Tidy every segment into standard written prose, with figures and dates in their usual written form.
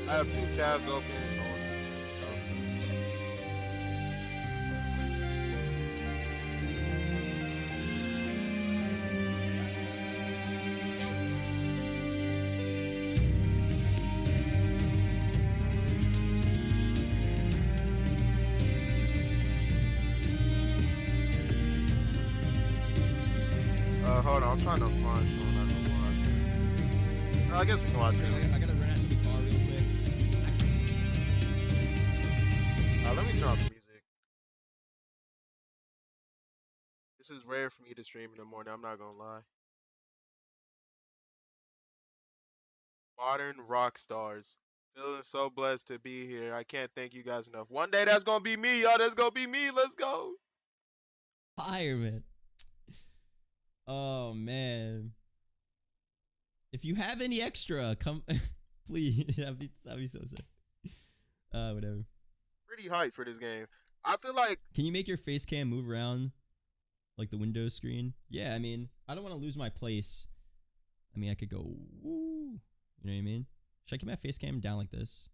I have two tabs open. So hold on, I'm trying to find someone I can watch. I guess we can watch it. I gotta run out to the car real quick. Let me turn off the music. This is rare for me to stream in the morning, I'm not gonna lie. Modern rock stars. Feeling so blessed to be here. I can't thank you guys enough. One day that's gonna be me, y'all. That's gonna be me. Let's go. Fireman. Oh man. If you have any extra, come please. That'd be so sick. Whatever. Pretty hyped for this game. I feel like. Can you make your face cam move around like the Windows screen? Yeah, I mean, I don't want to lose my place. I mean, I could go woo. You know what I mean? Should I keep my face cam down like this?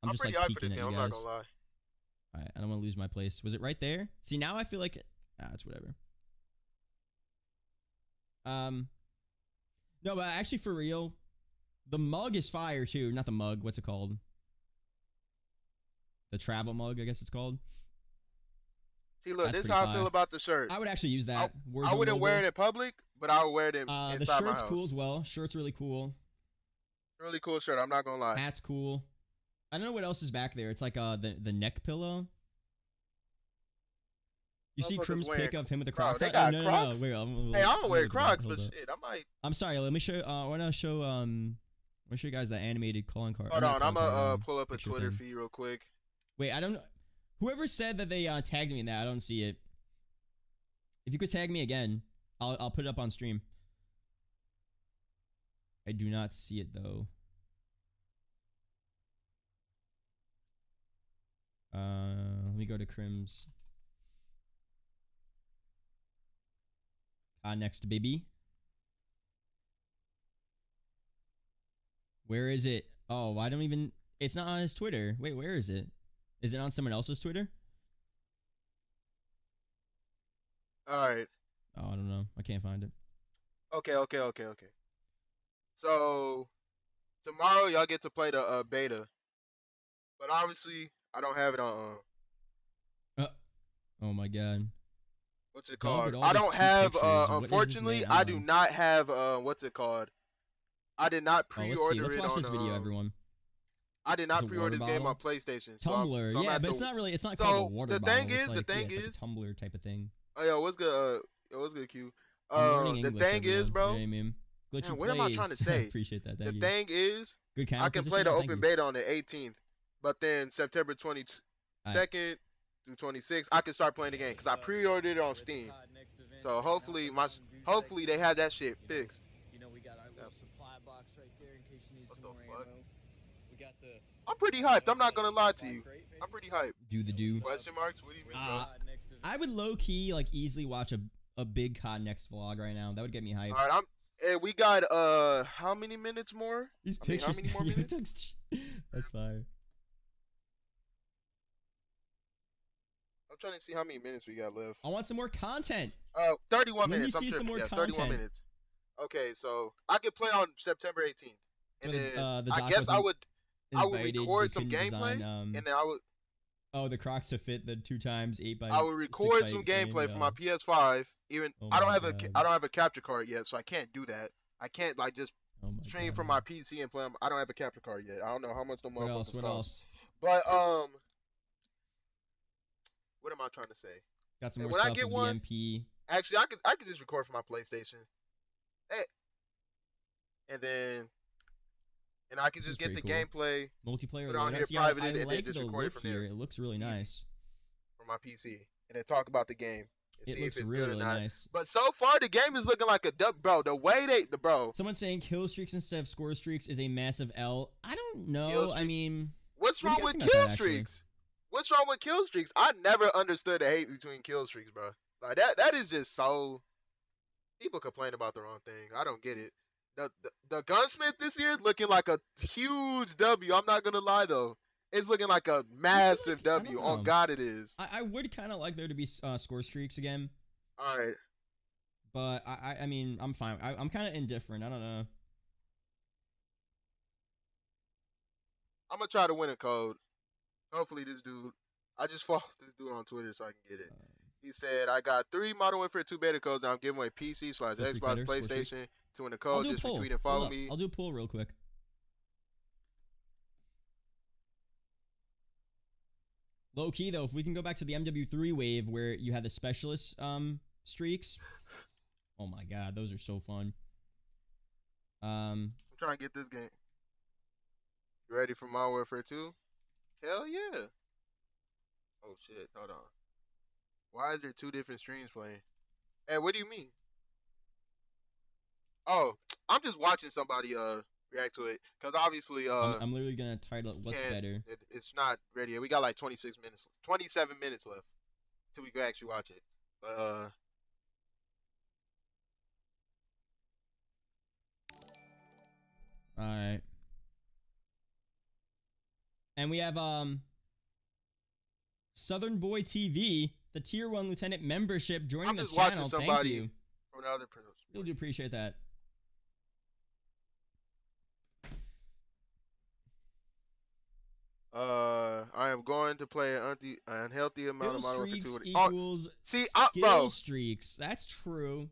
I'm just pretty like hyped for this game. I'm not gonna lie. All right, I don't want to lose my place. Was it right there? See, now I feel like it's whatever. No, but actually for real, the mug is fire too. Not the mug. What's it called? The travel mug, I guess it's called. See, look, this is how I feel about the shirt. I would actually use that. I wouldn't wear it in public, but I would wear it inside my house. The shirt's cool as well. Shirt's really cool. Really cool shirt. I'm not gonna lie. Hat's cool. I don't know what else is back there. It's like the neck pillow. You see Crim's pic of him with the Crocs. Bro, they got Crocs? No. Wait, hey, I don't wear Crocs, but shit, I might. I'm sorry. Let me show. I want to show. You guys the animated calling card. Hold on, I'm gonna pull up a Twitter feed real quick. Wait, I don't know. Whoever said that they tagged me in that, I don't see it. If you could tag me again, I'll put it up on stream. I do not see it though. Let me go to Crim's. Next, baby. Where is it? Oh, I don't even. It's not on his Twitter. Wait, where is it? Is it on someone else's Twitter? All right. Oh, I don't know. I can't find it. Okay. So tomorrow y'all get to play the beta, but obviously I don't have it on. Oh my god. What's it called? I don't have. Unfortunately, I do not have. What's it called? I did not pre-order Let's it watch on. this video, everyone. I did not pre-order this game on PlayStation. Tumbler, so yeah, but it's not really. It's not called a water bottle. The thing is, a tumbler type of thing. Oh yeah, what's good? What's good, Q? The thing is, bro. You know what I mean? Man, what am I trying to say? Appreciate that. The thing is, good I can play the open beta on the 18th, but then September 22nd through 26th, I can start playing the game because I pre-ordered it on Steam. So hopefully they have that shit fixed. You know, we got our little supply box right there in case you need some more ammo. We got the. I'm pretty hyped. I'm not gonna lie to you. I'm pretty hyped. Do. Question marks? What do you mean, bro? I would low key like easily watch a big COD next vlog right now. That would get me hyped. All right, we got how many minutes more? These pictures. How many more minutes? That's fire. I'm trying to see how many minutes we got left. I want some more content. 31 minutes. Let me see some more content. 31 minutes. Okay, so I could play on September 18th, and then I guess I would record some gameplay, and then I would. Oh, the Crocs to fit the 2x8 by. I would record some gameplay for my PS5. Even I don't have a capture card yet, so I can't do that. I can't like just stream from my PC and play. I don't have a capture card yet. I don't know how much the motherfuckers cost. What else? But what am I trying to say? Got some more stuff with VMP. Actually, I could just record from my PlayStation. Hey. And I can just get the gameplay, multiplayer, put it on here privately, and then just record it from there. It looks really nice. From my PC, and then talk about the game and see if it's really good or not. Nice. But so far, the game is looking like a dub, bro. The way bro. Someone saying kill streaks instead of score streaks is a massive L. I don't know. I mean, what's wrong with kill streaks? What's wrong with kill streaks? I never understood the hate between kill streaks, bro. Like that is just so. People complain about the wrong thing. I don't get it. The gunsmith this year looking like a huge W. I'm not gonna lie though. It's looking like a massive like, W. On God, it is. I would kind of like there to be score streaks again. All right. But I mean, I'm fine. I'm kind of indifferent. I don't know. I'm gonna try to win a code. Hopefully, this dude. I just followed this dude on Twitter so I can get it. He said, I got 3 Modern Warfare 2 beta codes and I'm giving away PC / Xbox, PlayStation to win the code. Just retweet and follow me. I'll do a poll real quick. Low key though, if we can go back to the MW3 wave where you had the specialist streaks. Oh my god, those are so fun. I'm trying to get this game. You ready for Modern Warfare 2? Hell yeah. Oh shit, hold on. Why is there 2 different streams playing? Hey, what do you mean? Oh, I'm just watching somebody react to it because obviously I'm literally gonna title it "What's Better." It's not ready yet. We got like 27 minutes left till we can actually watch it. But all right, and we have Southern Boy TV, the Tier 1 Lieutenant membership, joining the channel. Watching somebody Thank you. From the other promotion. Really do appreciate that. I am going to play an unhealthy amount of Modern Warfare 2. Equals skill streaks. That's true.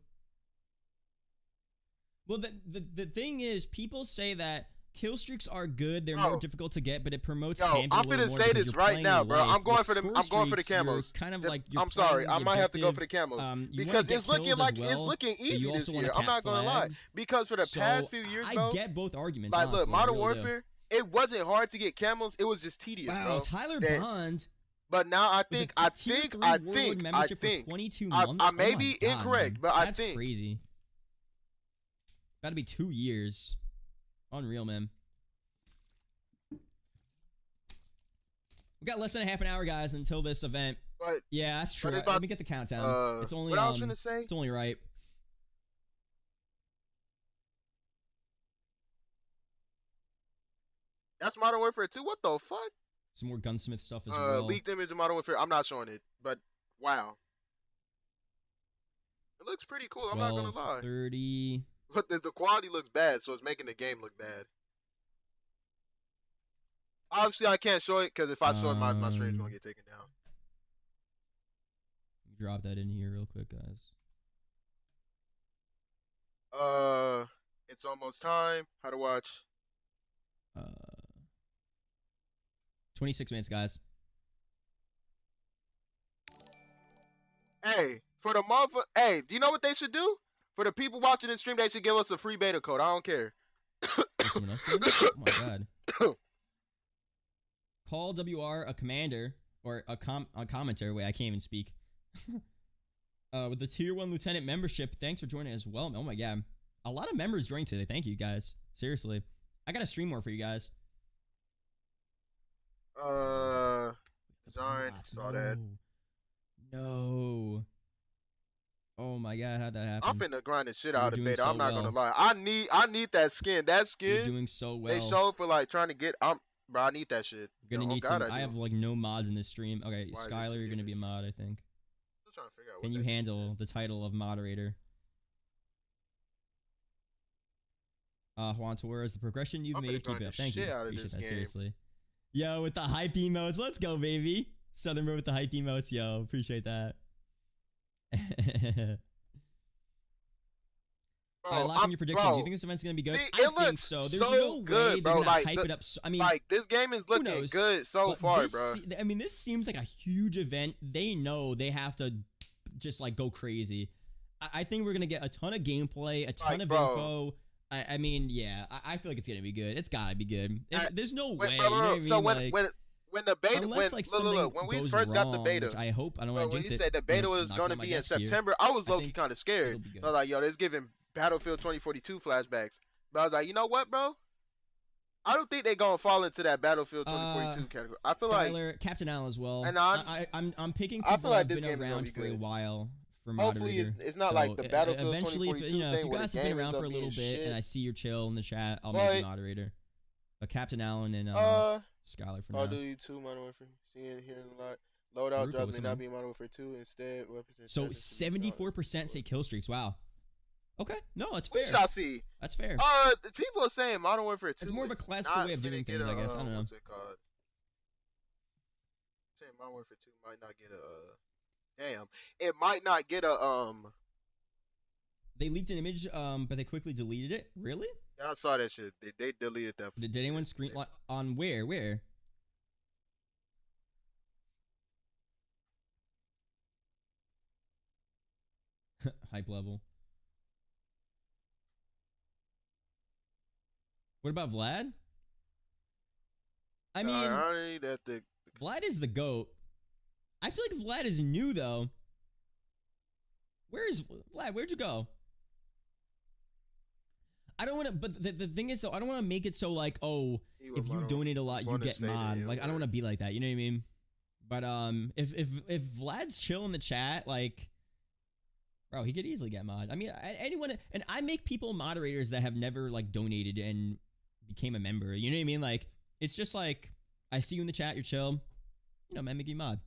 Well, the thing is, people say that kill streaks are good. They're more difficult to get, but it promotes. I'm gonna say this right now, bro. I'm going for the camos. Kind of like I'm sorry, I might have to go for the camos because it's looking easy this year. I'm not gonna lie, because for the past few years, bro, I get both arguments. Like, look, Modern Warfare, it wasn't hard to get camos. It was just tedious, bro. Wow, Tyler Bond. But now I think I may be incorrect, but I think crazy. Got to be 2 years. Unreal, man. We got less than a half an hour, guys, until this event. But yeah, that's true. Let me get the countdown. It's only. What I was gonna say? It's only right. That's Modern Warfare 2. What the fuck? Some more gunsmith stuff as well. Leaked image of Modern Warfare. I'm not showing it, but wow, it looks pretty cool. I'm not gonna lie. 30. But the quality looks bad, so it's making the game look bad. Obviously, I can't show it because if I show it, my stream's gonna get taken down. Drop that in here real quick, guys. It's almost time. How to watch? 26 minutes, guys. Hey, for the motherfucker. Hey, do you know what they should do? For the people watching this stream, they should give us a free beta code. I don't care. Someone else doing it? Oh my god. Call WR a commander or a commenter. Wait, I can't even speak. With the Tier 1 Lieutenant membership, thanks for joining as well. Oh my god, a lot of members joined today. Thank you guys. Seriously, I gotta stream more for you guys. Design. Saw that. No. Oh my god, how'd that happen? I'm finna grind the shit out of beta. I'm not gonna lie. I need that skin. That skin. You're doing so well. They showed for like trying to get. Bro, I need that shit. You're gonna need some. I have like no mods in this stream. Okay, Skylar, you're gonna be a mod, I think. Still trying to figure out. Can you handle the title of moderator? Juan Torres, the progression you've made, keep it up. Thank you. Appreciate that, seriously. Yo, with the hype emotes, let's go, baby. Southern Bro with the hype emotes, yo, appreciate that. Bro, locking your prediction. Do you think this event's gonna be good? See, I think so. There's no good, way bro. they're gonna hype it up. I mean, like this game is looking good so far, bro. I mean, this seems like a huge event. They know they have to just like go crazy. I think we're gonna get a ton of gameplay, a ton of info. I mean, yeah, I feel like it's gonna be good. It's gotta be good. There's no way. You know what I mean? So when the beta, when we first got the beta, I hope I don't want to jinx it. When you said the beta was gonna be in September, I was low-key kind of scared. I was like, yo, this giving Battlefield 2042 flashbacks. But I was like, you know what, bro? I don't think they're gonna fall into that Battlefield 2042 category. I feel Skyler, Captain Al as well. And I'm picking people that have been around for a while for Hopefully moderator. it's not So like the Battlefield eventually, if 2042 you know, if thing you where the guys have been game ends around for up a little being bit and I shit. see your chill in the chat, I'll make you moderator. But Captain Allen and Skylar for Call of now. Duty 2 Modern Warfare. Seeing here a lot. Loadout Baruko, drops what's may up, not man? be in Modern Warfare 2. Instead, weapons. So 74% say kill streaks. Wow. Okay, no, that's fair. We shall see. That's fair. The people are saying Modern Warfare 2. It's more of a classical way of doing things, I guess. I don't know. What's it called? Saying Modern Warfare 2 might not get a. Damn, it might not get a They leaked an image, but they quickly deleted it. Really? Yeah, I saw that shit. They deleted that. Did anyone screen on where? Where? Hype level. What about Vlad? I mean, Vlad is the GOAT. I feel like Vlad is new, though. Where's Vlad? Where'd you go? I don't want to, but the thing is, though, I don't want to make it so, like, oh, if you donate a lot, you get mod. Like, I don't want to be like that. You know what I mean? But, if Vlad's chill in the chat, like, bro, he could easily get mod. I mean, anyone, and I make people moderators that have never, like, donated and became a member. You know what I mean? Like, it's just like, I see you in the chat, you're chill. You know, man, make you mod.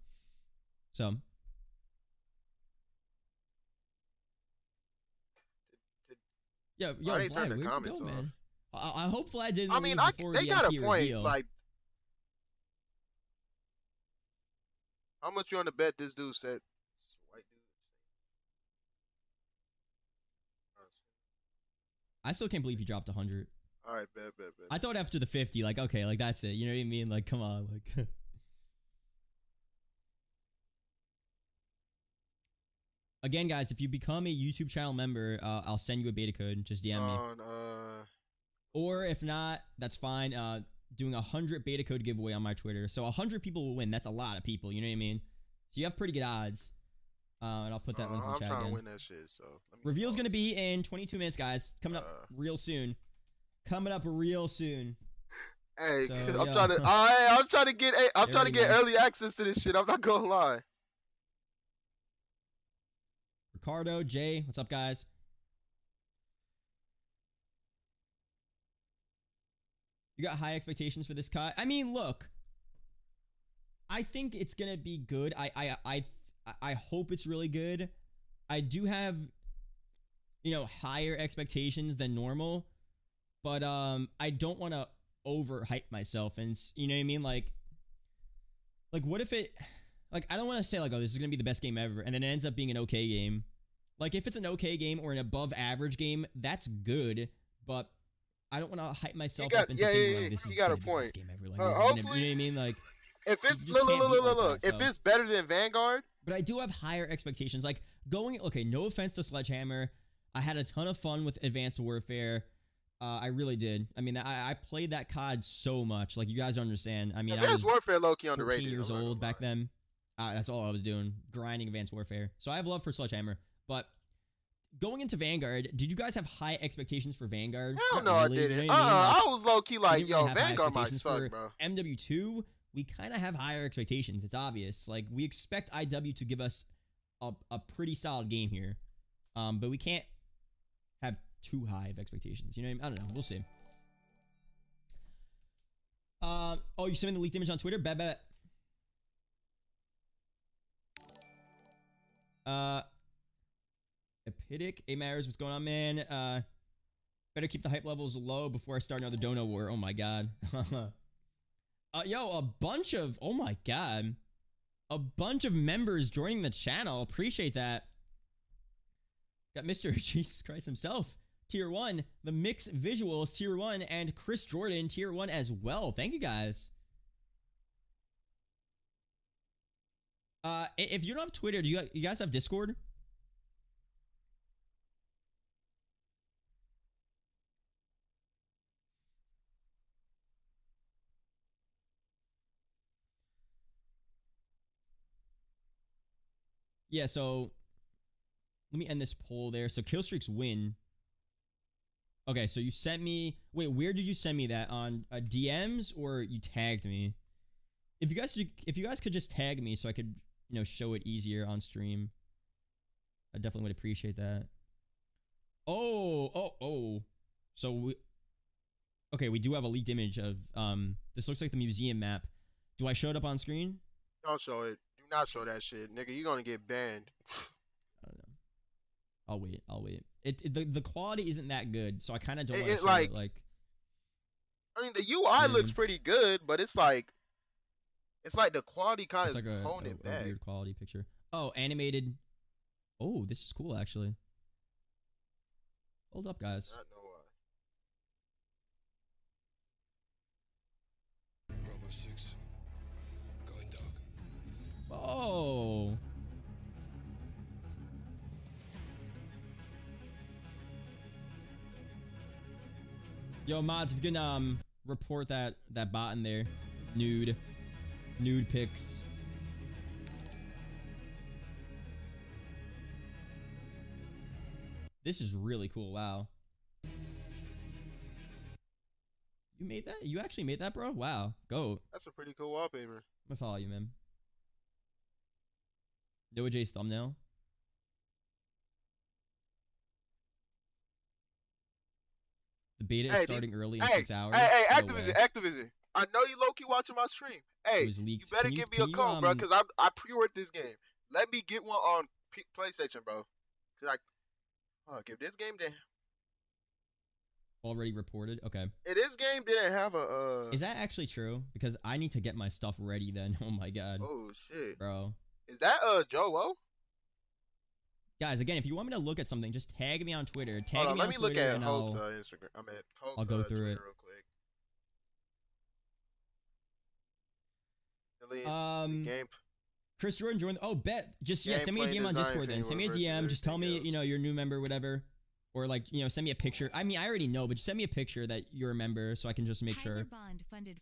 So. Yo, Vlad, turn the where'd comments you go, off? man? I hope Vlad didn't. I mean, they the got MP a point. reveal. Like, how much you on the bet this dude said? White dude. I still can't believe he dropped 100. All right, bet. I thought after the 50, like, okay, like that's it. You know what I mean? Like, come on, like. Again, guys, if you become a YouTube channel member, I'll send you a beta code. Just DM me. Or if not, that's fine. Doing 100 beta code giveaway on my Twitter. So 100 people will win. That's a lot of people. You know what I mean? So you have pretty good odds. And I'll put that link in the chat again. I'm trying to win that shit. So reveal's gonna be in 22 minutes, guys. Coming up real soon. Coming up real soon. Hey, so, I'm trying to get early access to this shit. I'm not gonna lie. Ricardo, Jay, what's up, guys? You got high expectations for this cut? I mean, look, I think it's gonna be good. I hope it's really good. I do have, you know, higher expectations than normal, but I don't want to overhype myself, and you know what I mean. Like what if it? Like, I don't want to say like, oh, this is gonna be the best game ever, and then it ends up being an okay game. Like, if it's an okay game or an above average game, that's good, but I don't want to hype myself up into thinking, like, this is gonna be the best game ever. Like, hopefully, you know what I mean? Like, if it's look, if it's better than Vanguard, but I do have higher expectations. Like, okay, no offense to Sledgehammer, I had a ton of fun with Advanced Warfare. I really did. I mean, I played that COD so much. Like, you guys don't understand. I mean, Advanced Warfare low-key 14 underrated. years old back then. That's all I was doing, grinding Advanced Warfare. So I have love for Sledgehammer. But going into Vanguard, did you guys have high expectations for Vanguard? Hell no, really, I didn't. You know I was low-key like, yo, really Vanguard might suck, bro. MW2, we kind of have higher expectations. It's obvious. Like, we expect IW to give us a pretty solid game here. But we can't have too high of expectations. You know what I mean? I don't know. We'll see. Oh, you sent me the leaked image on Twitter? Bet. Epidic, Amaris, what's going on, man? Better keep the hype levels low before I start another dono war. Oh my god. Yo, a bunch of, oh my god. A bunch of members joining the channel. Appreciate that. Got Mr. Jesus Christ himself, tier 1. The Mix Visuals, tier 1. And Chris Jordan, tier 1 as well. Thank you, guys. If you don't have Twitter, do you guys have Discord? Yeah, so let me end this poll there. So kill streaks win. Okay, so you sent me. Wait, where did you send me that? On DMs or you tagged me? If you guys could just tag me so I could, you know, show it easier on stream. I definitely would appreciate that. Oh. So okay, we do have a leaked image of this looks like the museum map. Do I show it up on screen? Don't show it. Do not show that shit, nigga. You're gonna get banned. I don't know. I'll wait. The quality isn't that good, so I kind of don't want to It show like, it. Like, I mean, the UI you know looks pretty good, but it's like the quality kind it's of like holding it a back. weird quality picture. Oh, animated. Oh, this is cool actually. Hold up, guys. Not know why. Bravo 6. Going dog. Oh. Yo, mods, if you can report that bot in there, nude pics. This is really cool. Wow. You made that? You actually made that, bro? Wow. Go. That's a pretty cool wallpaper. I'm gonna follow you, man. Noah J's thumbnail. The beta is starting early in 6 hours. Hey, No Activision, way. Activision. I know you low key watching my stream. Hey, It was you leaked. better Can give me can a code, bro, you, because I pre-ordered this game. Let me get one on PlayStation, bro. Cause fuck, if this game didn't, already reported? Okay. if this game didn't have a Is that actually true? Because I need to get my stuff ready then. Oh my god. oh shit, Bro. is that Joe Wo? Guys, again, if you want me to look at something, just tag me on Twitter. Tag Hold on, me let on me look Twitter at and Hope's Instagram. I'm at Hope's I'll go through Twitter it. real quick. The game. Chris Jordan joined. Oh, bet. Just send me a Gameplay DM on design Discord then. thing Send me a versus DM. Just tell me, everything else. you're a new member, whatever. Or like, send me a picture. I mean, I already know, but just send me a picture that you're a member so I can just make sure. If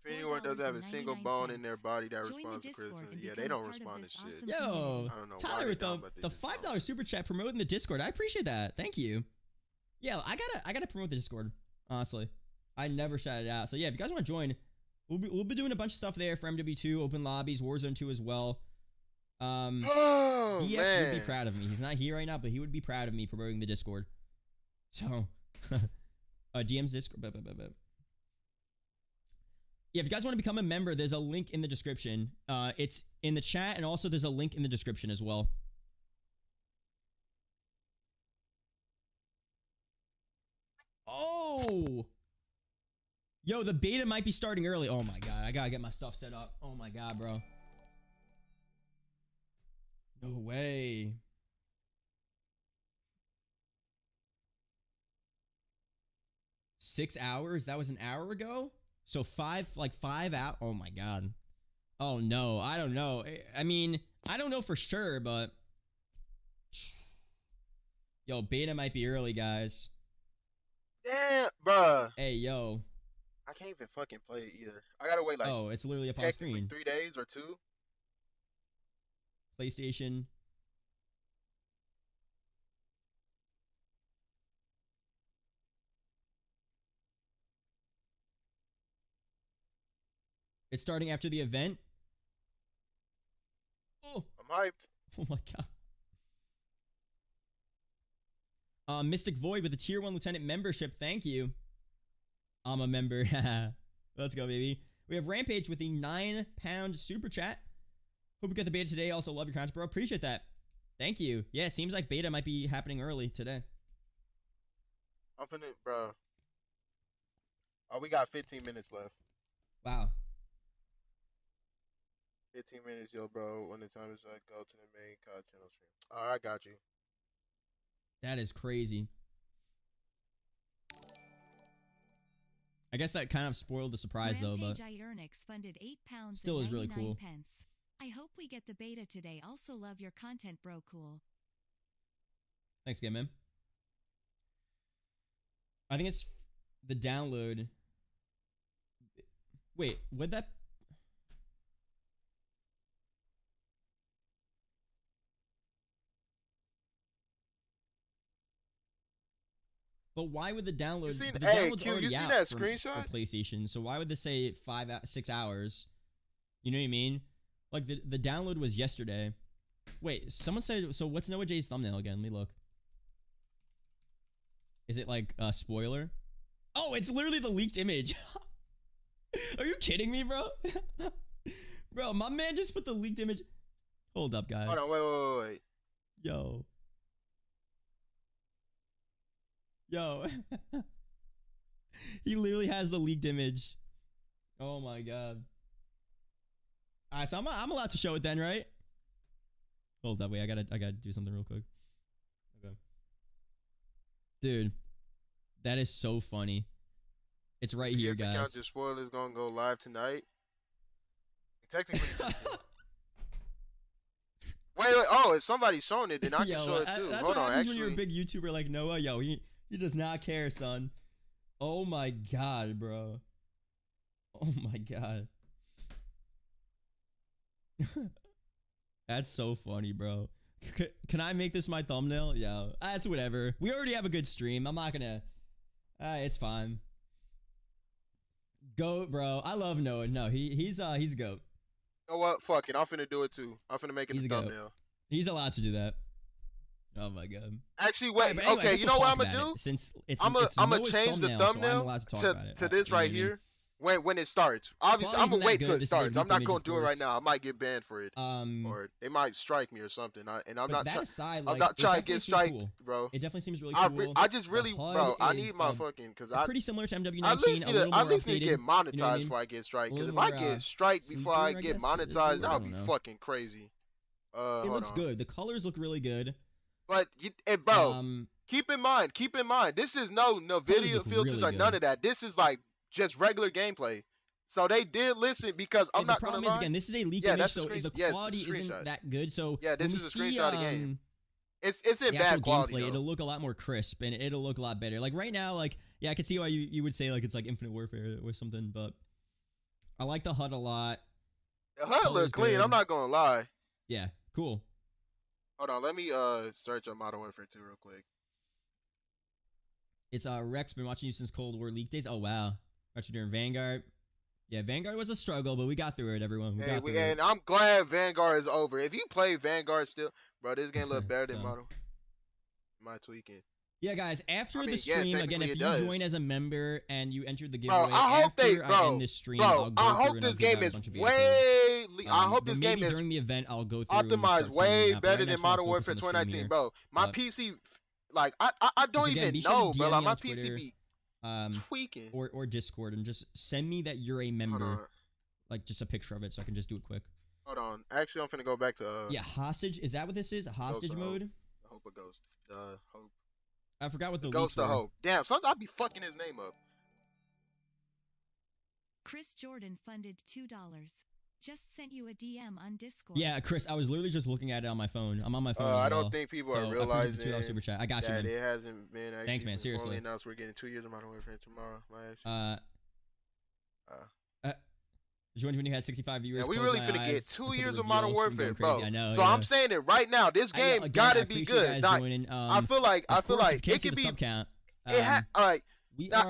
anyone doesn't have a single bone in their body that responds to criticism, yeah, they don't respond to shit. Yo, I don't know why Tyler they with don't, but they the just $5 don't. super chat promoting the Discord. I appreciate that. Thank you. Yeah, I gotta promote the Discord. Honestly, I never shout it out. So yeah, if you guys want to join, we'll be doing a bunch of stuff there for MW2, open lobbies, Warzone 2 as well. Oh, DX man. would be proud of me. He's not here right now, but he would be proud of me promoting the Discord. So, DM's Discord. Yeah, if you guys want to become a member, there's a link in the description. It's in the chat, and also there's a link in the description as well. Oh! Yo, the beta might be starting early. Oh my god, I gotta get my stuff set up. Oh my god, bro. No way. $6? That was an hour ago? So 5 out. Oh my god. Oh no, I don't know. I mean, I don't know for sure, but yo, beta might be early, guys. Damn, bruh. Hey, yo. I can't even fucking play it either. I gotta wait like Oh, it's literally up on technically screen. 3 days or 2. PlayStation. It's starting after the event. Oh. I'm hyped. Oh my god. Mystic Void with a tier 1 lieutenant membership. Thank you. I'm a member. Let's go, baby. We have Rampage with the £9 super chat. Hope you got the beta today. Also love your content, bro. Appreciate that. Thank you. Yeah, it seems like beta might be happening early today. I'm finna, bro. Oh, we got 15 minutes left. Wow. 15 minutes, yo, bro. When the time is right, go to the main COD channel stream. All right, I got you. That is crazy. I guess that kind of spoiled the surprise, though, but still is really cool. I hope we get the beta today. Also love your content, bro. Cool. Thanks again, man. I think it's the download. Wait, would that... But why would the download? You seen, the hey, download's Q, already you seen out that for screenshot? PlayStation, so why would they say 6 hours? You know what I mean? Like the download was yesterday. Wait, someone said, so what's Noah J's thumbnail again? Let me look. Is it like a spoiler? Oh, it's literally the leaked image. Are you kidding me, bro? Bro, my man just put the leaked image. Hold up, guys. Hold on, wait. Yo. He literally has the leaked image. Oh my god. Alright, so I'm allowed to show it then, right? Hold up, wait, I gotta do something real quick. Okay. Dude, that is so funny. It's right here, guys. Account your spoilers gonna go live tonight. Technically. Wait. Oh, if somebody's showing it, then I can show it too. That's Hold what on, happens actually. when you're a big YouTuber like Noah. Yo, he does not care, son. Oh my god, bro. Oh my god. That's so funny, bro. Can I make this my thumbnail? Yeah, that's whatever. We already have a good stream. I'm not gonna. It's fine. Goat, bro. I love Noah. No, he's goat. You know what? Fuck it. I'm finna do it too. I'm finna make it a thumbnail. He's allowed to do that. Oh my god. Actually, wait. Anyway, okay, you know what I'm gonna do? Since I'm gonna change the thumbnail to this right here. When it starts, obviously I'm gonna wait till it starts. I'm not gonna do it right now. I might get banned for it, or they might strike me or something. I'm not trying to get striked, bro. It definitely seems really cool. I just really, bro. I need my fucking because I pretty similar to MW19. I at least need to get monetized before I get striked. Because if I get striked before I get monetized, that would be fucking crazy. It looks good. The colors look really good. But bro, keep in mind, this is no video filters or none of that. This is like just regular gameplay. So they did listen because I'm not gonna lie. The problem is, again, this is a leaked image, so the quality isn't that good. So yeah, this is a screenshot of the game. It's in bad quality. Gameplay, it'll look a lot more crisp and it'll look a lot better. Like right now, like yeah, I can see why you would say like it's like Infinite Warfare or something, but I like the HUD a lot. The HUD looks clean. Good. I'm not gonna lie. Yeah, cool. Hold on, let me search up Modern Warfare 2 real quick. It's Rex, been watching you since Cold War leak days. Oh wow. Watch you during Vanguard. Yeah, Vanguard was a struggle, but we got through it, everyone. We got through it. And I'm glad Vanguard is over. If you play Vanguard still, bro, this game look better than Modern. Am I tweaking? Yeah, guys, after the stream, again, if you join as a member and you entered the bro, giveaway, I hope I end this stream, bro, I hope this game is way. I hope this game is during the event. I'll go through optimized way better than Modern Warfare 2019, bro. My PC, like, I don't even know, bro. Like, my PC be tweaking. Or Discord, and just send me that you're a member, like just a picture of it, so I can just do it quick. Hold on, actually, I'm finna go back to yeah, hostage. Is that what this is? Hostage mode. I hope it goes. Hope. I forgot what the Ghost of Hope. Damn, sometimes I'll be fucking his name up. Chris Jordan funded $2. Just sent you a DM on Discord. Yeah, Chris, I was literally just looking at it on my phone. I'm on my phone. I don't think people are realizing super chat. I got you, man. It hasn't been actually. Thanks, man. Seriously. Announced we're getting 2 years of Modern Warfare tomorrow. Joined when you had 65 viewers. Yeah, we really finna get 2 years of Modern Warfare, bro. I know, so I'm saying it right now. This game gotta be good. I feel like it could be. Like.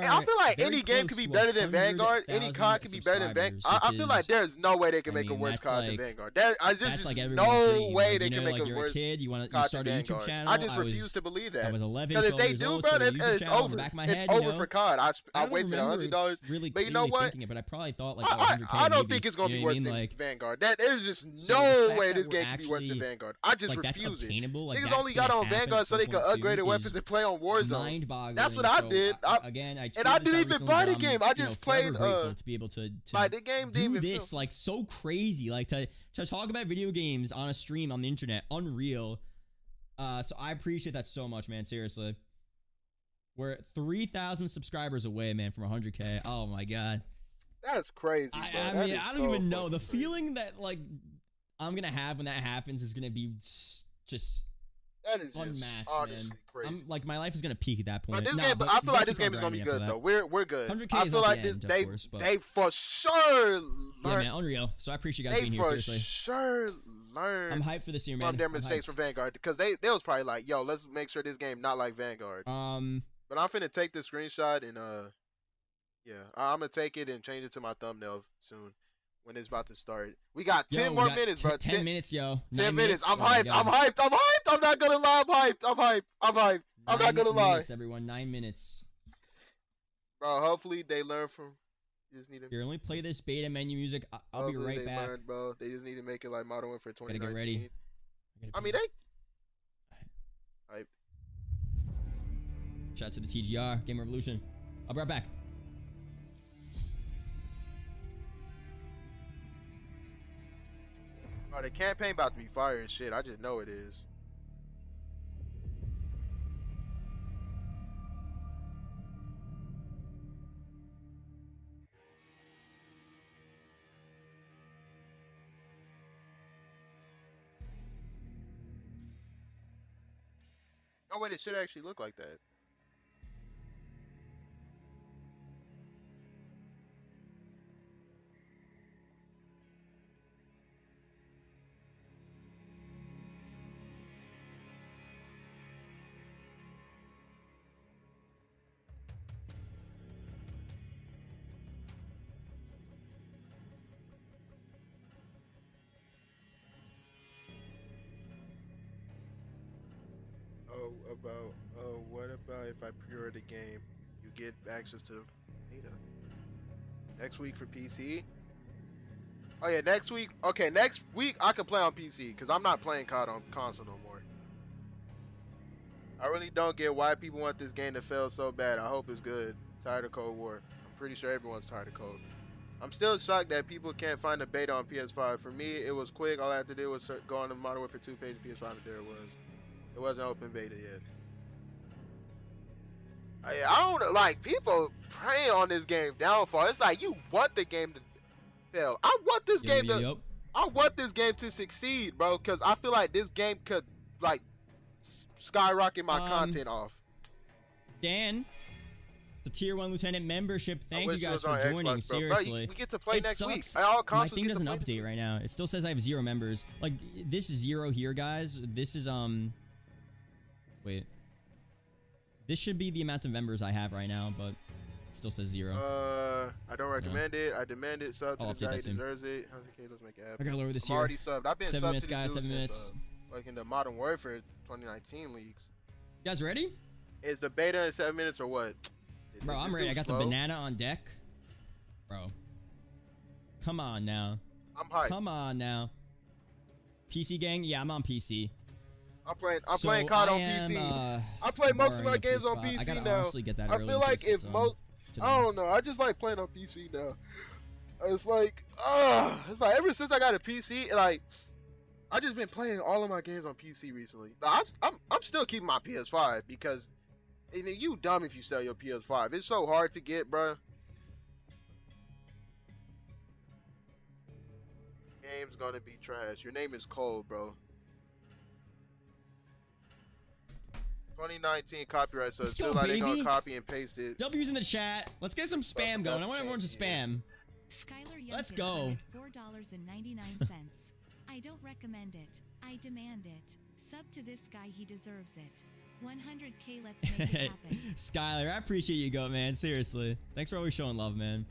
I feel like any game could be better than Vanguard. Any COD could be better than Vanguard. I feel like there's no way they can make a worse COD than Vanguard. There's just no way they can make a worse COD than Vanguard. I just refuse to believe that. Because if they do, bro, it's over. It's over for COD. I wasted $100. But you know what? But I probably thought like I don't think it's gonna be worse than Vanguard. There's just no way this game can be worse than Vanguard. I just refuse it. Niggas only got on Vanguard so they could upgrade their weapons and play on Warzone. That's what I did. And I didn't even buy the game. I just played. To be able to the game do this like so crazy, like to talk about video games on a stream on the internet, unreal. So I appreciate that so much, man. Seriously, we're 3,000 subscribers away, man, from 100K. Oh my god, that's crazy. Bro. I mean, I don't even know the feeling that like I'm gonna have when that happens is gonna be just. That is just honestly crazy. Like my life is gonna peak at that point. But I feel like this game is gonna be good though. We're good. I feel like they for sure learn. Yeah, man, unreal. So I appreciate you guys being here. Seriously, for sure learn. I'm hyped for this year, man. From their mistakes from Vanguard because they was probably like, yo, let's make sure this game not like Vanguard. But I'm finna take this screenshot and yeah, I'm gonna take it and change it to my thumbnail soon. when it's about to start. We got Yo, 10 we more got minutes, bro. 10 minutes, yo. 10 9 minutes. minutes. I'm Oh my hyped. I'm God. hyped. I'm hyped. I'm not gonna lie. I'm hyped. I'm hyped. I'm hyped. I'm not 9 gonna lie. minutes, everyone. 9 minutes. Bro, hopefully they learn from. You just need to. Here, let me play this beta menu music. I'll be Hopefully right they back. learned, bro. They just need to make it like Modern Warfare Gotta 2019. get ready. I mean, they. Hyped. Shout out to the TGR, Game Revolution. I'll be right back. Bro, the campaign about to be fire as shit. I just know it is. Oh wait, it should actually look like that. What about if I pre-order the game, you get access to the beta next week for PC? Oh yeah, next week. Okay, next week I can play on PC because I'm not playing COD on console no more. I really don't get why people want this game to fail so bad. I hope it's good. Tired of Cold War. I'm pretty sure everyone's tired of Cold. I'm still shocked that people can't find a beta on PS5. For me, it was quick. All I had to do was go on the Modern Warfare 2 page of PS5 and there it was. It wasn't open beta yet. I don't like people preying on this game downfall. It's like you want the game to fail. I want this game to. I want this game to succeed, bro, because I feel like this game could like skyrocket my content off. Dan, the Tier 1 Lieutenant membership. Thank you guys for Xbox, joining. Seriously, bro, we get to play next sucks. week. All My thing doesn't update right now. It still says I have 0 members. Like this is 0 here, guys. This is wait. This should be the amount of members I have right now, but it still says 0. I don't recommend it. I demand it. Sub to this guy. He deserves it. Okay, let's make it happen. I gotta lower this I'm here. already subbed. I've been 7 subbed minutes, to this guys. dude 7 minutes. since, like in the Modern Warfare 2019 leagues. You guys ready? Is the beta in 7 minutes or what? Bro, I'm ready. I got the banana on deck. Bro. Come on now. I'm hyped. Come on now. PC gang? Yeah, I'm on PC. I'm playing COD on PC. I play most of my games on PC now. I feel like if most, I don't know. I just like playing on PC now. It's like ever since I got a PC, like I just been playing all of my games on PC recently. I'm still keeping my PS5 because you dumb if you sell your PS5. It's so hard to get, bro. Game's gonna be trash. Your name is Cold, bro. 2019 copyright, so it feels like they're gonna copy and paste it. W's in the chat. Let's get some spam going. I want everyone to spam. Let's go. $4.99. I don't recommend it. I demand it. Sub to this guy, he deserves it. 100K, let's make it happen. Skylar, I appreciate you, Goat, man. Seriously. Thanks for always showing love, man.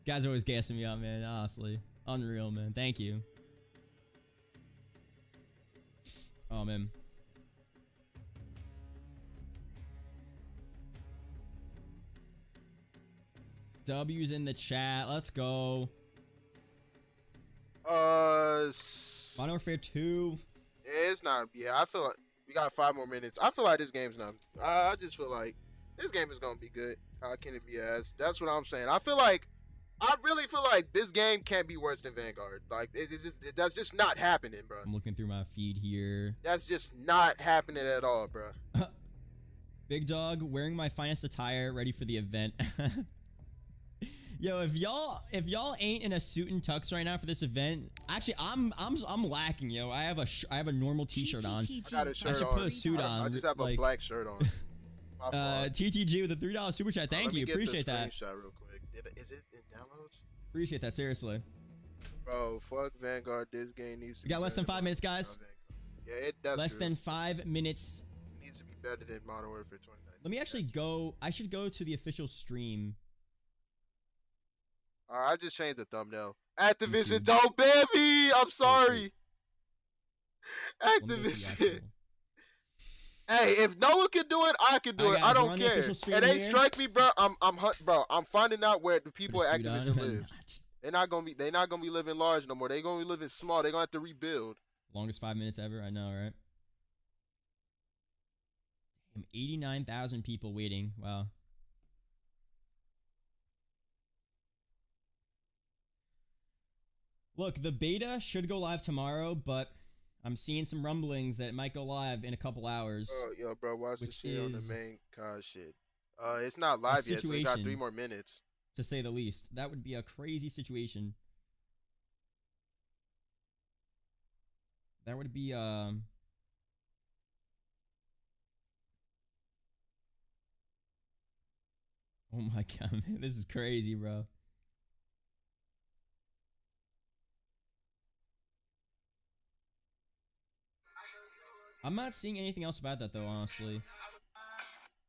You guys are always gassing me up, man. Honestly. Unreal, man. Thank you. Oh, man. W's in the chat. Let's go. Modern Warfare 2. It's not. Yeah, I feel like we got 5 more minutes. I feel like this game's not. I just feel like this game is gonna be good. How can it be ass? That's what I'm saying. I really feel like this game can't be worse than Vanguard. Like that's just not happening, bro. I'm looking through my feed here. That's just not happening at all, bro. Big Dog wearing my finest attire, ready for the event. Yo, if y'all ain't in a suit and tux right now for this event, actually I'm lacking, yo. I have a normal t-shirt on. I got a shirt on. I should put a suit on. I just have a black shirt on. TTG with a $3 super chat. Thank you. Appreciate that. Screenshot real quick. Is it in downloads? Appreciate that, seriously. Bro, fuck Vanguard. This game needs to We got less than 5 minutes, guys. Yeah, that's less true. than 5 minutes. It needs to be better than Modern Warfare 2019. Let me actually go. I should go to the official stream. Alright, I just changed the thumbnail. Activision, YouTube. don't ban me! I'm Wait. sorry. Let me go to the Activision. actual- Hey, if no one can do it, I can do Alright, it. I guys, we're don't on the care. official stream And they here. strike me, bro. I'm finding out where the people Put a at suit on. Activision live. They're not gonna be living large no more. They're gonna be living small. They're gonna have to rebuild. Longest 5 minutes ever. I know, right? Damn, 89,000 people waiting. Wow. Look, the beta should go live tomorrow, but I'm seeing some rumblings that it might go live in a couple hours. Yo, bro, watch the Which shit on the is main COD shit. It's not live yet, so we got 3 situation. more minutes. To say the least. That would be a crazy situation. That would be, Oh my god, man. This is crazy, bro. I'm not seeing anything else about that, though, honestly.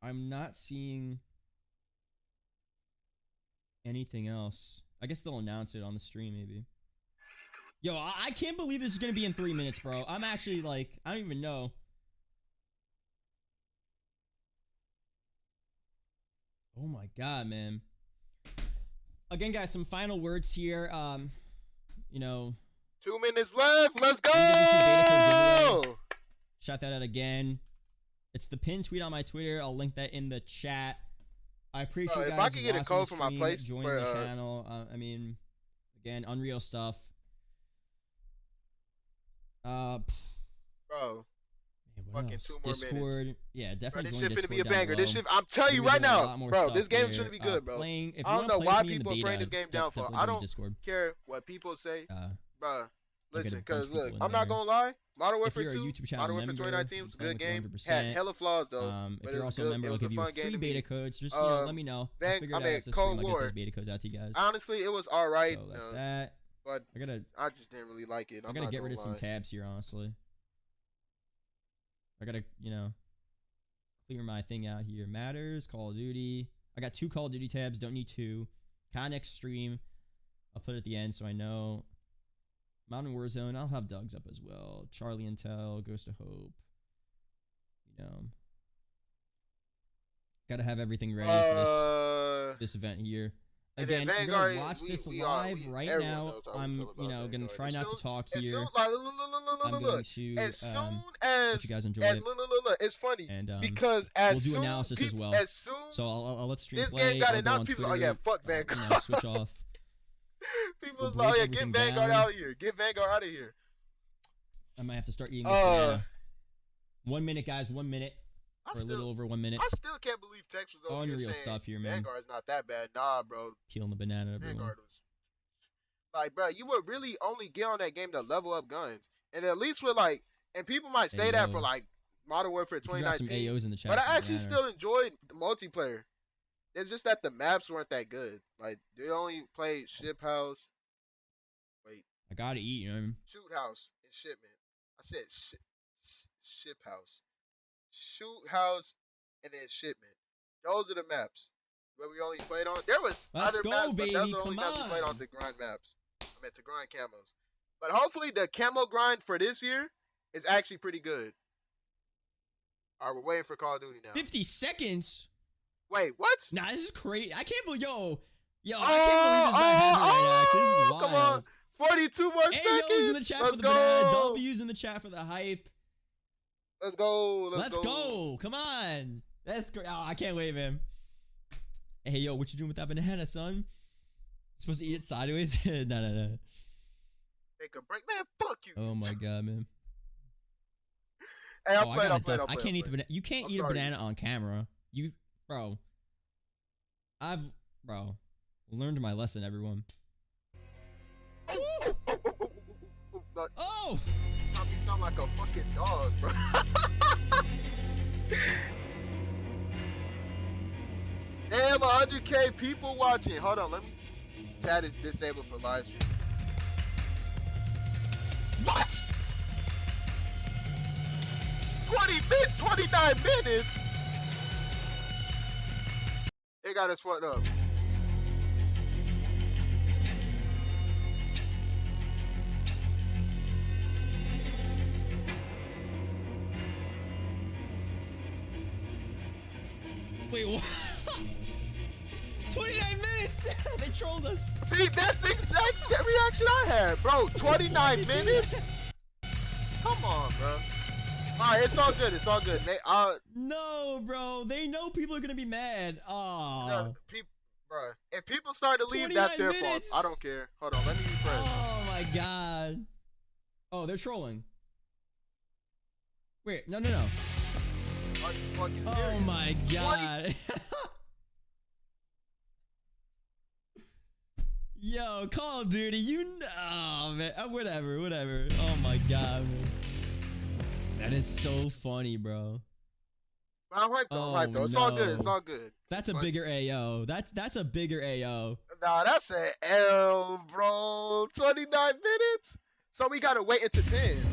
I'm not seeing anything else. I guess they'll announce it on the stream, maybe. Yo, I can't believe this is going to be in 3 minutes, bro. I'm actually, like, I don't even know. Oh my god, man. Again, guys, some final words here. You know... 2 minutes left. Let's go! Shout that out again. It's the pinned tweet on my Twitter. I'll link that in the chat. I appreciate you guys if I could get a watching code the for my stream, place joining for, the channel. I mean, again, Unreal stuff. Bro, Man, what fucking else? 2 more Discord. minutes. Yeah, Bro, definitely this join shit finna Discord be a down banger. below. This shit, I'm telling you We're right gonna do a now, lot more bro. stuff This game here. shouldn't be good, bro. If you I don't wanna know play why with me in the people are beta, bringing this game down for. definitely I join don't Discord. care what people say, bro. I'll get a Listen, bunch of cause look, people in I'm not there. gonna lie. Modern If Warfare you're a 2, YouTube channel Modern Warfare member, 2019 you was a can play good with game. 100%. Had hella flaws though. If but you're it was also good. a member, It I'll was give a you fun free game. beta codes. Just, you know, let me know. I'll figure it out after the Cold stream. I'll War. get those beta codes out to you guys. Honestly, it was alright. So that's that. But I just didn't really like it. I gotta get rid of some tabs here, honestly. I gotta, you know, clear my thing out here. Matters, Call of Duty. I got 2 Call of Duty tabs. Don't need 2. Next stream. I'll put it at the end so I know. Mountain Warzone. I'll have Doug's up as well. Charlie Intel, Ghost of Hope. You know, gotta have everything ready for this event here. Again, we're gonna watch this live right now. I'm, you know, gonna try not to talk here. I'm going to as soon let as you guys enjoy it. it's funny And because we'll do analysis as well. So I'll let stream this play. game got I'll go on announced, people. Twitter, oh yeah, fuck Vanguard. you know, switch off. People We'll was like, oh yeah, break get everything Vanguard down. out of here. Get Vanguard out of here. I might have to start eating this banana. 1 minute, guys. 1 minute. Or a little over 1 minute. I still can't believe Tex was over here Unreal saying stuff here, man. Vanguard's not that bad. Nah, bro. Peeling the banana, everyone. Vanguard was like, bro, you would really only get on that game to level up guns, and at least with like, and people might say that for like Modern Warfare 2019. Some AOs in the chat but I for actually banana. still enjoyed the multiplayer. It's just that the maps weren't that good. Like they only played Ship House. Wait. I gotta eat, you know what I mean? Shoot House and Shipment. I said Ship House. Shoot House and then Shipment. Those are the maps where we only played on. There was other maps, but those are the only maps we played on to grind maps. I meant to grind camos. But hopefully the camo grind for this year is actually pretty good. Alright, we're waiting for Call of Duty now. 50 seconds? Wait, what? Nah, this is crazy. I can't believe, I can't believe this might happen right now. Actually, this is wild. Come on. 42 more seconds. In the chat Let's for the go. banana. W's in the chat for the hype. Let's go. Let's go. Come on. That's great. Oh, I can't wait, man. Hey, yo, what you doing with that banana, son? You supposed to eat it sideways? No. Take a break. Man, fuck you. Oh, my God, man. Hey, I'll play. I can't eat the banana. You can't eat a banana on camera. Bro. I've learned my lesson, everyone. Oh! Probably sound like a fucking dog, bro. Damn, 100K people watching. Hold on, let me. Chat is disabled for live stream. What? 29 minutes? It got us fucked up. Wait, what? 29 minutes! They trolled us. See, that's the exact reaction I had, bro. 29 minutes? Come on, bro. Alright, it's all good. It's all good. No, bro. They know people are gonna be mad. Oh. Bro, if people start to leave, that's their fault. I don't care. Hold on, let me refresh. Oh my god. Oh, they're trolling. Wait, no. Are you fucking serious? Oh my god. Yo, Call of Duty, you know, oh, man. Whatever. Oh my god, man. That is so funny, bro. I'm hyped though. It's all good. It's all good. That's a bigger AO. That's a bigger AO. Nah, that's an L, bro. 29 minutes? So we gotta wait until 10.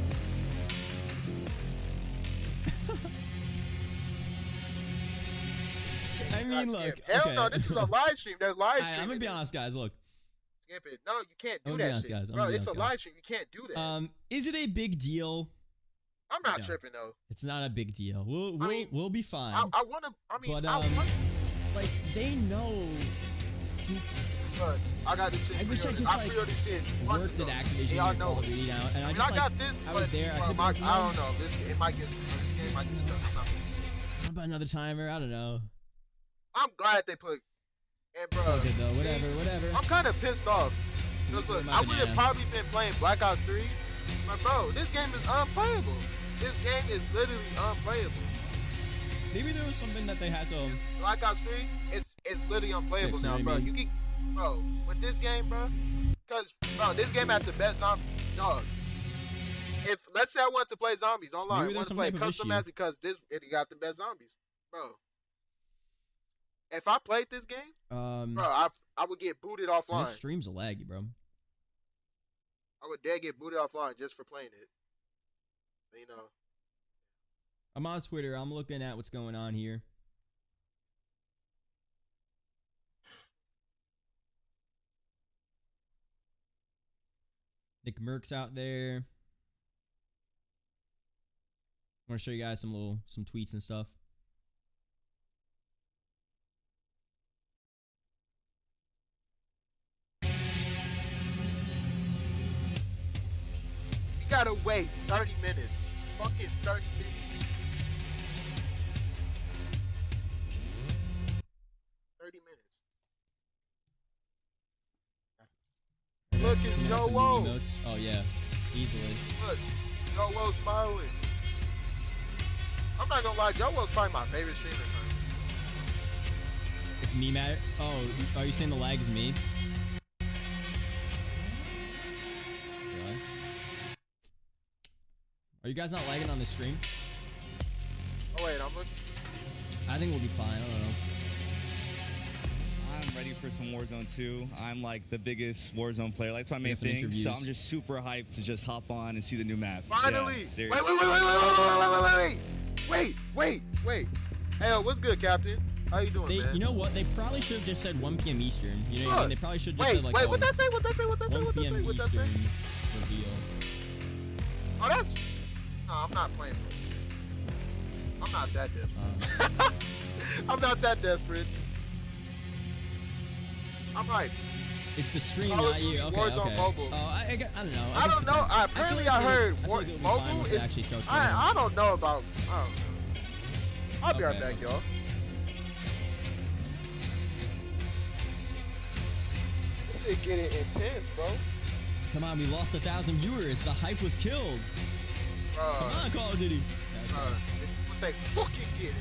I mean, look. Hell no, this is a live stream. There's live stream. I'm gonna be honest, guys. Look. Skip it. No, you can't do that shit. Guys. Bro, it's a live stream. You can't do that. Is it a big deal? I'm not tripping though. It's not a big deal. We'll be fine. I like they know. But I got this shit. I wish I just pre-ordered shit worked at Activision. Y'all know it. Now, and I got this. I was there. Bro, I don't know. It might get stuck. It might get stuck. What about another timer? I don't know. I'm glad they put. And bro, okay, though. Whatever. I'm kind of pissed off. Look, I would have probably been playing Black Ops 3, but bro, this game is unplayable. This game is literally unplayable. Maybe there was something that they had to. Black Ops 3, it's literally unplayable now, bro. You can, bro, with this game, bro, because bro, this game had the best zombie dog. If let's say I want to play zombies online, I want to play custom match because it got the best zombies, bro. If I played this game, bro, I would get booted offline. This stream's a laggy, bro. I would dare get booted offline just for playing it. You know. I'm on Twitter. I'm looking at what's going on here. Nick Merck's out there. I want to show you guys some tweets and stuff. You gotta wait 30 minutes. Fucking 30 minutes. Look, it's Joe Woe. Oh, yeah. Easily. Look, Joe Woe smiling. I'm not gonna lie, Joe Woe's probably my favorite streamer. It's me, Matt. Oh, are you saying the lag is me? Really? Are you guys not lagging on the stream? Oh, wait, I'm looking. I think we'll be fine. I don't know. I'm ready for some Warzone 2. I'm like the biggest Warzone player. That's my main thing. So I'm just super hyped to just hop on and see the new map. Finally! Yeah, wait. Hey, what's good, Captain? How you doing, man? You know what? They probably should have just said 1 p.m. Eastern. You know what I mean? They probably should have just said like, wait, what that say? 1 p.m. Eastern reveal. Oh, that's... No, I'm not playing. I'm not that desperate. I'm not that desperate. I'm like... It's the stream, not you. Okay, Warzone Mobile. Oh, I don't know. I don't know. Apparently, I heard mobile is... I don't know about... I don't know. I'll be right back, y'all. This shit getting intense, bro. Come on, we lost 1,000 viewers. The hype was killed. Come on, Call of Duty. This is what they fucking get.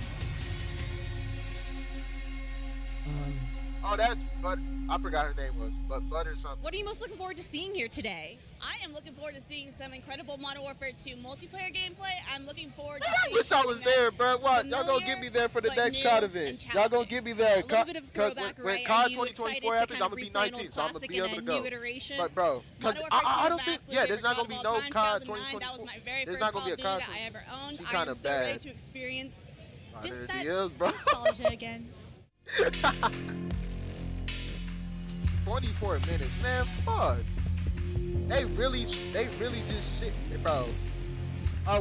Oh, that's but I forgot her name was, but Butter something. What are you most looking forward to seeing here today? I am looking forward to seeing some incredible Modern Warfare 2 multiplayer gameplay. I'm looking forward to I wish I was there, bro. What? Y'all gonna get me there for the next COD event. Y'all gonna get me there. Because when COD 2024 happens, I'm gonna be 19, so I'm gonna be able to go. But, bro, because I don't think, there's not gonna be no COD 2024. That was my very There's first not gonna be a COD I ever owned. She kind of bad. I'm so ready to experience just that bro. nostalgia again. 24 minutes, man. Fuck. They really just shit, bro.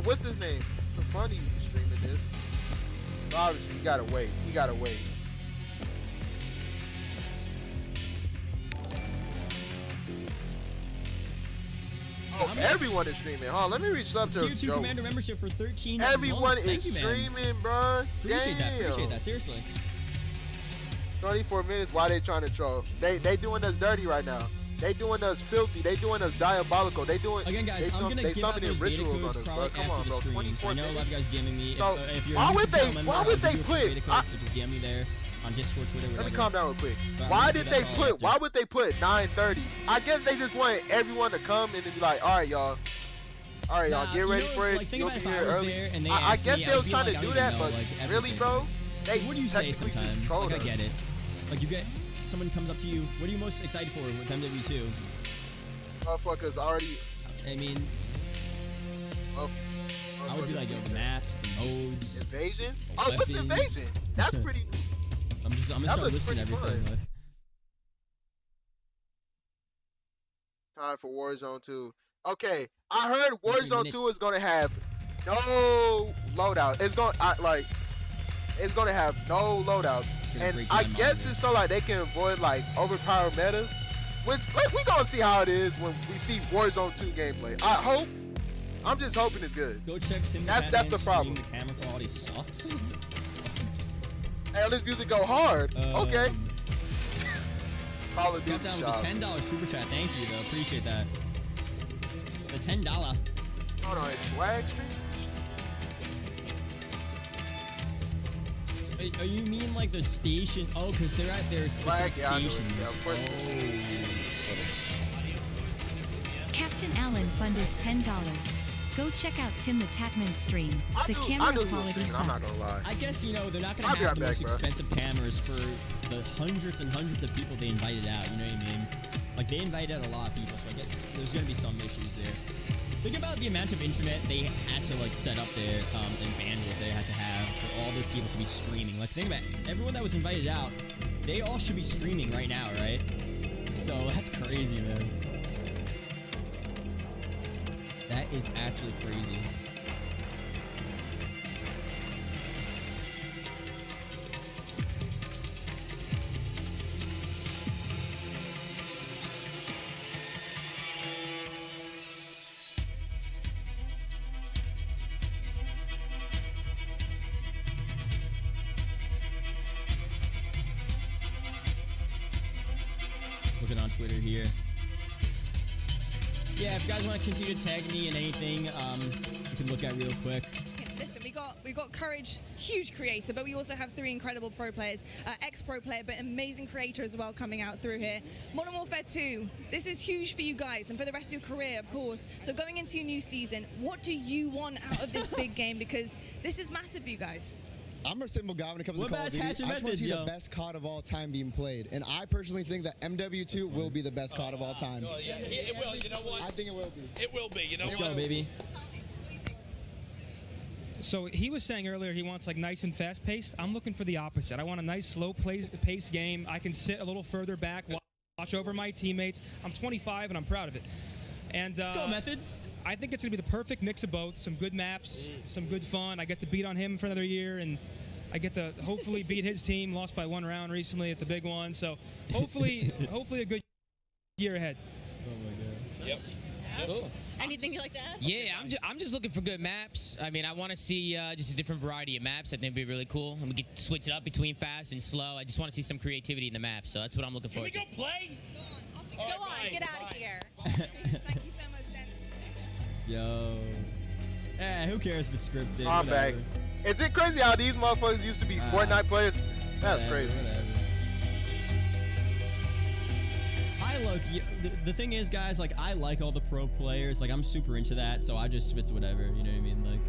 What's his name? Some funny streaming this. Obviously, you gotta wait. You gotta wait. Oh, everyone is streaming. Hold on, let me reach up to Tier 2 Joe. Commander membership for 13 Everyone months. is streaming, bro. Appreciate that. Seriously. 24 minutes. Why they trying to troll? They doing us dirty right now. They doing us filthy. They doing us diabolical. They doing. Again, guys, I'm gonna give out those beta rituals codes on us, bro. probably Come on, after bro. the stream. 24 I know a lot of minutes. guys DMing me. So if you're why a would they? member, Why would they put? Beta codes, so just DM me there on Discord, Twitter, whatever. Let me calm down real quick. But Why I'm did gonna do they that put? after. Why would they put 9:30? I guess they just want everyone to come and then be like, all right, y'all. All right, y'all, get ready for it. Like, You'll be here early. And I guess they was trying to do that, but like, really, bro, they what do you say technically sometimes? just trolled Like, I us. get it. Like, you get someone comes up to you. What are you most excited for with MW2? Motherfuckers already. I mean, I would be like, yo, the maps, the modes. Invasion? the Oh, what's weapons. Invasion? That's pretty. I'm gonna That start looks listening to pretty everything. fun. Like, Time for Warzone 2. Okay, I heard 3 Warzone 2 is gonna have no loadout. It's gonna it's gonna have no loadouts, Gonna and break I my guess monitor. it's so like they can avoid like overpowered metas. Which we gonna see how it is when we see Warzone 2 gameplay. I hope. I'm just hoping it's good. go check Tim. That's the problem. The camera quality sucks. Hey, this music go hard. Okay. Um, Call of Duty Got down with shop. the $10 super chat. Thank you, though. Appreciate that. The $10. Hold on, it's swag stream. Oh, you mean like the station? Oh, because they're at their Swag, specific yeah, I know it. stations. Yeah, of course. Captain Allen funded $10. Go check out Tim the Tatman's stream. The I camera knew he was quality streaming. I'm not sucks. gonna lie. I guess, you know, they're not going I'll to be have right the most back, bro. expensive cameras for the hundreds and hundreds of people they invited out, you know what I mean? Like, they invited out a lot of people, so I guess there's going to be some issues there. Think about the amount of internet they had to, like, set up there, and bandwidth they had to have for all those people to be streaming. Like, think about it. Everyone that was invited out, they all should be streaming right now, right? So, that's crazy, man. That is actually crazy. Looking on Twitter here. Yeah, if you guys want to continue to tag me in anything, you can look at real quick. Listen, we got Courage, huge creator, but we also have 3 incredible pro players, ex-pro player, but amazing creator as well coming out through here. Modern Warfare 2, this is huge for you guys and for the rest of your career, of course. So going into your new season, what do you want out of this big game? Because this is massive for you guys. I'm a simple guy when it comes What to Call about of Duty. I attachment just want to methods, see yo? the best COD of all time being played. And I personally think that MW2 will be the best COD of all time. Oh, yeah, it will. You know what? I think it will be. It will be. You know Let's what? go, baby. So he was saying earlier he wants like nice and fast paced. I'm looking for the opposite. I want a nice slow pace game. I can sit a little further back, watch over my teammates. I'm 25 and I'm proud of it. And Let's go, methods. I think it's gonna be the perfect mix of both. Some good maps, some good fun. I get to beat on him for another year, and I get to hopefully beat his team. Lost by 1 round recently at the big one. So hopefully a good year ahead. Oh my god. Yep. Cool. Anything you'd like to add? Yeah, I'm just looking for good maps. I mean, I want to see just a different variety of maps. I think it'd be really cool. And we could switch it up between fast and slow. I just want to see some creativity in the map. So that's what I'm looking for. Can we go play? Go on, get out of here. Thank you so much, gents. Yo. Eh, who cares if it's scripted? I'm back. Whatever. Is it crazy how these motherfuckers used to be Fortnite players? That's Whatever, crazy. Whatever. The thing is, guys, like, I like all the pro players. Like, I'm super into that, so I just, it's whatever. You know what I mean? Like,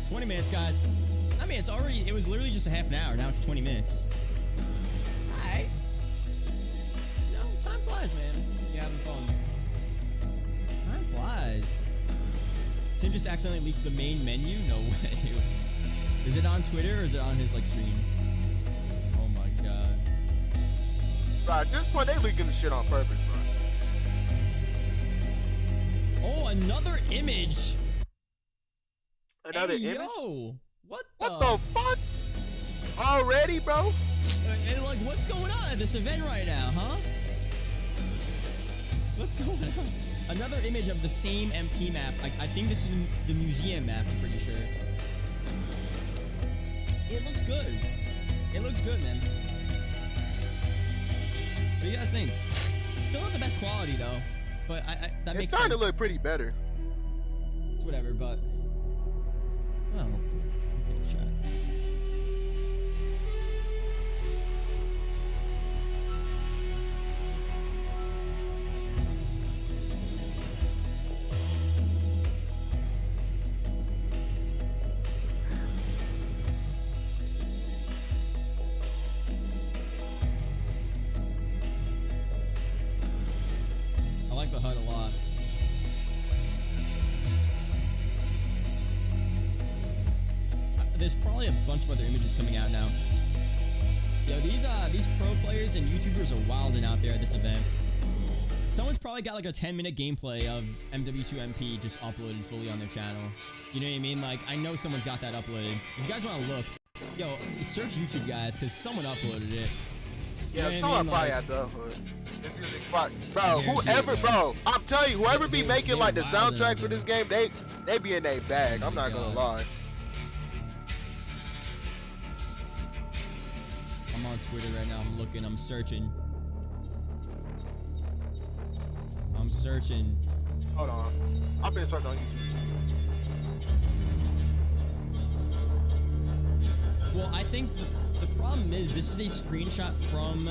20 minutes, guys. I mean, it was literally just a half an hour. Now it's 20 minutes. Alright. You know, time flies, man. You're having fun. Time flies. Tim just accidentally leaked the main menu? No way. Is it on Twitter or is it on his, like, stream? Oh my god. Bro, at this point, they leaking the shit on purpose, bro. Oh, another image. Another hey, image? Yo, what the fuck? Already, bro? And like, what's going on at this event right now, huh? What's going on? Another image of the same MP map. I think this is the museum map, I'm pretty sure. It looks good. It looks good, man. What do you guys think? Still not the best quality, though. But that makes sense. It's starting to look pretty better. It's whatever, but... Well, okay, chat. I like the HUD a lot. There's probably a bunch of other images coming out now. Yo, these pro players and YouTubers are wilding out there at this event. Someone's probably got like a 10-minute gameplay of MW2MP just uploaded fully on their channel. You know what I mean? Like, I know someone's got that uploaded. If you guys want to look, yo, search YouTube, guys, because someone uploaded it. Yeah, you know someone probably had to upload. This music spot. Bro, whoever, bro, I'm telling you, whoever be making like the soundtrack for this game, they be in their bag. I'm not gonna lie. I'm on Twitter right now. I'm looking. I'm searching. I'm searching. Hold on. I'm finna search on YouTube. Well, I think the problem is this is a screenshot from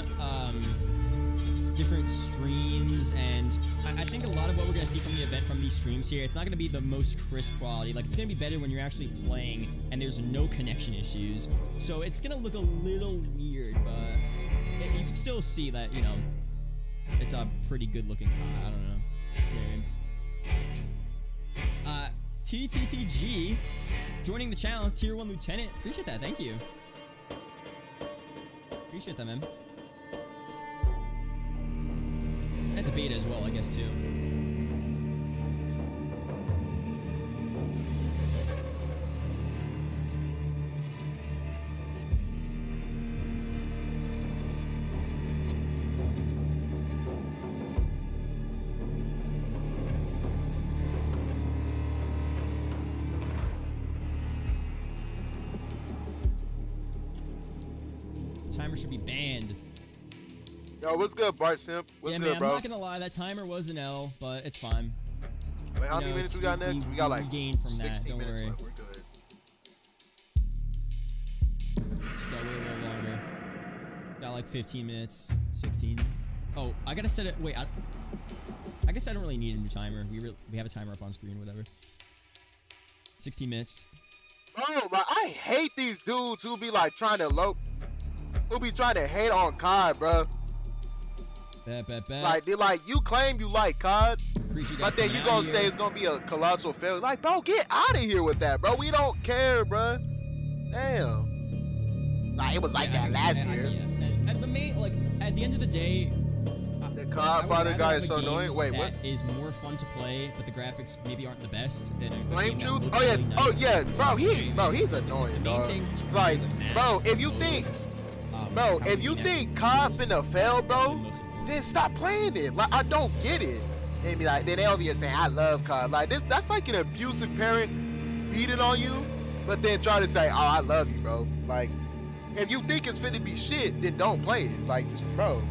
different streams, and I think a lot of what we're going to see from the event from these streams here, it's not going to be the most crisp quality. Like, it's going to be better when you're actually playing and there's no connection issues. So it's going to look a little weird, but you can still see that, you know, it's a pretty good looking car. I don't know. TTTG joining the channel, Tier 1 Lieutenant. Appreciate that. Thank you. Appreciate that, man. That's a beta as well, I guess, too. Timer should be banned. Yo, what's good, Bart Simp? What's yeah, good, man, bro? I'm not gonna lie, that timer was an L, but it's fine. Wait, how many minutes we got next? We got like gained from 16 that. Don't minutes worry. left. We're good. Just gotta wait a little longer. Got like 15 minutes, 16. Oh, I gotta set it. Wait, I guess I don't really need a new timer. We have a timer up on screen, whatever. 16 minutes. Bro, like, I hate these dudes who be like trying to who be trying to hate on COD, bro. Bet. Like, they like, you claim you like COD, but then you gonna say here. it's gonna be a colossal failure. Like, bro, get out of here with that, bro. We don't care, bro. Damn. Like, it was like that last year. Yeah. And the main, like, at the end of the day, the COD fighter guy is so annoying. Wait, what? Is more fun to play, but the graphics maybe aren't the best than a Flame game that Truth? looks Oh yeah, really nice oh to yeah, play. bro, he's annoying, dog. Like, bro, if you think COD finna fail, bro, then stop playing it. Like, I don't get it. And be like, then they'll be saying, I love COD. Like, that's like an abusive parent beating on you, but then try to say, oh, I love you, bro. Like, if you think it's finna be shit, then don't play it. Like, just, bro,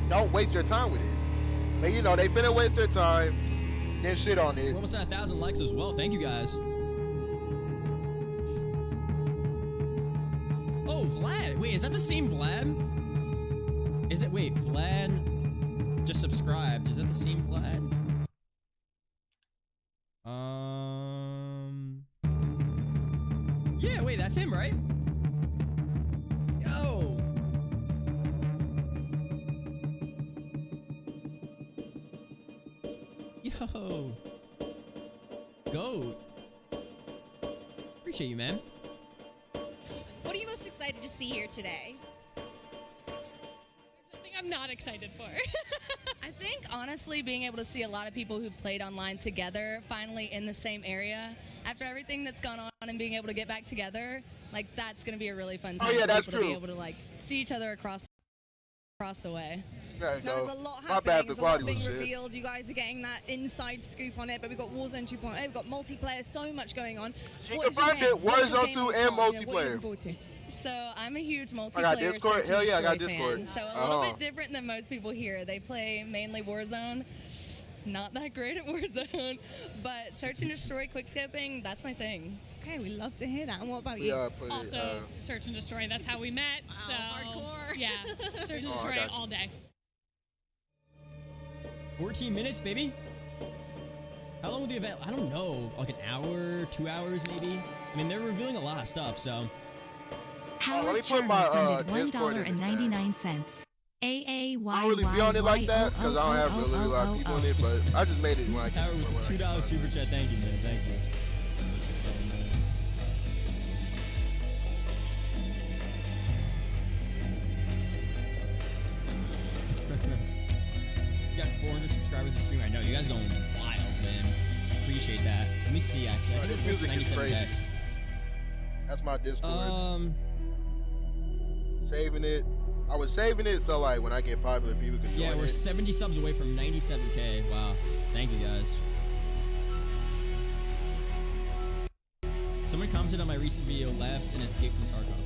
don't waste your time with it. But, you know, they finna waste their time, then shit on it. We're almost at 1,000 likes as well. Thank you, guys. Oh, Vlad. Wait, is that the same Vlad? Is it? Wait, Vlad just subscribed. Is that the same Vlad? Yeah, wait, that's him, right? Yo. Yo. Goat. Appreciate you, man. What are you most excited to see here today? There's nothing I'm not excited for. I think, honestly, being able to see a lot of people who've played online together finally in the same area, after everything that's gone on and being able to get back together, like, that's going to be a really fun time Oh, yeah, for that's people true. to be able to, like, see each other across the way. There you Now, go. there's a lot My happening. bad, the There's a quality lot being was shit. revealed. You guys are getting that inside scoop on it, but we've got Warzone 2.0, we've got multiplayer, so much going on. She What is your confirmed game? it, What's your Warzone game 2 on and cards? You know, what are you multiplayer. looking forward to? So I'm a huge multiplayer I got Discord. Search and Hell yeah, I got Destroy Discord. fan. So a little bit different than most people here. They play mainly Warzone. Not that great at Warzone, but Search and Destroy, quickscoping, that's my thing. Okay, we love to hear that. And what about you? Also, Search and Destroy, that's how we met. Wow, So hardcore. Yeah, Search and Oh, I Destroy got you. all day. 14 minutes, baby. How long will the event? I don't know. Like an hour, 2 hours, maybe. I mean, they're revealing a lot of stuff, so. let me Howard put Sherman my, funded Discord in the chat. $1.99. I don't really be on it like that because I don't have really a lot of people in it, but I just made it when I can. Howard, $2 super chat. Thank you, man. Thank you. You got 400 subscribers to stream right now. You guys going wild, man. Appreciate that. Let me see, actually. I think This it's music is 97K. crazy. That's my Discord. Saving it. I was saving it so like when I get popular, people can join Yeah, we're it. 70 subs away from 97K. Wow. Thank you, guys. Someone commented on my recent video, laughs and escape from Tarkov.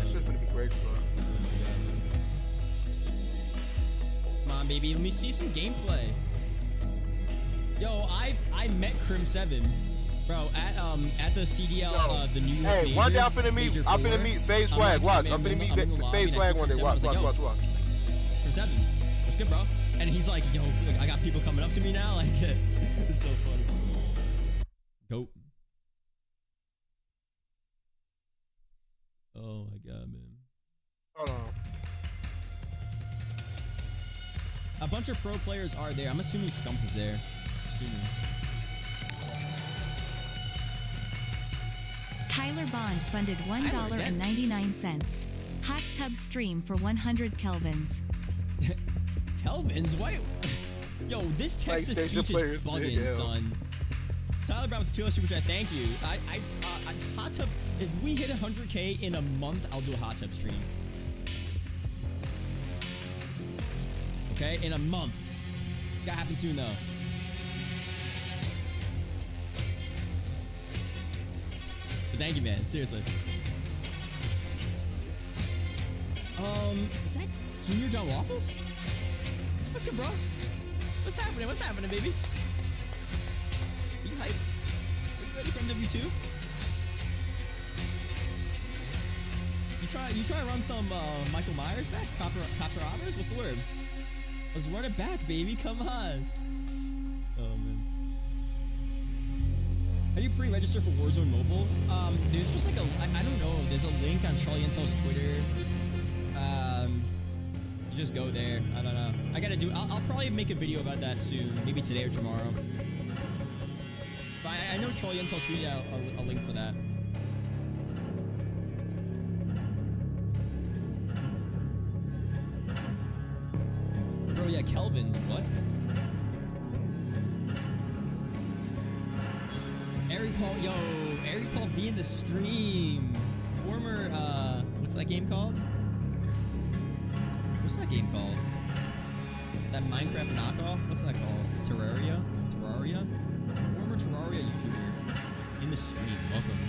This shit's gonna be great, bro. Come on, baby. Let me see some gameplay. Yo, I met Crim 7. Bro, at the CDL, the New York Hey, major, one day I'm finna major meet FaZe Swag. Watch, I'm finna meet FaZe Swag one day. Watch. Crim 7. What's good, bro? And he's like, yo, I got people coming up to me now. Like, it's so funny. Dope. Oh my god, man. Hold on. A bunch of pro players are there. I'm assuming Scump is there. Assuming. Tyler Bond funded $1.99. Hot tub stream for 100 kelvins. Kelvins? Why? Yo, this text to speech is bugging, son. Tyler Brown with the $2 super chat. Thank you. Hot tub. If we hit 100K in a month, I'll do a hot tub stream. Okay, in a month. Gotta happen soon though. But thank you, man. Seriously. Is that Junior John Waffles? What's good, bro? What's happening? What's happening, baby? Are you hyped? Are you ready for MW2? You try to run some Michael Myers back? Copter robbers? What's the word? Let's run it back, baby. Come on. Oh, man. How do you pre-register for Warzone Mobile? There's just like I don't know. There's a link on Charlie Intel's Twitter. You just go there. I don't know. I'll probably make a video about that soon. Maybe today or tomorrow. But I know Charlie Intel tweeted out a link for that. Bro, yeah, Kelvin's, what? Eric Paul be in the stream. Former, what's that game called? What's that game called? That Minecraft knockoff? What's that called? Terraria? Former Terraria YouTuber. In the stream, welcome.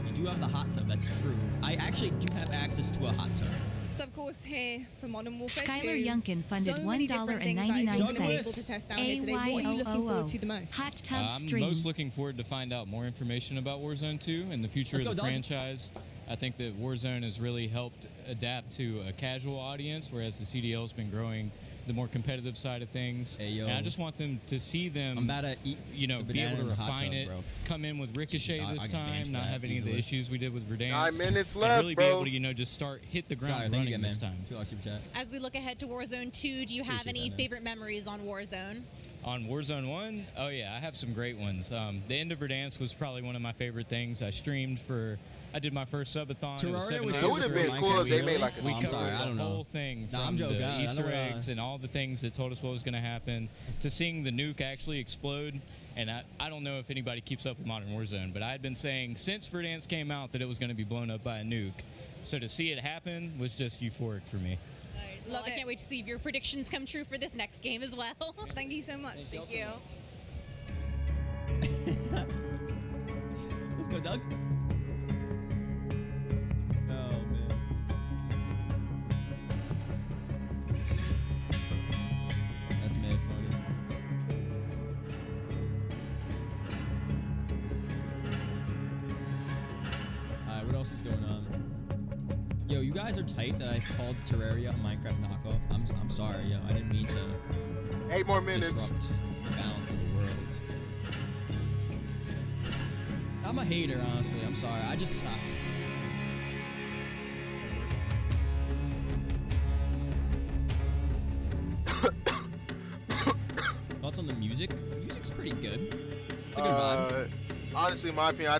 You do have the hot tub, that's true. I actually do have access to a hot tub. So of course here for Modern Warfare 2, Skylar Yunkin funded so many different things that you're going to be able to test out here today. What are you looking forward to the most? Hot tub I'm stream. most looking forward to find out more information about Warzone 2 and the future of the franchise. I think that Warzone has really helped adapt to a casual audience, whereas the CDL has been growing the more competitive side of things. Hey, yo. And I just want them to see them, I'm about to eat be able to refine it, come in with Ricochet this time, not have any of the issues we did with Verdansk. 9 minutes and left, really bro. be able to, just hit the ground running this time. As we look ahead to Warzone 2, do you have any favorite memories on Warzone? On Warzone 1, oh yeah, I have some great ones. The end of Verdansk was probably one of my favorite things. I did my first subathon. It was 7 days. It would have been cool if they made like a the whole thing from the Easter eggs and all the things that told us what was going to happen to seeing the nuke actually explode. And I don't know if anybody keeps up with Modern Warzone, but I had been saying since Verdansk came out that it was going to be blown up by a nuke. So to see it happen was just euphoric for me. Nice. Well, I can't wait to see if your predictions come true for this next game as well. Thank you so much. Thank you. Let's go, Doug. Oh, man. That's mad funny. Alright, what else is going on? Yo, you guys are tight that I called Terraria a Minecraft knockoff. I'm sorry, yo. I didn't mean to 8 more minutes. Disrupt the balance of the world. I'm a hater, honestly. I'm sorry. I just... Thoughts on the music? The music's pretty good. It's a good vibe. Honestly, in my opinion,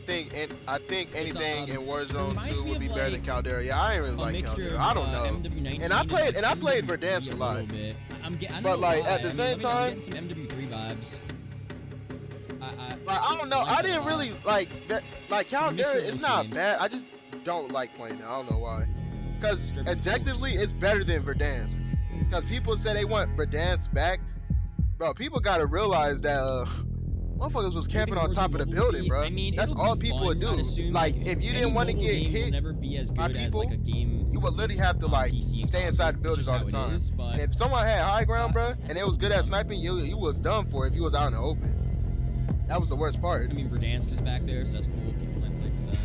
I think anything in Warzone 2 would be better than Caldera. Yeah, I ain't really like Caldera. I don't know. And I played Verdansk a lot. But like at the same time, some MW3 vibes. I don't know. I didn't really like Caldera. It's not bad. I just don't like playing it. I don't know why. Because objectively, it's better than Verdansk. Because people say they want Verdansk back. Bro, people gotta realize that motherfuckers was camping on top of the building, bro. That's all people would do. Like, if you didn't want to get hit by people, you would literally have to like stay inside the buildings all the time. And if someone had high ground, bro, and it was good at sniping, you was done for if you was out in the open. That was the worst part. I mean, Verdansk is back there, so that's cool. People might play for that.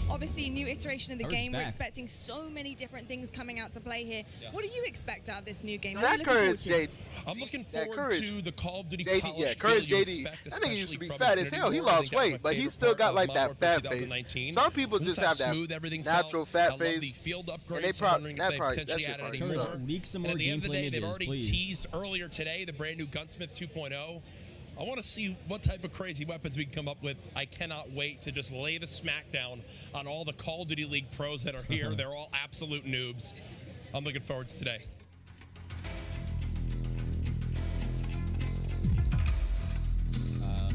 Obviously, new iteration of the game. We're expecting so many different things coming out to play here. What do you expect out of this new game? That Courage, JD. I'm looking forward to the Call of Duty JD, yeah, Courage JD. That nigga used to be fat as hell. He lost weight, but he still got like that fat face. Some people just have that natural fat face, and they probably that shit probably sucks. Leak some more at the end of the day, gameplay they've images, already please. teased earlier today the brand new Gunsmith 2.0. I want to see what type of crazy weapons we can come up with. I cannot wait to just lay the smackdown on all the Call of Duty League pros that are here. They're all absolute noobs. I'm looking forward to today.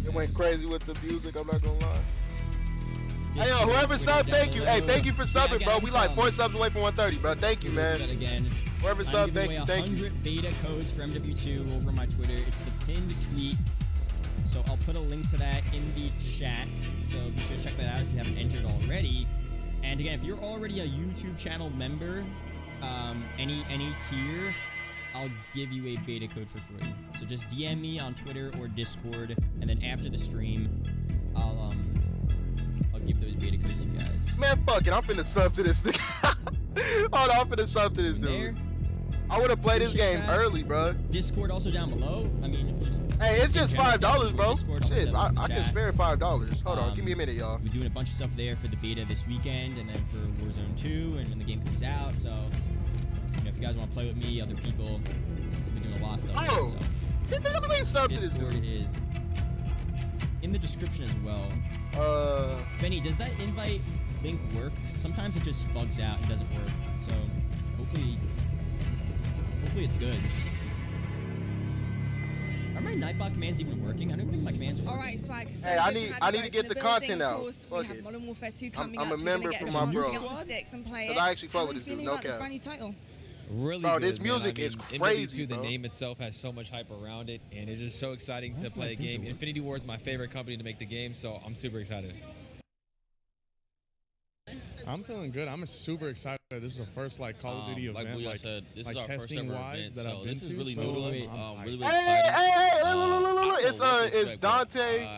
It went crazy with the music, I'm not gonna lie. Hey, yo, whoever subbed, thank you. Hey, thank you for subbing, bro. We like 4 subs away from 130, bro. Thank you, man. Again. Whoever subbed, thank you. 100 beta codes for MW2 over my Twitter. It's the pinned tweet. So I'll put a link to that in the chat. So be sure to check that out if you haven't entered already. And again, if you're already a YouTube channel member, any tier, I'll give you a beta code for free. So just DM me on Twitter or Discord, and then after the stream, I'll give those beta codes to you guys. Man, fuck it, I'm finna sub to this nigga. Hold on, I'm finna sub to this dude. I would have played this game early, bro. Discord also down below. I mean, just hey, it's just $5, bro. Shit, I can spare $5. Hold on, give me a minute, y'all. We're doing a bunch of stuff there for the beta this weekend, and then for Warzone 2, and when the game comes out. So, you know, if you guys want to play with me, other people, we're doing a lot of stuff. Oh, there, so. Let me sub to this dude. Discord is in the description as well. Benny, does that invite link work? Sometimes it just bugs out and doesn't work. So, hopefully it's good. Are my Nightbot commands even working? I don't think my commands are working. Alright, Swag. So hey, I need to get the content out. Fuck it. Modern Warfare 2 coming I'm a member for my bro. Because I actually fuck with this dude. No cap. Really bro, good, this music is crazy, MW2, bro. the name itself has so much hype around it, and it's just so exciting to play a game. Infinity Ward is my favorite company to make the game, so I'm super excited. I'm feeling good. I'm super excited. This is the first like Call of Duty event, like said, this is our first testing ever wise event, that so I've been this to. is really so new to us. Really Hey, excited. it's Dante.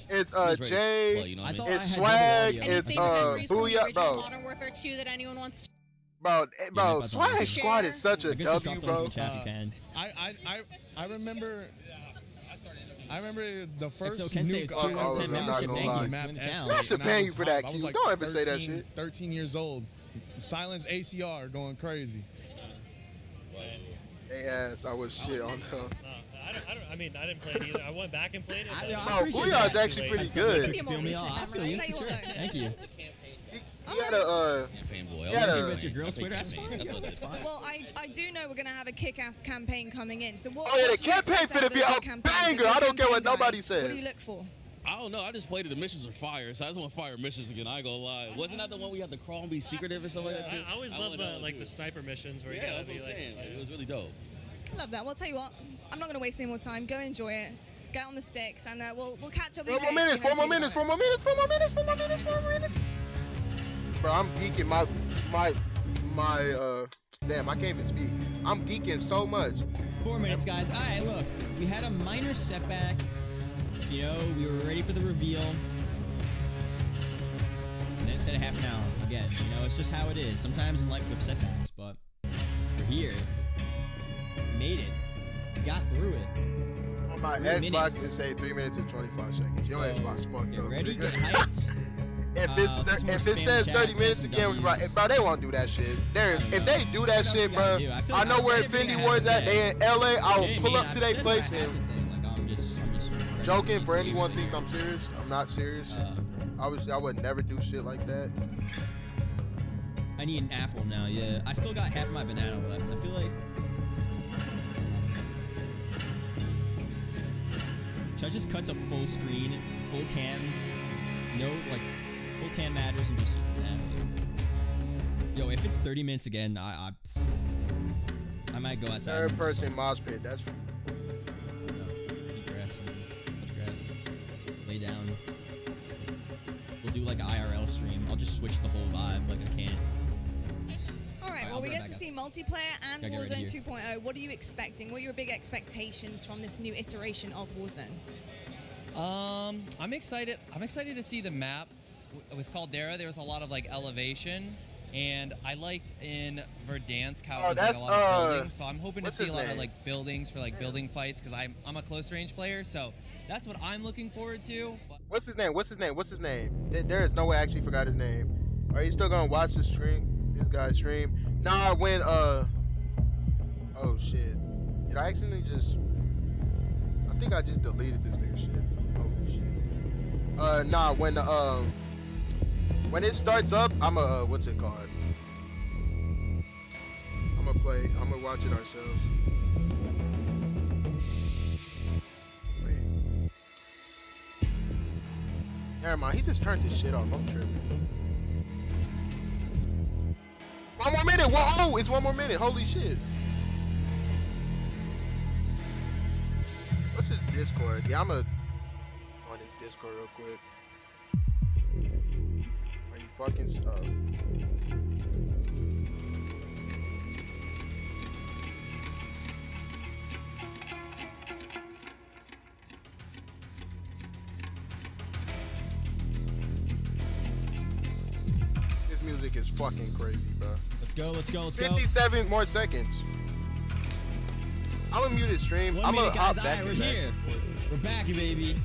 It's Jay. It's Swag. It's Booyah, bro. Modern Warfare 2 that anyone wants. Bro, Swag Squad is such a W, bro. I remember. I remember the first nuke map. I should pay you for that, Q. Like Don't ever say that shit. 13 years old. Silence ACR going crazy. Hey ass, I was shit on them. I mean, I didn't play it either. I went back and played it. No, Booyah's actually pretty good. Thank you. You had a your girl's Twitter. Well, I do know we're gonna have a kick-ass campaign coming in. So what? Oh yeah, the campaign finna be a banger. I don't care what nobody says. What do you look for? I don't know. I just played it. The missions are fire, so I just want fire missions again. I ain't gonna lie. Wasn't that the one we had to crawl and be secretive or something like that too? I always love the sniper missions where you gotta be like. It was really dope. I love that. Well, I'll tell you what. I'm not gonna waste any more time. Go enjoy it. Get on the sticks, and we'll catch up. 4 more minutes. Bro, I'm geeking damn, I can't even speak. I'm geeking so much. 4 minutes, guys. All right, look, we had a minor setback. You know, we were ready for the reveal. And then it said half an hour. Again, you know, it's just how it is. Sometimes in life we have setbacks, but we're here. We made it. We got through it. On my Xbox, it say 3 minutes and 25 seconds. Your Xbox fucked up. Ready? Get hyped. If it says 30 minutes again, bro, they won't do that shit. If they do that shit, bro, I know where Infinity Ward's at. They in LA. I will pull up to their place and. Joking for anyone think I'm serious. I'm not serious. Obviously, I would never do shit like that. I need an apple now. Yeah, I still got half of my banana left. I feel like. Should I just cut to full screen, full cam? No, like. Full cam matters and just yo, if it's 30 minutes again, I might go outside. Third person mosh pit. That's grass. Lay down. We'll do like an IRL stream. I'll just switch the whole vibe like I can. All right. Well, we get to see multiplayer and Warzone 2.0. What are you expecting? What are your big expectations from this new iteration of Warzone? I'm excited. I'm excited to see the map. With Caldera, there was a lot of like elevation, and I liked in Verdansk how it was like a lot of buildings. So I'm hoping to see a lot of like buildings for like building fights because I'm a close range player. So that's what I'm looking forward to. What's his name? There is no way I actually forgot his name. Are you still gonna watch this guy's stream? Nah, when oh shit. Did I accidentally just? I think I just deleted this nigga shit. Oh shit. Nah, when it starts up, I'm a what's it called? I'm gonna watch it ourselves. Wait. Never mind, he just turned his shit off. I'm tripping. 1 more minute. Whoa, it's 1 more minute. Holy shit. What's his Discord? Yeah, I'm on his Discord real quick. Are you fucking stuck? This music is fucking crazy, bro. Let's go. 57 more seconds. I'm gonna mute his stream. I'm gonna hop back. We're here. We're back, baby.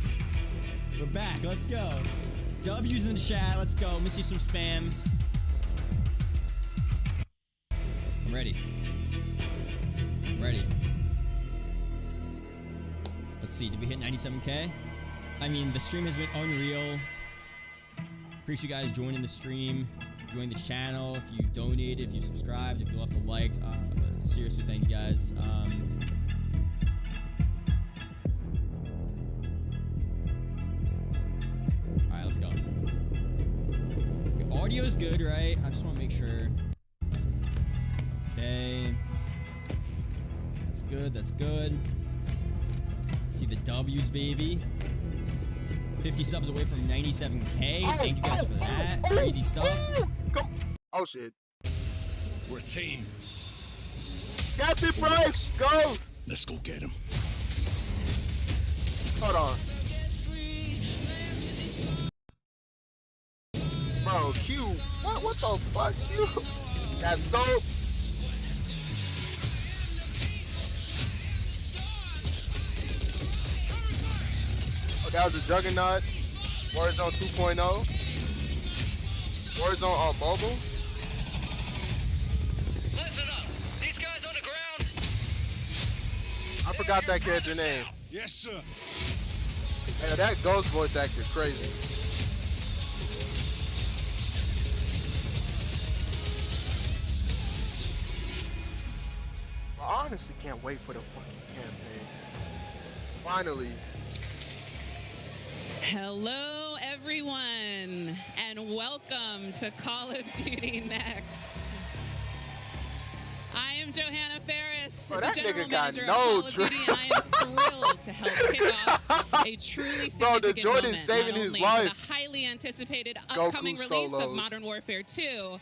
We're back. Let's go. W's in the chat. Let's go. Let me see some spam. I'm ready. Let's see. Did we hit 97K? I mean, the stream has been unreal. Appreciate you guys joining the stream, joining the channel. If you donated, if you subscribed, if you left a like, seriously, thank you guys. Alright, let's go. Okay, audio is good, right? I just want to make sure. Okay. That's good. Let's see the W's, baby. 50 subs away from 97K. Thank you guys for that. Crazy stuff. Oh shit. We're a team. Captain Price goes. Let's go get him. Hold on. Bro, Q. What the fuck, Q? That's so. Oh, that was a Juggernaut. Warzone 2.0. Warzone on mobile. Listen up. These guys on the ground. I forgot that character name. Yes, sir. Yeah, that ghost voice actor crazy. I honestly can't wait for the fucking campaign. Finally. Hello, everyone, and welcome to Call of Duty Next. I am Johanna Ferris, the general manager of Call of Duty, and I am thrilled to help kick off a truly significant moment, saving not his only life. for the highly anticipated upcoming release of Modern Warfare 2,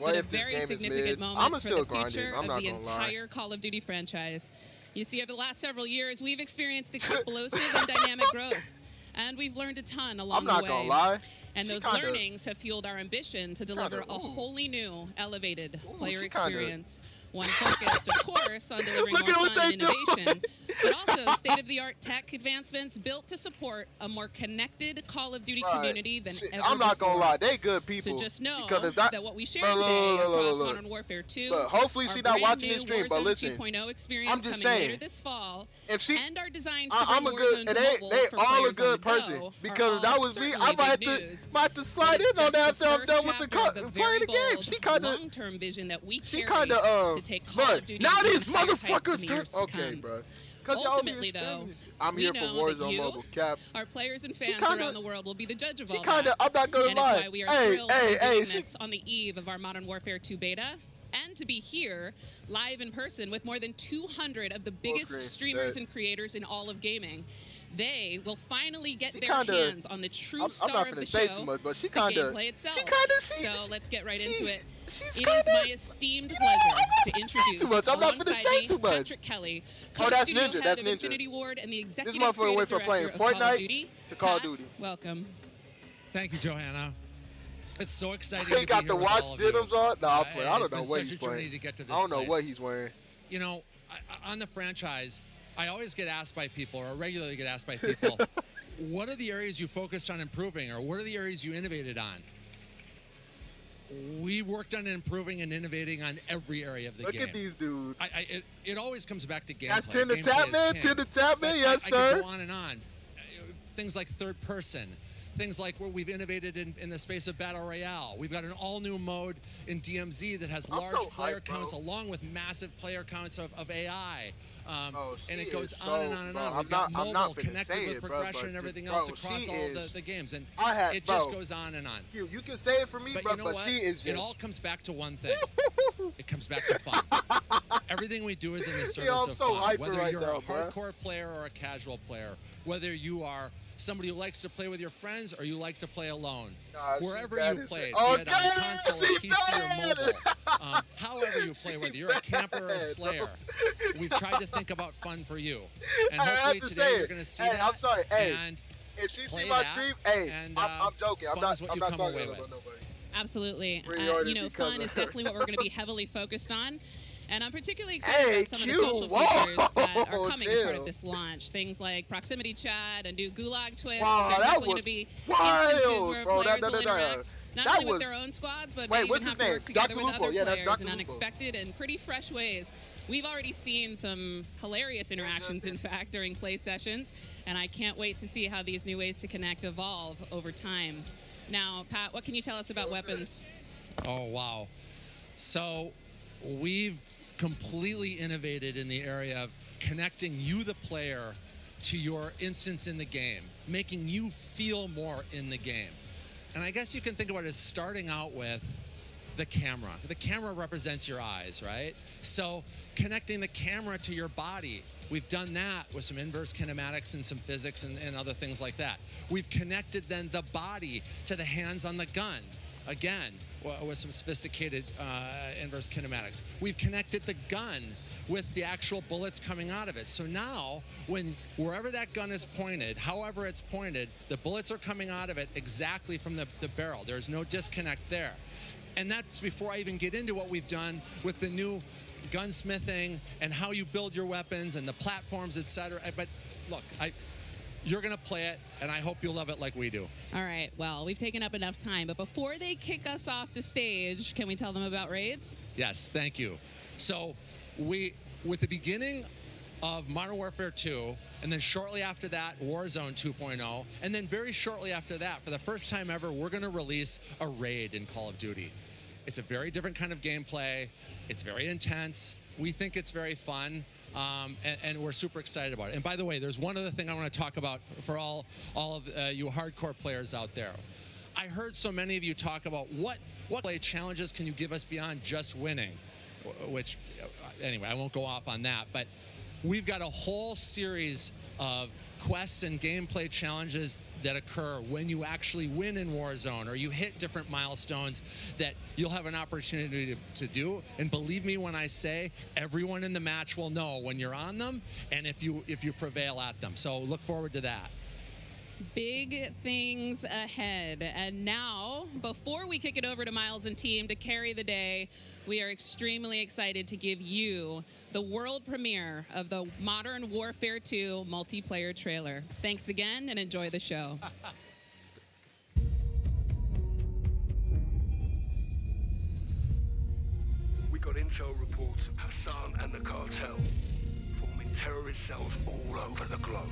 but a very significant moment for the future of the entire Call of Duty franchise. You see, over the last several years, we've experienced explosive and dynamic growth. And we've learned a ton along the way. I'm not gonna lie. And those learnings have fueled our ambition to deliver a wholly new, elevated player experience. One focused, of course, on delivering more fun and innovation, but also state-of-the-art tech advancements built to support a more connected Call of Duty community than ever I'm not before. gonna lie, they good people. So just know that what we share today across Modern Warfare 2, hopefully she not watching this stream, but listen, 2.0 experience I'm just coming saying, later this fall, if she, and our designs to I'm a good, and they all a good person, go, because if that was me, I might have to slide in on that after I'm done with the playing the game. She kind of long-term vision that we she kind of to take Call of Duty now these motherfuckers turn. Okay, bro. Ultimately, though, I'm here for Warzone Mobile. Cap. Our players and fans around the world will be the judge of all that. I'm not gonna and lie. It's why we are thrilled to be doing this on the eve of our Modern Warfare 2 beta, and to be here live in person with more than 200 of the biggest streamers and creators in all of gaming. They will finally get their hands on the true star of the show, too much, but the gameplay itself. So let's get right into it. It is my esteemed pleasure to introduce alongside me Patrick Kelly, co-studio head of Infinity Ward and the executive creative director of Call of Duty. To Call of Duty. Welcome. Thank you, Johanna. It's so exciting he to got be the here watch with all diddums on? No, I'll play. I don't know what what he's playing. I don't know what he's wearing. You know, on the franchise, I always get asked by people, or regularly get asked by people, what are the areas you focused on improving, or what are the areas you innovated on? We worked on improving and innovating on every area of the game. Look at these dudes. It always comes back to gameplay. That's Tim the Tap Man, yes, sir. I could go on and on. Things like third person. Things like where we've innovated in the space of Battle Royale. We've got an all-new mode in DMZ that has large player counts along with massive player counts of AI. And it goes on and on and on. We've got mobile connected with progression and everything else across all the games. And it just goes on and on. You can say it for me, but she is just... It all comes back to one thing. It comes back to fun. Everything we do is in the service of fun. Whether you're a hardcore player or a casual player, whether you are somebody who likes to play with your friends or you like to play alone. Wherever you play, be it on console or PC or mobile, however you play, whether you're a camper or a slayer, we've tried to think about fun for you. And hopefully today you're going to see that. I'm sorry. And if she see my stream, I'm joking. I'm not talking about nobody. Absolutely. Fun is definitely what we're going to be heavily focused on. And I'm particularly excited about some of the social features that are coming as part of this launch. Things like proximity chat and new gulag twists. There's definitely going to be instances where players will interact not only with their own squads, but may even have to work together with other players in unexpected and pretty fresh ways. We've already seen some hilarious interactions, in fact, during play sessions, and I can't wait to see how these new ways to connect evolve over time. Now, Pat, what can you tell us about weapons? Oh, wow. So we've completely innovated in the area of connecting you, the player, to your instance in the game, making you feel more in the game. And I guess you can think about it as starting out with the camera. The camera represents your eyes, right? So connecting the camera to your body, we've done that with some inverse kinematics and some physics and other things like that. We've connected then the body to the hands on the gun. Again, with some sophisticated inverse kinematics. We've connected the gun with the actual bullets coming out of it. So now, wherever that gun is pointed, however it's pointed, the bullets are coming out of it exactly from the barrel. There's no disconnect there. And that's before I even get into what we've done with the new gunsmithing and how you build your weapons and the platforms, etc. But look, you're going to play it, and I hope you'll love it like we do. All right, well, we've taken up enough time, but before they kick us off the stage, can we tell them about raids? Yes, thank you. So with the beginning of Modern Warfare 2, and then shortly after that, Warzone 2.0, and then very shortly after that, for the first time ever, we're going to release a raid in Call of Duty. It's a very different kind of gameplay. It's very intense. We think it's very fun. And we're super excited about it. And by the way, there's one other thing I want to talk about for all of you hardcore players out there. I heard so many of you talk about what play challenges can you give us beyond just winning, which, anyway, I won't go off on that. But we've got a whole series of quests and gameplay challenges that occur when you actually win in Warzone or you hit different milestones that you'll have an opportunity to do. And believe me when I say everyone in the match will know when you're on them and if you prevail at them. So look forward to that. Big things ahead. And now, before we kick it over to Miles and team to carry the day, we are extremely excited to give you the world premiere of the Modern Warfare 2 multiplayer trailer. Thanks again and enjoy the show. We got intel reports of Hassan and the cartel forming terrorist cells all over the globe.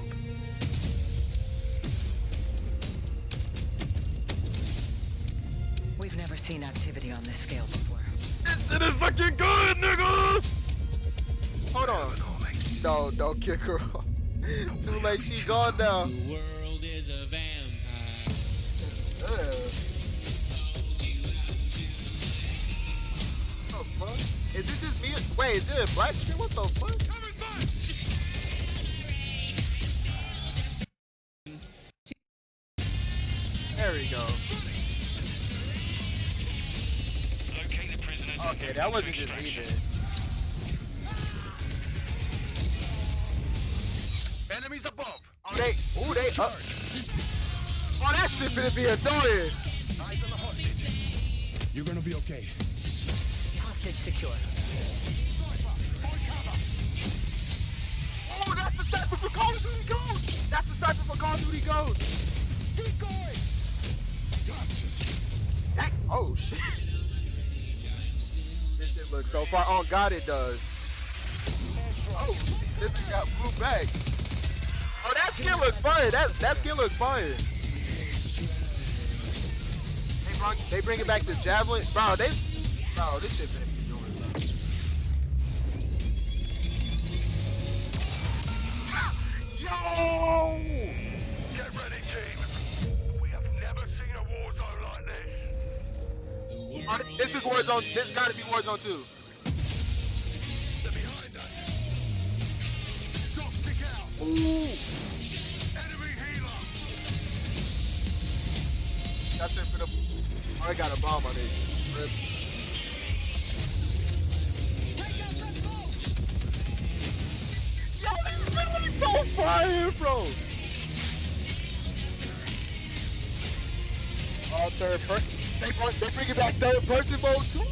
We've never seen activity on this scale before. This shit is looking good, niggas! Hold on. No, don't kick her off. Too late, she gone now. The world is a vampire. What the fuck? Is it just me? Wait, is it a black screen? What the fuck? There we go. Okay, that wasn't just me then. Enemies above. Oh, they up. Oh, that shit finna be annoying. You're gonna be okay. Hostage secure. Oh, that's the sniper for Call of Duty Ghosts. That's the sniper for Call of Duty Ghosts. Keep going. Gotcha. Oh shit. This shit looks so far. Oh God, it does. Oh, this thing got blue back. Oh, that skin look fire. That skin look fire. They bring it back to Javelin. Bro, this shit's gonna be doing, bro. Yo! Get ready, team. We have never seen a war zone like this. Oh, this is Warzone. This gotta be Warzone 2. They're behind us. Shot stick out. Ooh! Enemy healer. That shit finna. Oh, they got a bomb on it. Rip. Yo, this shit looks so fire, bro. Oh, third person. They bring it back third person mode too.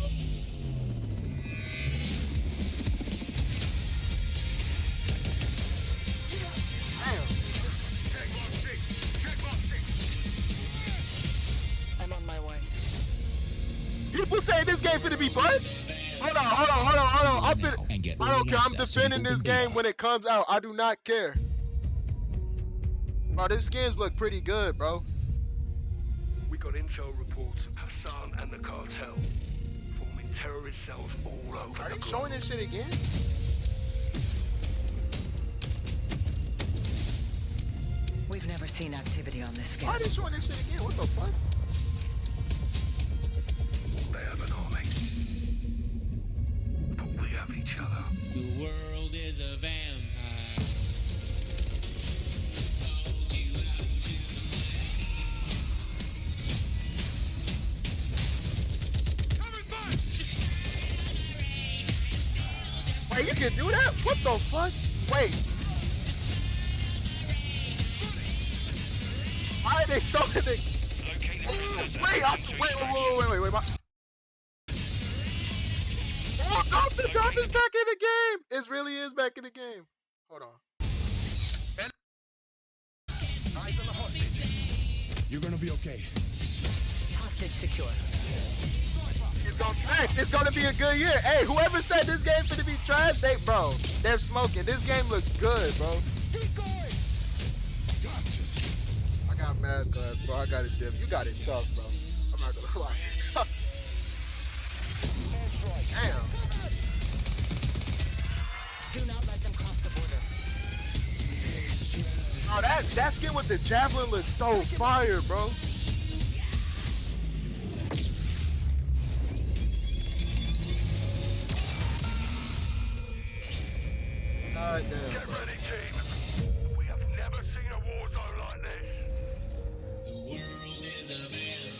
I'm on my way. People say this game finna be bust. Hold on. I don't care. I'm defending this game when it comes out. I do not care. Bro, these skins look pretty good, bro. We got intel reports of Hassan and the cartel forming terrorist cells all over the globe. Are they showing this shit again? We've never seen activity on this scale. Why are they showing this shit again? What the fuck? They have an army. But we have each other. The world is a vampire. Wait, you can do that? What the fuck? Wait. Why are they showing it? Wait, wait. Oh, Dolphin's back in the game. It really is back in the game. Hold on. You're gonna be okay. Hostage secure. It's gonna be a good year. Hey, whoever said this game's gonna be trash, they're smoking. This game looks good, bro. Keep going. Gotcha. I got mad class, bro. I got it dip. You got it tough, bro. I'm not gonna lie. Damn. Do not let them cross the border. Oh, that skin with the javelin looks so fire, bro. God damn. Get ready, team. We have never seen a war zone like this. The world is a vampire.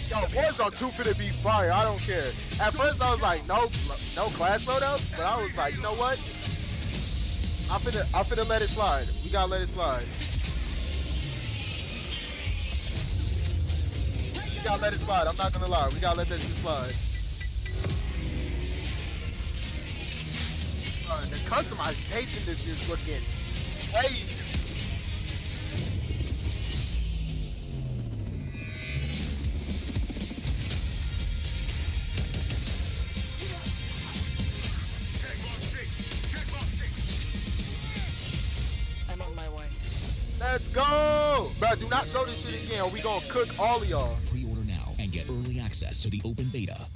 Yo, Warzone 2 finna be fire. I don't care. At first, I was like, no class loadouts, but I was like, you know what? I'm finna let it slide. We gotta let it slide. We gotta let it slide. I'm not gonna lie. We gotta let that shit slide. The customization this year's looking crazy. I'm on my way. Let's go! Bro, do not show this shit again or we gonna cook all of y'all. Pre-order now and get early access to the open beta.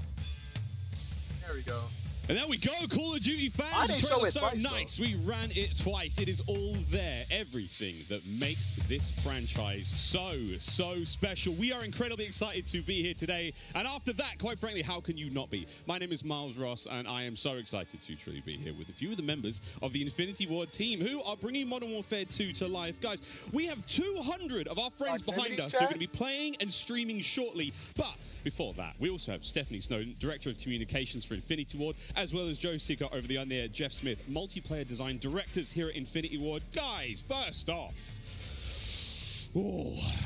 There we go. And there we go, Call of Duty fans. Why they show it so twice, nice. though? We ran it twice. It is all there. Everything that makes this franchise so special. We are incredibly excited to be here today. And after that, quite frankly, how can you not be? My name is Miles Ross, and I am so excited to truly be here with a few of the members of the Infinity Ward team who are bringing Modern Warfare 2 to life. Guys, we have 200 of our friends behind us who are going to be playing and streaming shortly. But before that, we also have Stephanie Snowden, Director of Communications for Infinity Ward, as well as Joe Seeker over the on there, Jeff Smith, Multiplayer Design Directors here at Infinity Ward. Guys, first off,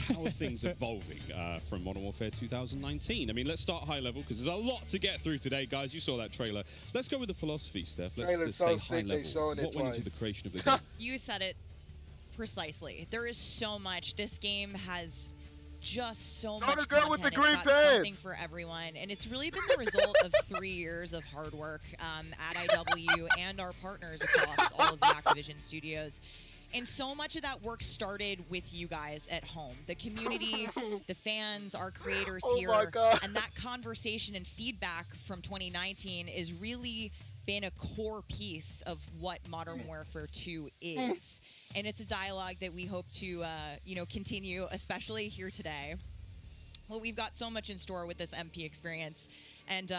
how are things evolving from Modern Warfare 2019? I mean, let's start high level because there's a lot to get through today, guys. You saw that trailer. Let's go with the philosophy, Steph. Let's so stay high level. What went into the creation of the game? You said it precisely. There is so much. This game has just so much the girl content. with the It's green got pants. something for everyone, and it's really been the result of 3 years of hard work at IW and our partners across all of the Activision studios. And so much of that work started with you guys at home, the community, the fans, our creators here, my God. and that conversation and feedback from 2019 is really been a core piece of what Modern Warfare 2 is. And it's a dialogue that we hope to, continue, especially here today. Well, we've got so much in store with this MP experience. And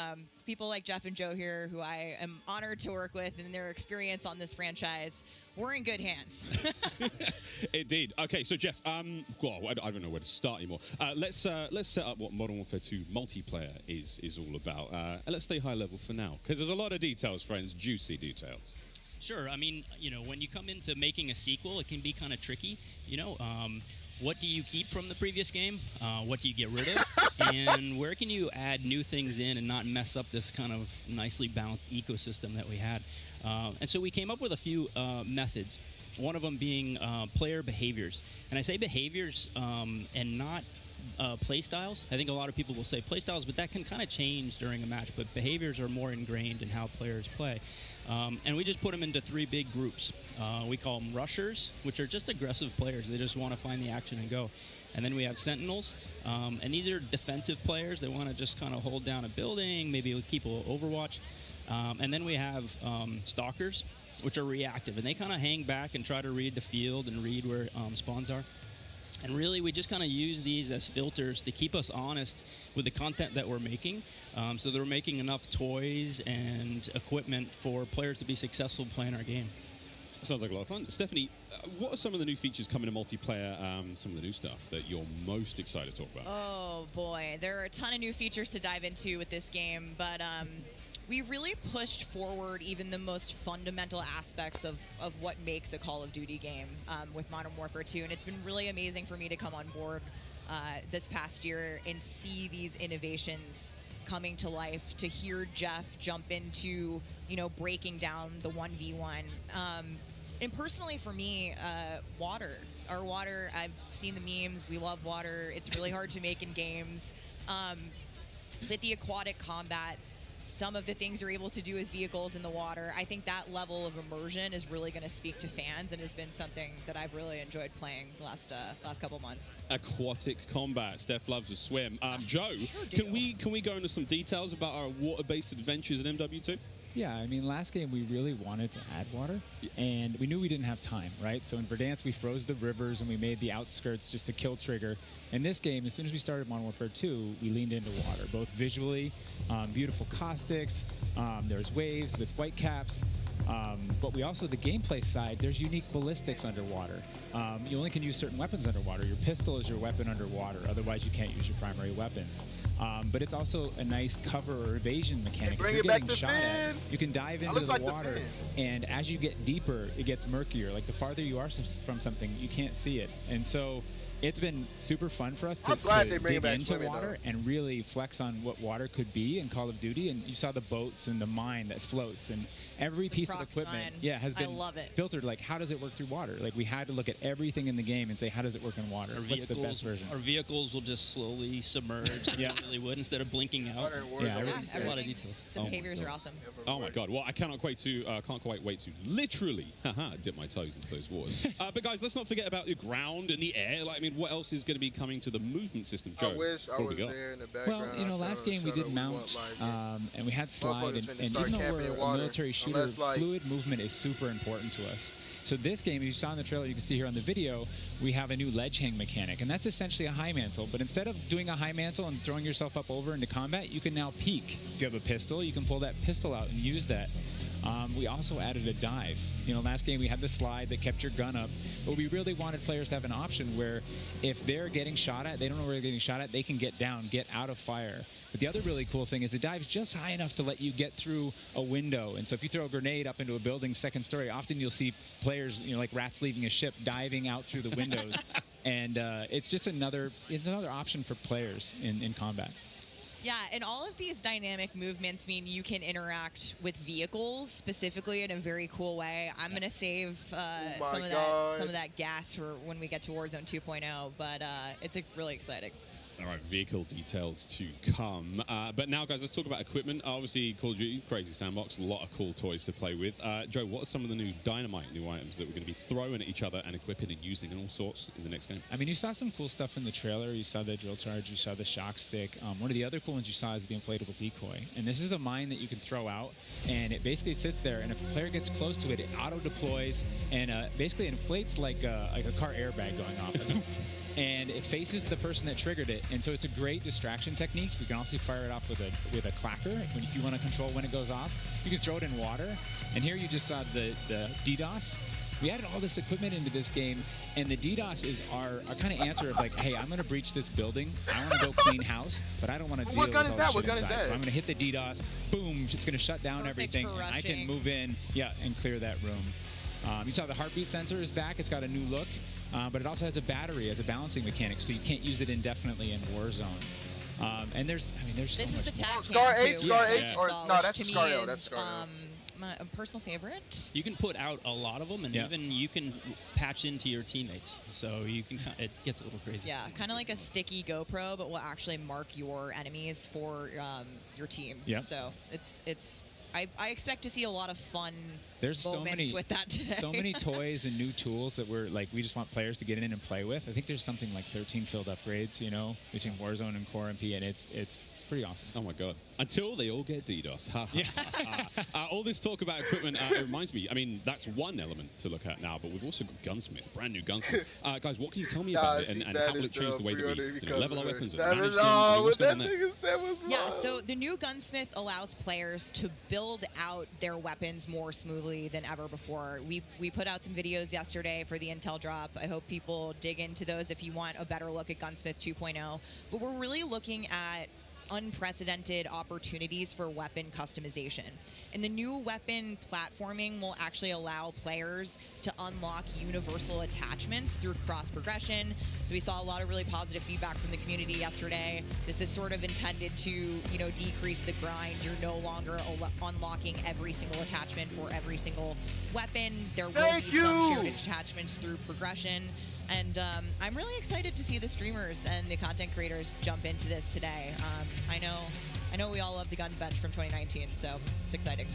people like Jeff and Joe here, who I am honored to work with and their experience on this franchise, we're in good hands. Indeed. Okay, so Jeff, I don't know where to start anymore. Let's set up what Modern Warfare 2 multiplayer is all about. And let's stay high level for now, because there's a lot of details, friends, juicy details. Sure. I mean, when you come into making a sequel, it can be kind of tricky. What do you keep from the previous game? What do you get rid of? And where can you add new things in and not mess up this kind of nicely balanced ecosystem that we had? And so we came up with a few methods, one of them being player behaviors. And I say behaviors and not play styles. I think a lot of people will say play styles, but that can kind of change during a match. But behaviors are more ingrained in how players play. And we just put them into 3 big groups. We call them rushers, which are just aggressive players. They just want to find the action and go. And then we have sentinels, and these are defensive players. They want to just kind of hold down a building, maybe keep a little overwatch. And then we have stalkers, which are reactive, and they kind of hang back and try to read the field and read where spawns are. And really, we just kind of use these as filters to keep us honest with the content that we're making, so that we're making enough toys and equipment for players to be successful playing our game. That sounds like a lot of fun. Stephanie, what are some of the new features coming to multiplayer, some of the new stuff that you're most excited to talk about? Oh, boy. There are a ton of new features to dive into with this game, but we really pushed forward even the most fundamental aspects of what makes a Call of Duty game with Modern Warfare 2. And it's been really amazing for me to come on board this past year and see these innovations coming to life, to hear Jeff jump into, you know, breaking down the 1v1. And personally for me, water. Our water, I've seen the memes, we love water. It's really hard to make in games. But the aquatic combat, some of the things you're able to do with vehicles in the water, I think that level of immersion is really going to speak to fans and has been something that I've really enjoyed playing the last couple months. Aquatic combat. Steph loves to swim. Joe, can we go into some details about our water-based adventures in MW2? Yeah, I mean, last game we really wanted to add water, and we knew we didn't have time, right? So in Verdansk, we froze the rivers and we made the outskirts just a kill trigger. In this game, as soon as we started Modern Warfare 2, we leaned into water, both visually, beautiful caustics, there's waves with white caps, but we also, the gameplay side, there's unique ballistics underwater. You only can use certain weapons underwater. Your pistol is your weapon underwater, otherwise you can't use your primary weapons. But it's also a nice cover or evasion mechanic. Bring if it you're back getting to shot Finn. at, you can dive into the water, and as you get deeper, it gets murkier. Like the farther you are from something, you can't see it. And so it's been super fun for us to dig into water and really flex on what water could be in Call of Duty. And you saw the boats and the mine that floats, and every piece of equipment has been filtered. Like, how does it work through water? Like, we had to look at everything in the game and say, how does it work in water? What's the best version? Our vehicles will just slowly submerge. They really would, instead of blinking out. A lot of details. The behaviors are awesome. Oh my God! Well, I can't quite wait to literally dip my toes into those waters. But guys, let's not forget about the ground and the air. Like, I mean, what else is going to be coming to the movement system? Joe, I wish I was there in the background. Well, you know, last game we did mount, and we had slide, and even though we're a military shooter, fluid movement is super important to us. So this game, as you saw in the trailer, you can see here on the video, we have a new ledge hang mechanic, and that's essentially a high mantle. But instead of doing a high mantle and throwing yourself up over into combat, you can now peek. If you have a pistol, you can pull that pistol out and use that. We also added a dive. You know, last game we had the slide that kept your gun up, but we really wanted players to have an option where if they're getting shot at, they don't know where they're getting shot at, they can get down, get out of fire. But the other really cool thing is the dive's just high enough to let you get through a window. And so if you throw a grenade up into a building's second story, often you'll see players, you know, like rats leaving a ship, diving out through the windows. And it's just another option for players in combat. Yeah, and all of these dynamic movements mean you can interact with vehicles specifically in a very cool way. I'm going to save some of that gas for when we get to Warzone 2.0, but it's really exciting. All right, vehicle details to come. But now, guys, let's talk about equipment. Obviously, Call of Duty, crazy sandbox, a lot of cool toys to play with. Joe, what are some of the new items that we're going to be throwing at each other and equipping and using and all sorts in the next game? I mean, you saw some cool stuff in the trailer. You saw the drill charge, you saw the shock stick. One of the other cool ones you saw is the inflatable decoy. And this is a mine that you can throw out, and it basically sits there, and if a player gets close to it, it auto-deploys and basically inflates like a car airbag going off. And it faces the person that triggered it, and so it's a great distraction technique. You can also fire it off with a clacker if you want to control when it goes off. You can throw it in water, and here you just saw the DDoS. We added all this equipment into this game, and the DDoS is our kind of answer of like, hey, I'm going to breach this building. I want to go clean house, but I don't want to deal with all the shit inside. So I'm going to hit the DDoS. Boom! It's going to shut down everything. And I can move in, and clear that room. You saw the heartbeat sensor is back. It's got a new look. But it also has a battery as a balancing mechanic, so you can't use it indefinitely in Warzone. And there's so much. This is the tag Scar 8, Scar 8, or no, that's the Scar L. That's Scar L. My personal favorite. You can put out a lot of them, and even you can patch into your teammates, so you can. It gets a little crazy. Yeah, kind of like a sticky GoPro, but will actually mark your enemies for your team. Yeah. So it's. I expect to see a lot of fun moments with that today. So many toys and new tools that we just want players to get in and play with. I think there's something like 13 field upgrades, you know, between Warzone and Core MP, and it's pretty awesome. Oh my God. Until they all get DDoS. All this talk about equipment, it reminds me, I mean, that's one element to look at now, but we've also got Gunsmith, brand new Gunsmith. Guys, what can you tell me about it, and how will it change the way that we level our weapons and manage them? What's going on there? Yeah, so the new Gunsmith allows players to build out their weapons more smoothly than ever before. We put out some videos yesterday for the Intel drop. I hope people dig into those if you want a better look at Gunsmith 2.0. But we're really looking at unprecedented opportunities for weapon customization. And the new weapon platforming will actually allow players to unlock universal attachments through cross progression. So we saw a lot of really positive feedback from the community yesterday. This is sort of intended to, you know, decrease the grind. You're no longer unlocking every single attachment for every single weapon. There will be some shared attachments through progression. And I'm really excited to see the streamers and the content creators jump into this today. I know we all love the gun bench from 2019, so it's exciting.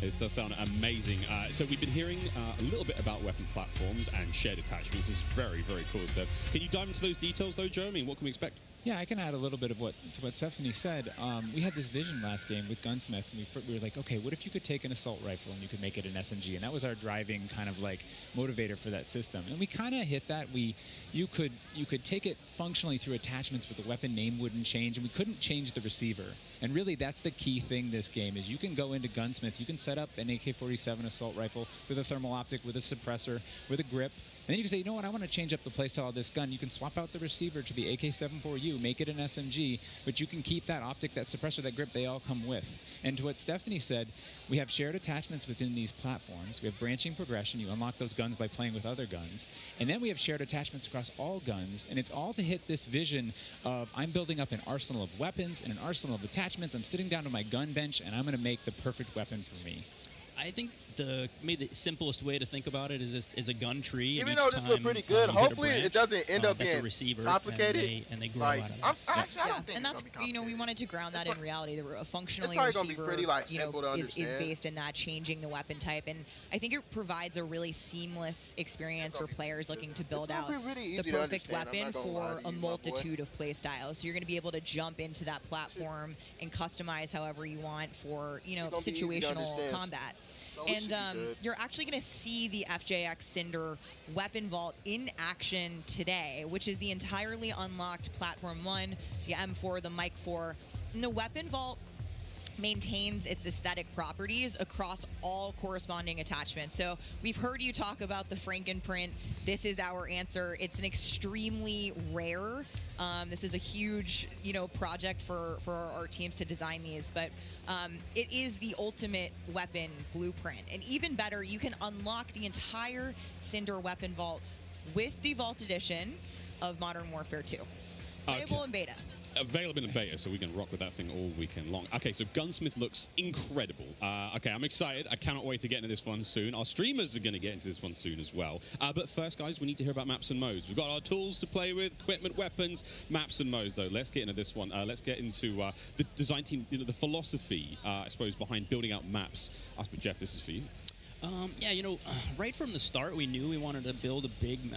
This does sound amazing. So we've been hearing a little bit about weapon platforms and shared attachments. This is very, very cool stuff. Can you dive into those details, though, Joe? I mean, what can we expect? Yeah, I can add a little bit of what Stephanie said. We had this vision last game with Gunsmith, and we were like, okay, what if you could take an assault rifle and you could make it an SMG? And that was our driving kind of like motivator for that system. And we kind of hit that. You could take it functionally through attachments, but the weapon name wouldn't change, and we couldn't change the receiver. And really, that's the key thing this game is you can go into Gunsmith, you can set up an AK-47 assault rifle with a thermal optic, with a suppressor, with a grip. And then you can say, you know what, I want to change up the playstyle of this gun. You can swap out the receiver to the AK-74U, make it an SMG, but you can keep that optic, that suppressor, that grip, they all come with. And to what Stephanie said, we have shared attachments within these platforms. We have branching progression. You unlock those guns by playing with other guns. And then we have shared attachments across all guns, and it's all to hit this vision of I'm building up an arsenal of weapons and an arsenal of attachments. I'm sitting down to my gun bench, and I'm going to make the perfect weapon for me. I think maybe the simplest way to think about it is a gun tree. Even though this looks pretty good, hopefully it doesn't end up being complicated. And they grow out of that. Actually, I don't think and that's, you know, we wanted to ground that in reality. A functionally it's probably receiver, gonna be pretty, like, you know, simple to is understand. based in that changing the weapon type, and I think it provides a really seamless experience for players looking to build out really the perfect weapon for a you, multitude of play styles. So you're going to be able to jump into that platform and customize however you want for, you know, situational combat. And you're actually going to see the FJX Cinder weapon vault in action today, which is the entirely unlocked Platform 1, the M4, the Mic 4. And the weapon vault maintains its aesthetic properties across all corresponding attachments. So we've heard you talk about the Frankenprint. This is our answer. It's an extremely rare. This is a huge, you know, project for our teams to design these, but it is the ultimate weapon blueprint. And even better, you can unlock the entire Cinder weapon vault with the Vault Edition of Modern Warfare 2. Playable in beta. Available in beta, so we can rock with that thing all weekend long. Okay, so Gunsmith looks incredible. Okay, I'm excited. I cannot wait to get into this one soon. Our streamers are going to get into this one soon as well. But first, guys, we need to hear about maps and modes. We've got our tools to play with, equipment, weapons, maps and modes, though. Let's get into this one. Let's get into the design team, you know, the philosophy, I suppose, behind building out maps. Jeff, this is for you. Yeah, you know, right from the start, we knew we wanted to build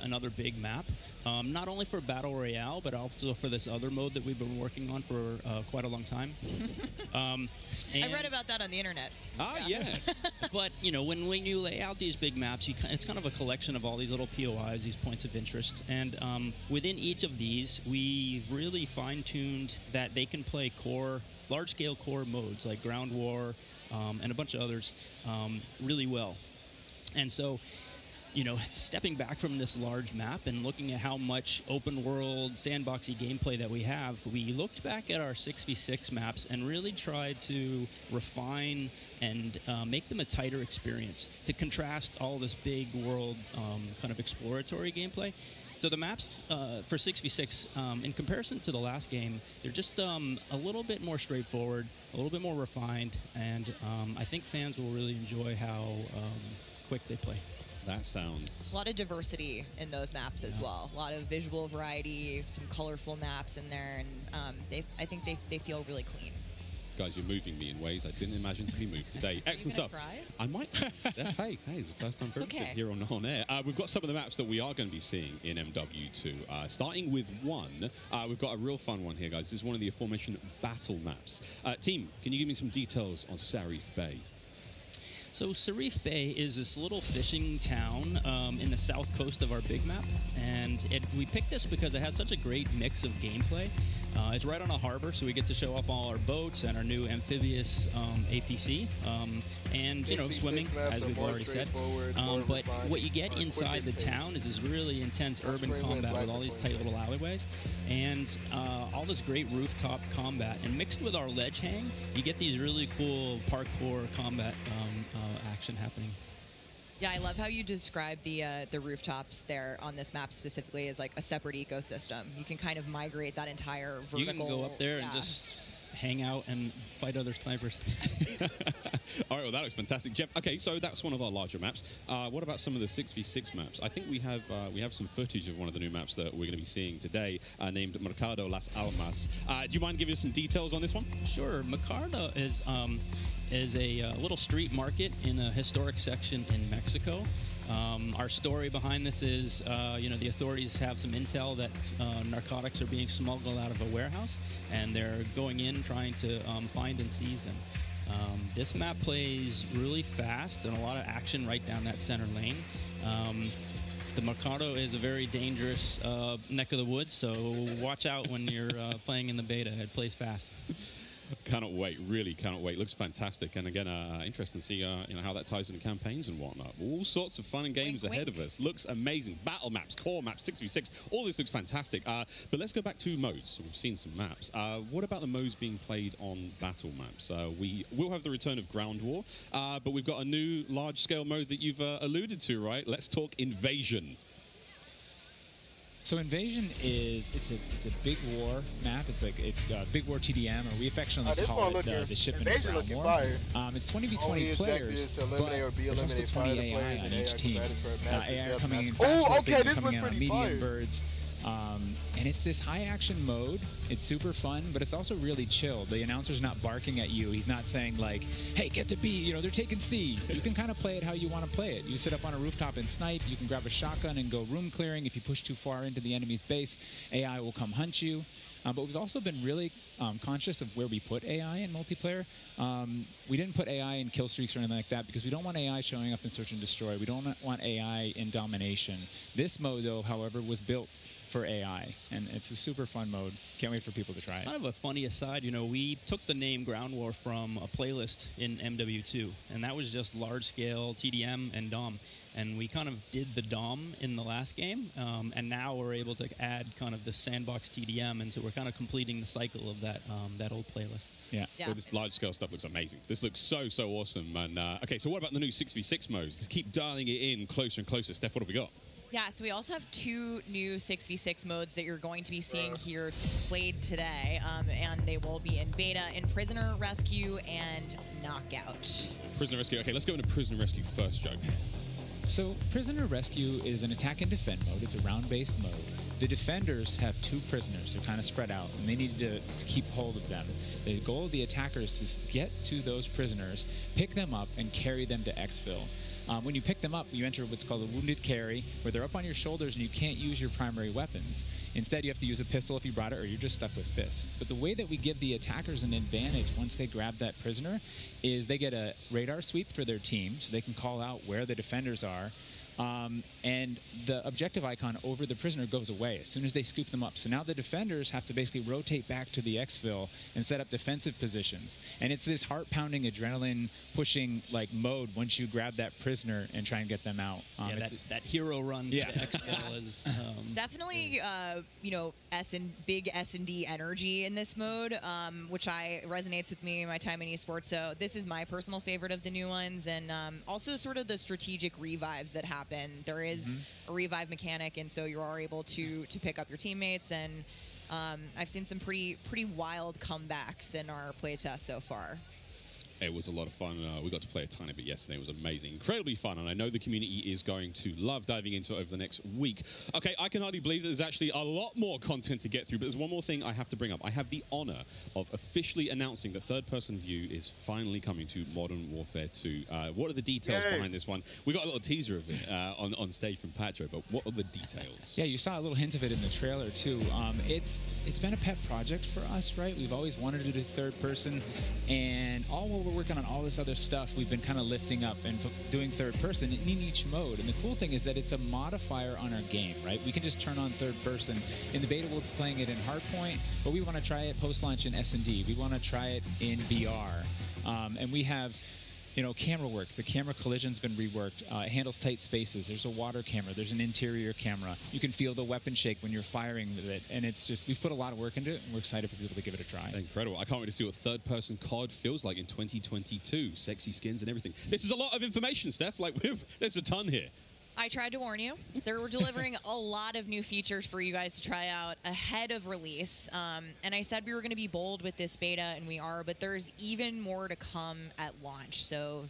another big map, not only for Battle Royale, but also for this other mode that we've been working on for quite a long time. I read about that on the internet. Yes. But, you know, when you lay out these big maps, it's kind of a collection of all these little POIs, these points of interest. And within each of these, we've really fine-tuned that they can play large-scale core modes like Ground War, and a bunch of others really well. And so, you know, stepping back from this large map and looking at how much open world sandboxy gameplay that we have, we looked back at our 6v6 maps and really tried to refine and make them a tighter experience to contrast all this big world kind of exploratory gameplay. So the maps for 6v6, in comparison to the last game, they're just a little bit more straightforward, a little bit more refined, and I think fans will really enjoy how quick they play. That sounds... A lot of diversity in those maps as well. A lot of visual variety, some colorful maps in there, and I think they feel really clean. Guys, you're moving me in ways I didn't imagine to be moved today. Excellent stuff. Cry? I might. Hey, it's the first time here on air. We've got some of the maps that we are going to be seeing in MW2. Starting with one, we've got a real fun one here, guys. This is one of the aforementioned battle maps. Team, can you give me some details on Sarif Bay? So Sarif Bay is this little fishing town in the south coast of our big map, and we picked this because it has such a great mix of gameplay. It's right on a harbor, so we get to show off all our boats and our new amphibious APC, and swimming, as we've already said. But what you get inside the town is this really intense urban combat with all these tight little alleyways, and all this great rooftop combat. And mixed with our ledge hang, you get these really cool parkour combat action happening. Yeah, I love how you describe the rooftops there on this map specifically as like a separate ecosystem. You can kind of migrate that entire vertical. You can go up there and just hang out and fight other snipers. All right, well, that looks fantastic, Jeff. Okay, so that's one of our larger maps. What about some of the 6v6 maps? I think we have some footage of one of the new maps that we're going to be seeing today, named Mercado Las Almas. Do you mind giving us some details on this one? Sure. Mercado is a little street market in a historic section in Mexico. Our story behind this is, the authorities have some intel that narcotics are being smuggled out of a warehouse, and they're going in trying to find and seize them. This map plays really fast and a lot of action right down that center lane. The Mercado is a very dangerous neck of the woods, so watch out when you're playing in the beta. It plays fast. Cannot wait, really cannot wait. Looks fantastic, and again, interesting to see how that ties into campaigns and whatnot. All sorts of fun and games ahead of us. Looks amazing. Battle maps, core maps, 6v6, all this looks fantastic. But let's go back to modes. We've seen some maps. What about the modes being played on battle maps? We will have the return of Ground War, but we've got a new large-scale mode that you've alluded to, right? Let's talk Invasion. So Invasion is it's a big war map. It's Big War TDM, or we affectionately call it the shipment of Ground War. It's 20v20 players, but there's also 20 AI on each team. AI coming in fast, coming in on medium birds. And it's this high action mode. It's super fun, but it's also really chill. The announcer's not barking at you. He's not saying like, hey, get to B, they're taking C. You can kind of play it how you want to play it. You sit up on a rooftop and snipe. You can grab a shotgun and go room clearing. If you push too far into the enemy's base, AI will come hunt you. But we've also been really conscious of where we put AI in multiplayer. We didn't put AI in kill streaks or anything like that because we don't want AI showing up in search and destroy. We don't want AI in domination. This mode, though, however, was built for AI, and it's a super fun mode. Can't wait for people to try it. Kind of a funny aside, we took the name Ground War from a playlist in MW2, and that was just large-scale TDM and DOM, and we kind of did the DOM in the last game, and now we're able to add kind of the sandbox TDM, and so we're kind of completing the cycle of that old playlist. Yeah. Well, this large-scale stuff looks amazing. This looks so awesome. And okay, so what about the new 6v6 modes? Let's keep dialing it in closer and closer. Steph, what have we got? Yeah, so we also have 2 new 6v6 modes that you're going to be seeing here played today, and they will be in beta in Prisoner Rescue and Knockout. Prisoner Rescue. Okay, let's go into Prisoner Rescue first, Joe. So Prisoner Rescue is an attack and defend mode. It's a round-based mode. The defenders have 2 prisoners. They're kind of spread out, and they need to keep hold of them. The goal of the attackers is to get to those prisoners, pick them up, and carry them to exfil. When you pick them up, you enter what's called a wounded carry, where they're up on your shoulders and you can't use your primary weapons. Instead, you have to use a pistol if you brought it, or you're just stuck with fists. But the way that we give the attackers an advantage once they grab that prisoner is they get a radar sweep for their team, so they can call out where the defenders are. And the objective icon over the prisoner goes away as soon as they scoop them up. So now the defenders have to basically rotate back to the exfil and set up defensive positions. And it's this heart-pounding, adrenaline-pushing like mode once you grab that prisoner and try and get them out. That hero run to the exfil is definitely big S&D energy in this mode, which resonates with me in my time in esports. So this is my personal favorite of the new ones, and also sort of the strategic revives that happen. There is a revive mechanic, and so you are able to pick up your teammates, and I've seen some pretty wild comebacks in our playtest so far. It was a lot of fun. We got to play a tiny bit yesterday. It was amazing. Incredibly fun, and I know the community is going to love diving into it over the next week. Okay, I can hardly believe that there's actually a lot more content to get through, but there's one more thing I have to bring up. I have the honor of officially announcing that third-person view is finally coming to Modern Warfare 2. What are the details behind this one? We got a little teaser of it on stage from Patro, but what are the details? Yeah, you saw a little hint of it in the trailer, too. It's been a pet project for us, right? We've always wanted to do third person, and all we're working on all this other stuff, we've been kind of lifting up and doing third person in each mode. And the cool thing is that it's a modifier on our game, right? We can just turn on third person. In the beta, we'll be playing it in Hardpoint, but we want to try it post-launch in S&D. We want to try it in VR. And we have, you know, camera work. The camera collision's been reworked. It handles tight spaces. There's a water camera. There's an interior camera. You can feel the weapon shake when you're firing with it. And it's just, we've put a lot of work into it, and we're excited for people to give it a try. Incredible. I can't wait to see what third-person COD feels like in 2022. Sexy skins and everything. This is a lot of information, Steph. Like, there's a ton here. I tried to warn you. We're delivering a lot of new features for you guys to try out ahead of release. And I said we were going to be bold with this beta, and we are, but there's even more to come at launch. So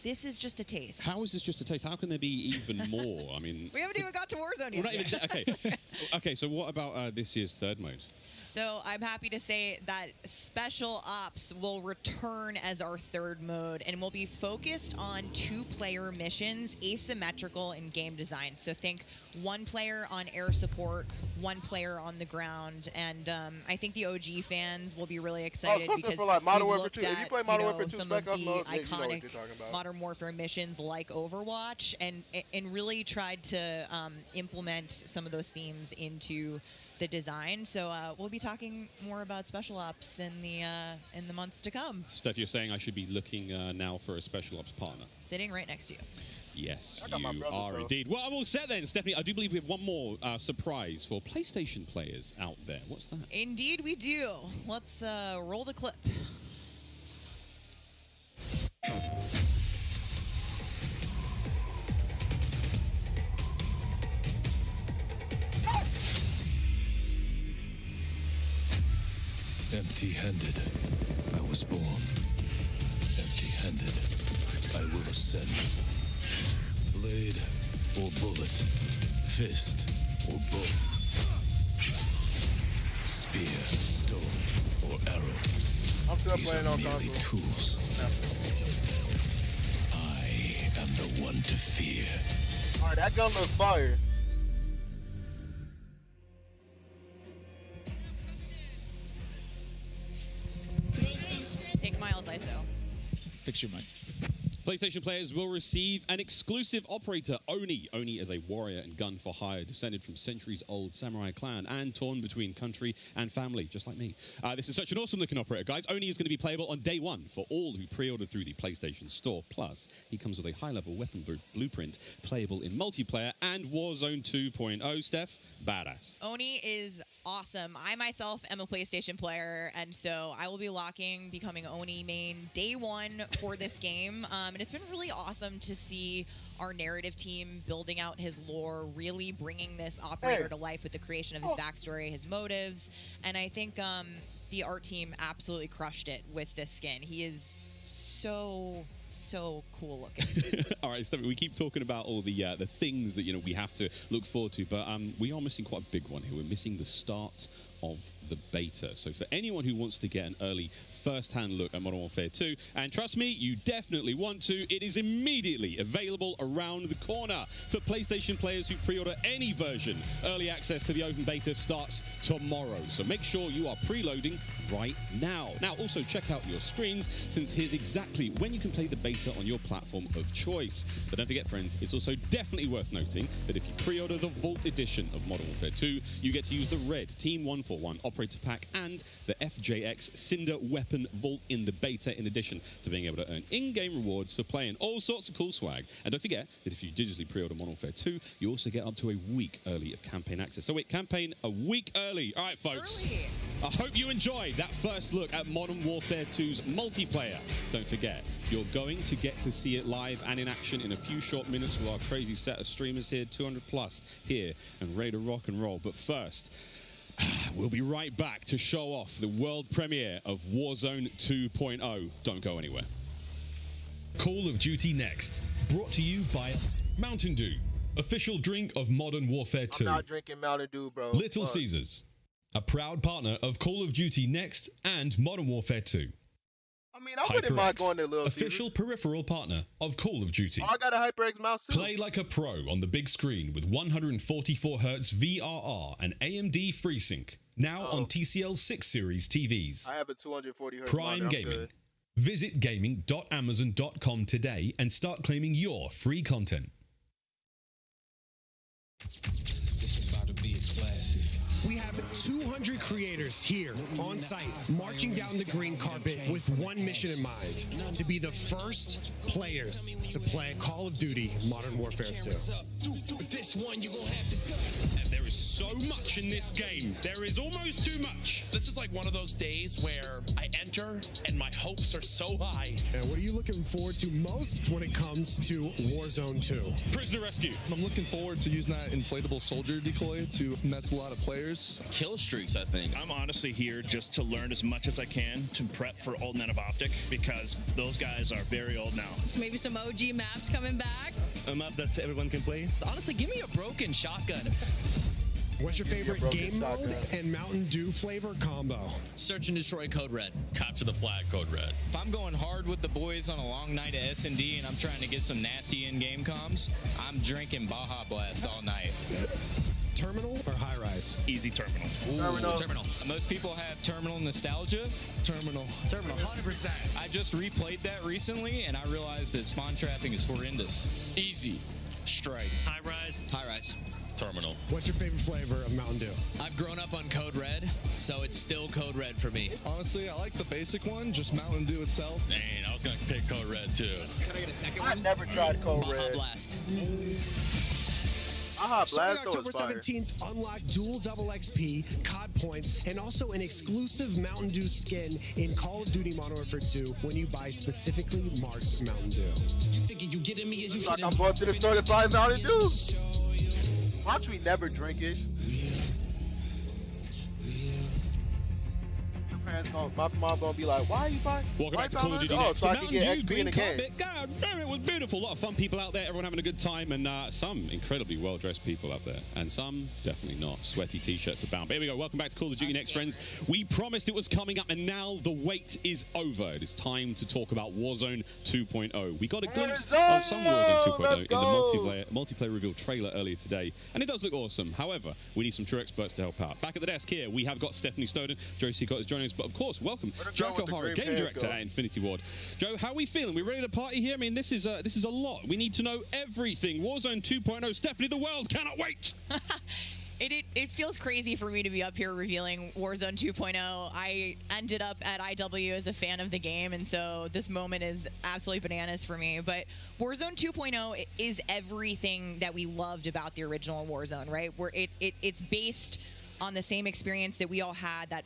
this is just a taste. How is this just a taste? How can there be even more? I mean... we haven't even got to Warzone yet. Not even, okay. Okay, so what about this year's third mode? So I'm happy to say that Special Ops will return as our third mode, and will be focused on 2-player missions, asymmetrical in game design. So think 1 player on air support, 1 player on the ground, and I think the OG fans will be really excited because for like Modern we've Warfare looked 2. at, If you play Modern Warfare 2 some of Spec Ops the mode, you know what iconic you're talking about. Modern Warfare missions like Overwatch, and really tried to implement some of those themes into the design. So we'll be talking more about Special Ops in the months to come. Steph, you're saying I should be looking now for a Special Ops partner. Sitting right next to you. Yes, you are indeed. Well, I'm all set then, Stephanie. I do believe we have one more surprise for PlayStation players out there. What's that? Indeed we do. Let's roll the clip. Empty-handed, I was born. Empty-handed, I will ascend. Blade or bullet, fist or bow. Spear, stone, or arrow. I'm still These playing are on merely console. tools. I am the one to fear. Alright, that gun looks fire. Pick Miles ISO. Fix your mic. PlayStation players will receive an exclusive operator, Oni. Oni is a warrior and gun for hire, descended from centuries-old samurai clan and torn between country and family, just like me. This is such an awesome-looking operator, guys. Oni is going to be playable on day 1 for all who pre-ordered through the PlayStation Store. Plus, he comes with a high-level weapon blueprint, playable in multiplayer and Warzone 2.0. Steph, badass. Oni is awesome. I myself am a PlayStation player, and so I will be becoming Oni main day 1 for this game. And it's been really awesome to see our narrative team building out his lore, really bringing this operator to life with the creation of his backstory, his motives. And I think the art team absolutely crushed it with this skin. He is so cool looking. All right, Stephanie, we keep talking about all the things that we have to look forward to, but we are missing quite a big one here. We're missing the start of the beta. So for anyone who wants to get an early first-hand look at Modern Warfare 2, and trust me, you definitely want to, it is immediately available around the corner. For PlayStation players who pre-order any version, early access to the open beta starts tomorrow. So make sure you are preloading right now. Now, also check out your screens, since here's exactly when you can play the beta on your platform of choice. But don't forget, friends, it's also definitely worth noting that if you pre-order the Vault Edition of Modern Warfare 2, you get to use the red Team 141 Operator Pack and the FJX Cinder Weapon Vault in the beta, in addition to being able to earn in-game rewards for playing all sorts of cool swag. And don't forget that if you digitally pre-order Modern Warfare 2, you also get up to a week early of campaign access. So wait, campaign a week early. All right, folks. I hope you enjoyed that first look at Modern Warfare 2's multiplayer. Don't forget, you're going to get to see it live and in action in a few short minutes with our crazy set of streamers here, 200 plus here, and ready to rock and roll. But first, we'll be right back to show off the world premiere of Warzone 2.0. Don't go anywhere. Call of Duty Next, brought to you by Mountain Dew, official drink of Modern Warfare 2. I'm not drinking Mountain Dew, bro. Little Caesars, a proud partner of Call of Duty Next and Modern Warfare 2. I mean, I wouldn't mind going to Little official Caesars. peripheral partner of Call of Duty. Oh, I got a HyperX mouse too. Play like a pro on the big screen with 144Hz VRR and AMD FreeSync. Now on TCL 6 Series TVs. I have a 240 Hz Prime monitor. Gaming. Visit gaming.amazon.com today and start claiming your free content. It's about to be a classic. We have 200 creators here on site marching down the green carpet with one mission in mind: to be the first players to play Call of Duty Modern Warfare 2. This one you gonna have to do. And there is so much in this game. There is almost too much. This is like one of those days where I enter and my hopes are so high. And what are you looking forward to most when it comes to Warzone 2? Prisoner rescue. I'm looking forward to using that inflatable soldier decoy to mess a lot of players. Kill streaks, I think. I'm honestly here just to learn as much as I can to prep for Old Men of Optic, because those guys are very old now. So maybe some OG maps coming back. A map that everyone can play. Honestly, give me a broken shotgun. What's your favorite game mode and Mountain Dew flavor combo? Search and destroy Code Red. Capture the flag, Code Red. If I'm going hard with the boys on a long night of S&D and I'm trying to get some nasty in-game comms, I'm drinking Baja Blast all night. Terminal or high rise? Easy terminal. Terminal. Most people have terminal nostalgia. Terminal. 100%. I just replayed that recently and I realized that spawn trapping is horrendous. Easy. Strike. High rise. High rise. Terminal. What's your favorite flavor of Mountain Dew? I've grown up on Code Red, so it's still Code Red for me. Honestly, I like the basic one, just Mountain Dew itself. Dang, I was gonna pick Code Red too. Can I get a second one? I never tried Code Baja Red. Blast. Starting October 17th, unlock dual double XP, COD points, and also an exclusive Mountain Dew skin in Call of Duty Modern Warfare 2 when you buy specifically marked Mountain Dew. You thinking you getting me as you like I'm going to the store to buy Mountain Dew. Watch me never drink it. My mom gonna be like, "Why are you buying?" Welcome back to Call of Duty Next. So I The can get Mountain XP Dew in the green game. carpet. God, it was beautiful. A lot of fun people out there. Everyone having a good time, and some incredibly well-dressed people out there, and some definitely not. Sweaty t-shirts abound. But here we go. Welcome back to Call of Duty Next, friends. We promised it was coming up, and now the wait is over. It is time to talk about Warzone 2.0. We got a glimpse of some Warzone 2.0 in the multiplayer reveal trailer earlier today, and it does look awesome. However, we need some true experts to help out. Back at the desk here, we have got Stephanie Snowden, Joe Seacott is joining us, but of course, welcome Jack O'Hara, game director at Infinity Ward. Joe, how are we feeling? We ready to party here? I mean, this is a lot. We need to know everything. Warzone 2.0. Stephanie, the world cannot wait. It feels crazy for me to be up here revealing Warzone 2.0. I ended up at IW as a fan of the game, and so this moment is absolutely bananas for me. But Warzone 2.0 is everything that we loved about the original Warzone, right? Where it's based on the same experience that we all had, that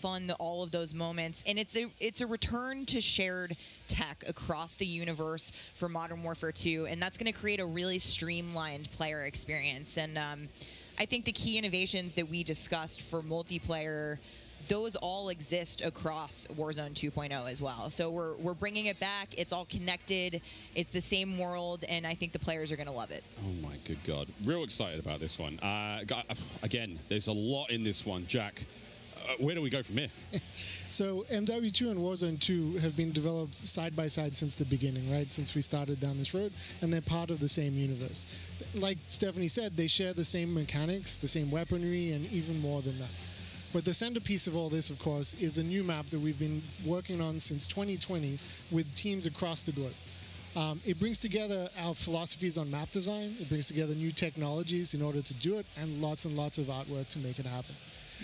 fun, all of those moments, and it's a return to shared tech across the universe for Modern Warfare 2, and that's going to create a really streamlined player experience. And I think the key innovations that we discussed for multiplayer, those all exist across Warzone 2.0 as well. So we're bringing it back. It's all connected. It's the same world, and I think the players are going to love it. Oh my good God. Real excited about this one. Again, there's a lot in this one. Jack, where do we go from here? So MW2 and Warzone 2 have been developed side by side since the beginning, right? Since we started down this road, and they're part of the same universe. Like Stephanie said, they share the same mechanics, the same weaponry, and even more than that. But the centerpiece of all this, of course, is the new map that we've been working on since 2020 with teams across the globe. It brings together our philosophies on map design, it brings together new technologies in order to do it, and lots of artwork to make it happen.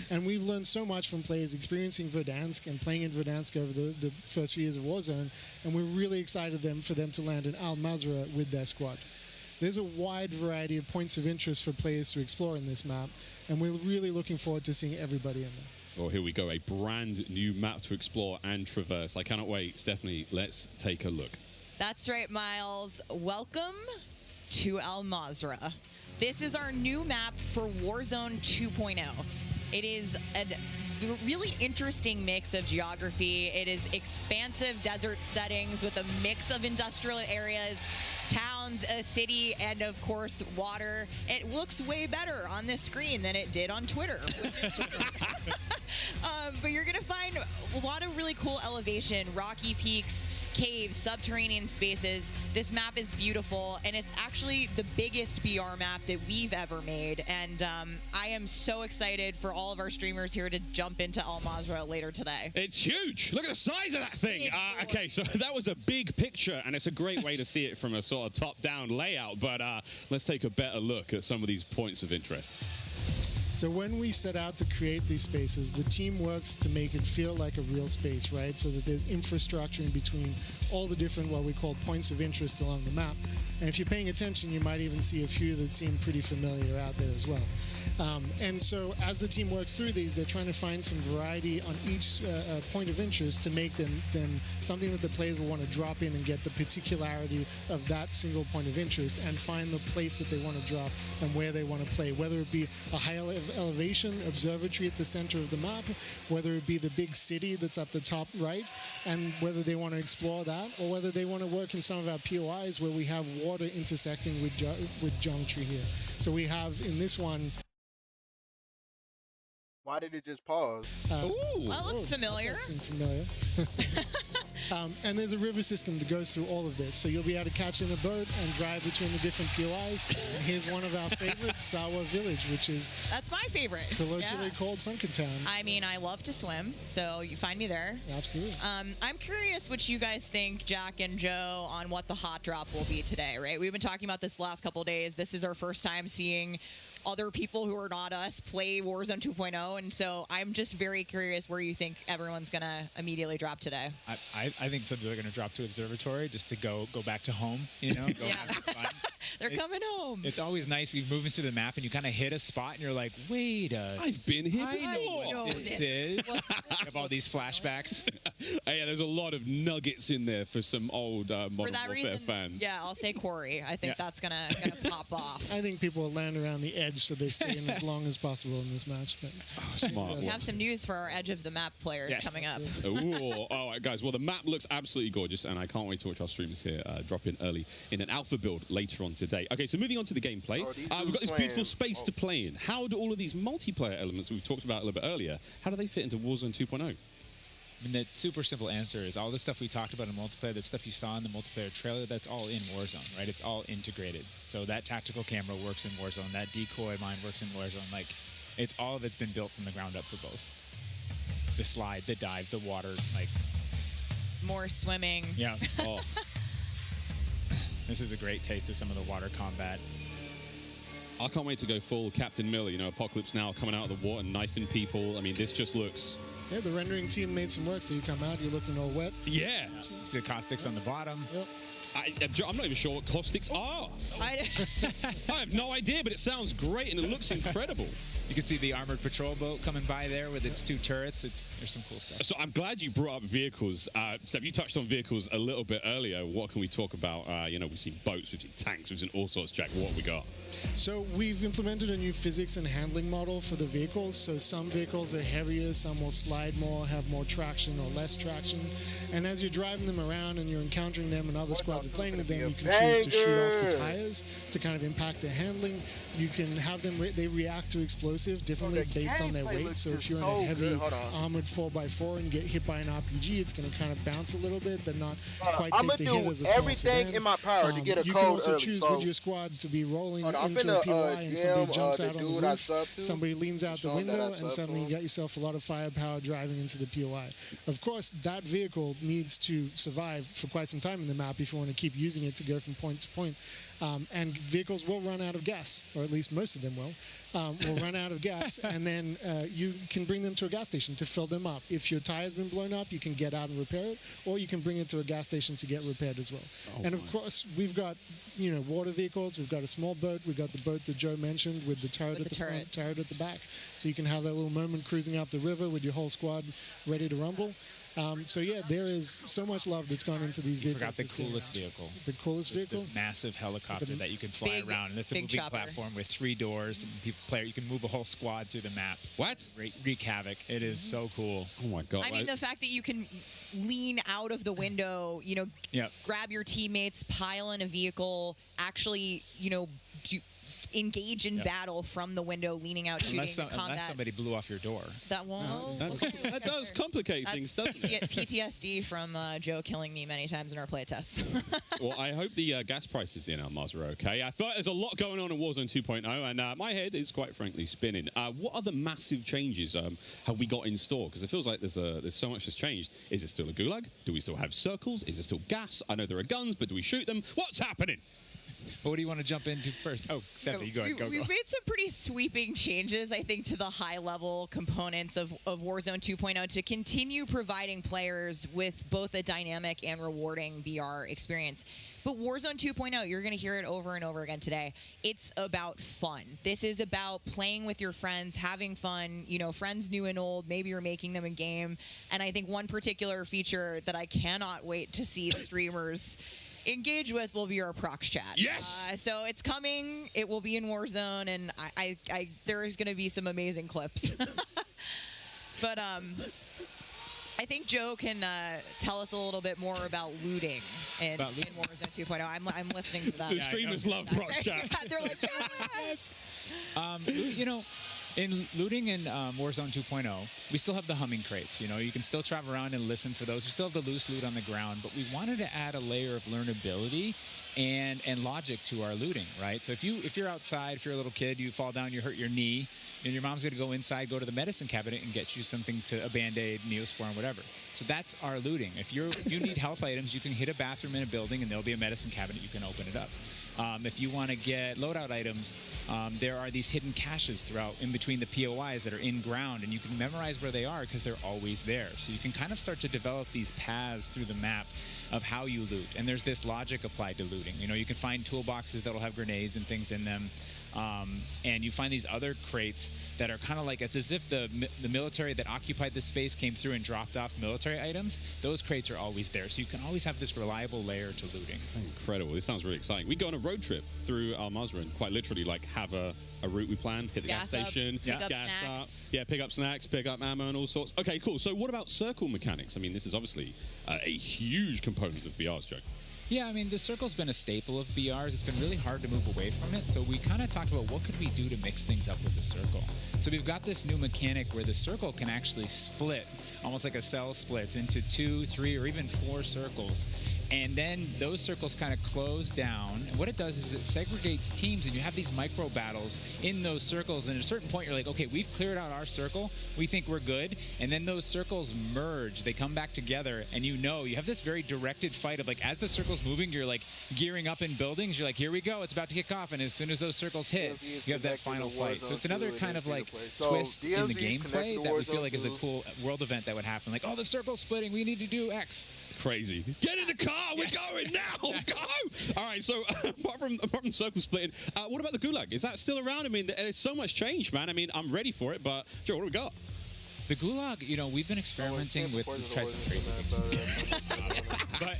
And we've learned so much from players experiencing Verdansk and playing in Verdansk over the first few years of Warzone, and we're really excited for them to land in Al Mazrah with their squad. There's a wide variety of points of interest for players to explore in this map, and we're really looking forward to seeing everybody in there. Oh, here we go, a brand new map to explore and traverse. I cannot wait. Stephanie, let's take a look. That's right, Miles. Welcome to Al Mazrah. This is our new map for Warzone 2.0. It is a really interesting mix of geography. It is expansive desert settings with a mix of industrial areas, towns, a city, and of course, water. It looks way better on this screen than it did on Twitter. But you're gonna find a lot of really cool elevation, rocky peaks, caves, subterranean spaces. This map is beautiful, and it's actually the biggest BR map that we've ever made. And I am so excited for all of our streamers here to jump into Al Mazrah later today. It's huge. Look at the size of that thing. Okay, so that was a big picture, and it's a great way to see it from a sort of top-down layout. But let's take a better look at some of these points of interest. So when we set out to create these spaces, the team works to make it feel like a real space, right? So that there's infrastructure in between all the different, what we call points of interest along the map. And if you're paying attention, you might even see a few that seem pretty familiar out there as well. And so as the team works through these, they're trying to find some variety on each point of interest to make them something that the players will want to drop in and get the particularity of that single point of interest and find the place that they want to drop and where they want to play, whether it be a high elevation observatory at the center of the map, whether it be the big city that's up the top right, and whether they want to explore that, or whether they want to work in some of our POIs where we have water intersecting with geometry here. So we have in this one. Why did it just pause? Well, it looks familiar. That does seem familiar. And there's a river system that goes through all of this. So you'll be able to catch in a boat and drive between the different POIs. Here's one of our favorites, Sawa Village, which is... That's my favorite. Colloquially called Sunken Town. I mean, I love to swim, so you find me there. Absolutely. I'm curious what you guys think, Jack and Joe, on what the hot drop will be today, right? We've been talking about this the last couple of days. This is our first time seeing other people who are not us play Warzone 2.0, and so I'm just very curious where you think everyone's gonna immediately drop today. I think some people are gonna drop to Observatory just to go back to home, you know, go have some fun. They're coming home. It's always nice. You're moving through the map and you kind of hit a spot and you're like, wait I've been here before. I know what this is. You have all these flashbacks. Yeah, there's a lot of nuggets in there for some old Modern Warfare fans. Yeah, I'll say Corey. I think that's gonna pop off. I think people will land around the edge so they stay in as long as possible in this match. But smart. We have some news for our edge of the map players coming up. Ooh, all right, guys. Well, the map looks absolutely gorgeous, and I can't wait to watch our streamers here drop in early in an alpha build later on today. Okay, so moving on to the gameplay. We've got this beautiful space to play in. How do all of these multiplayer elements we've talked about a little bit earlier, how do they fit into Warzone 2.0? I mean, the super simple answer is all the stuff we talked about in multiplayer, the stuff you saw in the multiplayer trailer, that's all in Warzone, right? It's all integrated. So that tactical camera works in Warzone, that decoy mine works in Warzone. Like, it's all of it's been built from the ground up for both. The slide, the dive, the water, like... More swimming. Yeah. Oh. This is a great taste of some of the water combat. I can't wait to go full Captain Miller, you know, Apocalypse Now coming out of the water, knifing people. I mean, this just looks... Yeah, the rendering team made some work, so you come out, you're looking all wet. Yeah. See the caustics on the bottom. Yep. I'm not even sure what caustics are. I have no idea, but it sounds great and it looks incredible. You can see the armored patrol boat coming by there with its 2 turrets. There's some cool stuff. So I'm glad you brought up vehicles. Steph, you touched on vehicles a little bit earlier. What can we talk about? You know, we've seen boats, we've seen tanks, we've seen all sorts. Jack, what have we got? So we've implemented a new physics and handling model for the vehicles. So some vehicles are heavier, some will slide more, have more traction or less traction. And as you're driving them around and you're encountering them and other squads are playing with them, you can choose to shoot off the tires to kind of impact their handling. You can have them, they react to explosive differently based on their weight. So if you're in a heavy armored 4x4 and you get hit by an RPG, it's going to kind of bounce a little bit, but not quite take the hit as a small everything sedan. in my power to get a you code can also early, choose so with your squad to be rolling I'm into a finna, POI and somebody jumps the out on the dude I roof, subbed to, somebody leans out the show him that I window, and subbed suddenly to you get yourself a lot of firepower driving into the POI. Of course, that vehicle needs to survive for quite some time in the map if you want to keep using it to go from point to point. And vehicles will run out of gas, or at least most of them will run out of gas, and then you can bring them to a gas station to fill them up. If your tire's been blown up, you can get out and repair it, or you can bring it to a gas station to get repaired as well. And of course, we've got water vehicles, we've got a small boat, we've got the boat that Joe mentioned with the turret at the front, turret at the back, so you can have that little moment cruising up the river with your whole squad ready to rumble. So yeah, there is so much love that's gone into these vehicles. Forgot the coolest vehicle. The coolest vehicle? The massive helicopter that you can fly around. And it's a moving platform with 3 doors. And you can move a whole squad through the map. What? Wreak havoc. It is so cool. Oh my god. I mean, the fact that you can lean out of the window, grab your teammates, pile in a vehicle, actually, engage in battle from the window, leaning out, shooting, combat. Unless somebody blew off your door. That won't. That does complicate things, doesn't it? PTSD from Joe killing me many times in our playtest. Well, I hope the gas prices in Al-Mazrah are okay. I feel like there's a lot going on in Warzone 2.0, and my head is quite frankly spinning. What other massive changes have we got in store? Because it feels like there's so much that's changed. Is it still a gulag? Do we still have circles? Is it still gas? I know there are guns, but do we shoot them? What's happening? Well, what do you want to jump into first? Oh, Stephanie, go ahead. We've made some pretty sweeping changes, I think, to the high-level components of Warzone 2.0 to continue providing players with both a dynamic and rewarding VR experience. But Warzone 2.0, you're going to hear it over and over again today. It's about fun. This is about playing with your friends, having fun, friends new and old. Maybe you're making them in game. And I think one particular feature that I cannot wait to see streamers engage with will be our prox chat. Yes. So it's coming. It will be in Warzone, and I there is going to be some amazing clips. But I think Joe can tell us a little bit more about looting in Warzone 2.0. I'm listening to that. The streamers love prox chat. They're like, yes. In looting in Warzone 2.0, we still have the humming crates. You can still travel around and listen for those. We still have the loose loot on the ground, but we wanted to add a layer of learnability and logic to our looting, right? So if you're outside, if you're a little kid, you fall down, you hurt your knee, and your mom's going to go inside, go to the medicine cabinet, and get you something a Band-Aid, Neosporin, whatever. So that's our looting. If you need health items, you can hit a bathroom in a building, and there'll be a medicine cabinet. You can open it up. If you want to get loadout items, there are these hidden caches throughout in between the POIs that are in ground, and you can memorize where they are because they're always there. So you can kind of start to develop these paths through the map of how you loot. And there's this logic applied to looting. You can find toolboxes that'll have grenades and things in them. And you find these other crates that are kind of like, it's as if the military that occupied this space came through and dropped off military items. Those crates are always there. So you can always have this reliable layer to looting. Incredible. This sounds really exciting. We go on a road trip through Al-Mazrah and quite literally have a route we plan, hit the gas station, pick up gas snacks. up, pick up snacks, pick up ammo and all sorts. Okay, cool. So what about circle mechanics? I mean, this is obviously a huge component of BR's, Joe. Yeah, I mean, the circle's been a staple of BRs. It's been really hard to move away from it. So we kind of talked about what could we do to mix things up with the circle. So we've got this new mechanic where the circle can actually split, almost like a cell splits, into 2, 3, or even 4 circles. And then those circles kind of close down. And what it does is it segregates teams, and you have these micro battles in those circles. And at a certain point, you're like, okay, we've cleared out our circle. We think we're good. And then those circles merge. They come back together. And you have this very directed fight of as the circle's moving, you're gearing up in buildings. You're like, here we go. It's about to kick off. And as soon as those circles hit, you have that final fight. So it's another kind of twist in the gameplay that we feel like is a cool world event that would happen. Oh, the circle's splitting. We need to do X. Crazy. Get in the car. We're going now. Go. All right. So apart from circle splitting, what about the gulag? Is that still around? I mean, there's so much change, man. I mean, I'm ready for it. But Joe, what do we got? The gulag, we've been experimenting with. We've tried some crazy things. But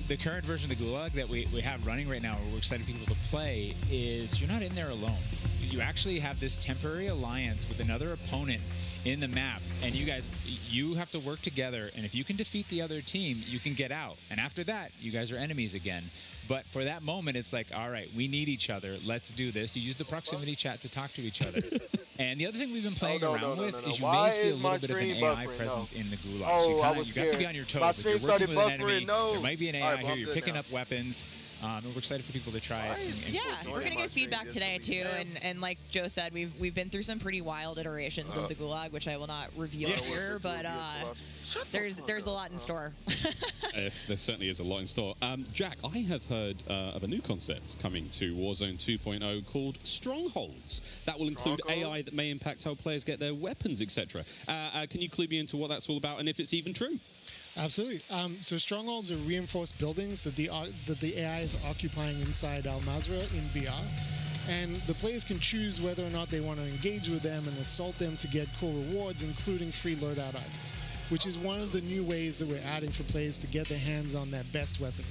the current version of the gulag that we have running right now, where we're excited people to play, is you're not in there alone. You actually have this temporary alliance with another opponent in the map, and you have to work together, and if you can defeat the other team, you can get out. And after that, you guys are enemies again. But for that moment, it's like, all right, we need each other. Let's do this. You use the proximity chat to talk to each other. And the other thing we've been playing around with is you may see a little bit of an AI presence in the gulag. Oh, so you have to be on your toes. My If stream you're working started with an enemy, buffering. there might be an AI All right, here. You're picking now. up weapons. And we're excited for people to try it. Yeah, we're gonna get feedback today too, and like Joe said, we've been through some pretty wild iterations of the gulag, which I will not reveal here, but there's a lot in store. There certainly is a lot in store. Jack, I have heard of a new concept coming to Warzone 2.0 called Strongholds. That will include AI that may impact how players get their weapons, etc. Can you clue me into what that's all about and if it's even true? Absolutely. So strongholds are reinforced buildings that the AI is occupying inside Al-Mazrah in BR. And the players can choose whether or not they want to engage with them and assault them to get cool rewards, including free loadout items, which is one of the new ways that we're adding for players to get their hands on their best weaponry.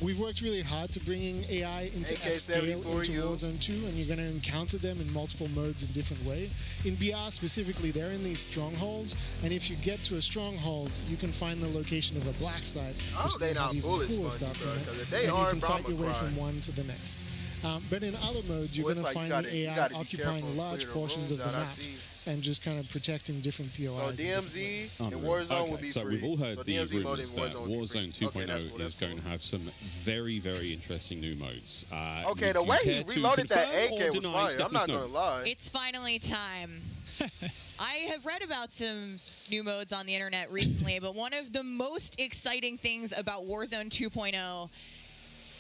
We've worked really hard to bringing AI into at scale into Warzone 2, and you're going to encounter them in multiple modes in different ways. In BR specifically, they're in these strongholds, and if you get to a stronghold, you can find the location of a black site, which they have even cooler stuff in it, and you can fight your way from one to the next. But in other modes, you're going to find the AI occupying large portions of the map and just kind of protecting different POIs. So DMZ and Warzone will be so free. we've all heard so the DMZ rumors that Warzone 2.0 is cool. going to have some very, very interesting new modes. Okay, the way he reloaded that AK was fire. I'm not going to lie. It's finally time. I have read about some new modes on the internet recently, but one of the most exciting things about Warzone 2.0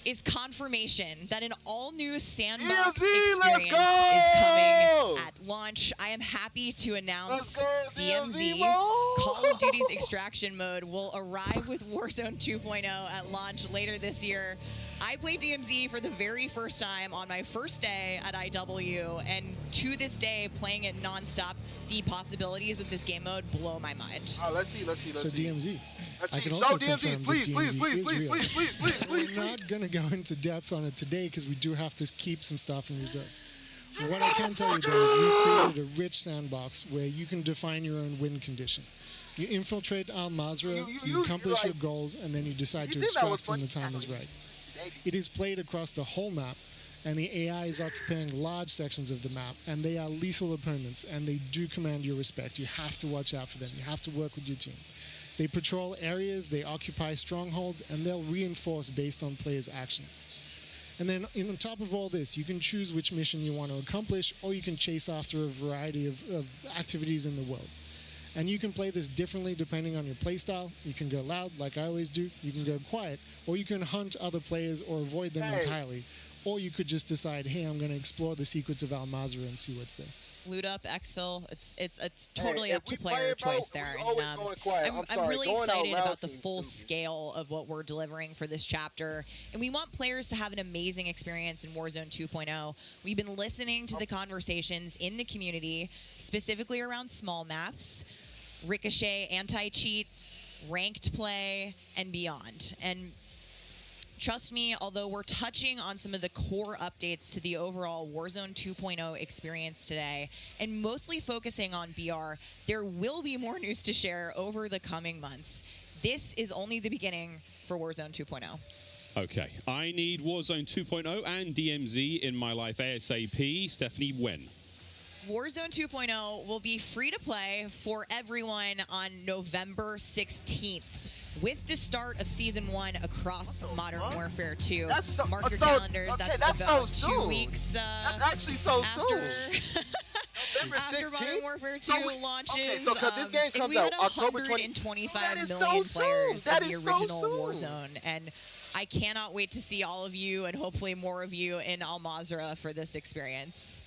is confirmation that an all-new sandbox experience is coming at launch. I am happy to announce DMZ, Call of Duty's extraction mode, will arrive with Warzone 2.0 at launch later this year. I played DMZ for the very first time on my first day at IW, and to this day, playing it nonstop, the possibilities with this game mode blow my mind. Let's see. So DMZ. Let's I can see. also Show DMZ, please. We're not going to go into depth on it today because we do have to keep some stuff in reserve. But what I can tell you though is we've created a rich sandbox where you can define your own win condition. You infiltrate Al Mazrah, you accomplish your goals, and then you decide to extract when the time is right. It is played across the whole map, and the AI is occupying large sections of the map, and they are lethal opponents, and they do command your respect. You have to watch out for them. You have to work with your team. They patrol areas, they occupy strongholds, and they'll reinforce based on players' actions. And then on top of all this, you can choose which mission you want to accomplish, or you can chase after a variety of activities in the world. And you can play this differently depending on your playstyle. You can go loud, like I always do. You can go quiet, or you can hunt other players or avoid them entirely. Or you could just decide, hey, I'm going to explore the secrets of Al Mazrah and see what's there. Loot up, exfil. It's totally up to player choice there. And, I'm really excited about the full scale of what we're delivering for this chapter. And we want players to have an amazing experience in Warzone 2.0. We've been listening to the conversations in the community, specifically around small maps, Ricochet, anti-cheat, ranked play, and beyond. And trust me, although we're touching on some of the core updates to the overall Warzone 2.0 experience today, and mostly focusing on BR, there will be more news to share over the coming months. This is only the beginning for Warzone 2.0. Okay, I need Warzone 2.0 and DMZ in my life ASAP. Stephanie, when? Warzone 2.0 will be free to play for everyone on November 16th. With the start of Season 1 across Modern Warfare 2. Mark your calendars. That's about so 2 soon. weeks. That's actually so soon. November 16th? After Modern Warfare 2 launches. Okay, so this game comes out October 20th. 125 million players of the original Warzone. And I cannot wait to see all of you and hopefully more of you in Al Mazrah for this experience.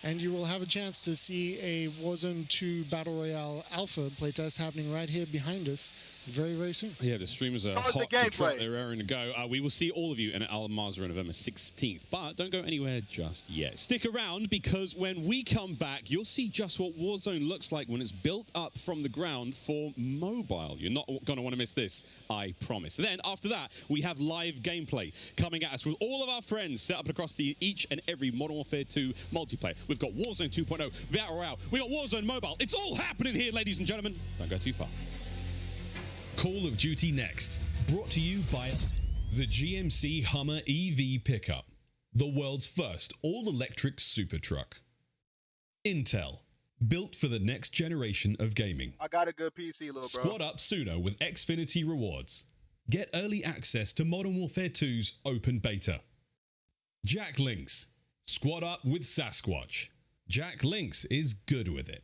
And you will have a chance to see a Warzone 2 Battle Royale Alpha playtest happening right here behind us very, very soon. Yeah, the streamers are hot to trot. They're raring to go. We will see all of you in Al Mazrah on November 16th, but don't go anywhere just yet. Stick around, because when we come back, you'll see just what Warzone looks like when it's built up from the ground for mobile. You're not going to want to miss this, I promise. Then, after that, we have live gameplay coming at us with all of our friends set up across each and every Modern Warfare 2 multiplayer. We've got Warzone 2.0, Battle Royale, we got Warzone Mobile. It's all happening here, ladies and gentlemen. Don't go too far. Call of Duty Next, brought to you by the GMC Hummer EV pickup, the world's first all-electric super truck. Intel, built for the next generation of gaming. I got a good PC, little bro. Squad up sooner with Xfinity rewards. Get early access to Modern Warfare 2's open beta. Jack Links, squad up with Sasquatch. Jack Links is good with it.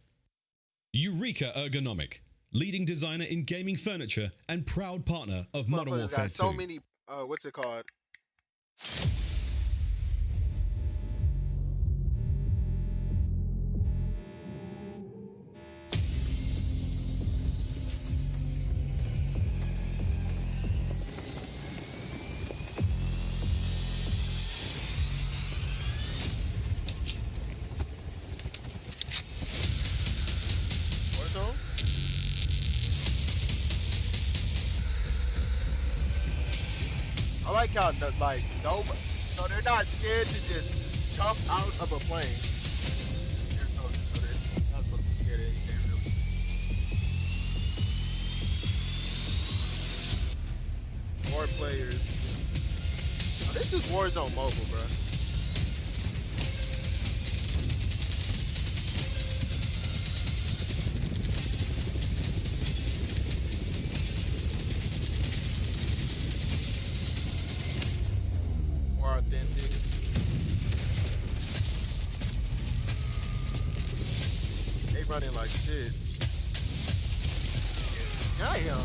Eureka Ergonomic, leading designer in gaming furniture and proud partner of Modern Warfare 2. So many, what's it called? I like how, like, no, they're not scared to just jump out of a plane. They're soldiers, so they're not supposed to be scared of anything, really. More players. This is Warzone Mobile, bro. More authentic. They running like shit. Damn.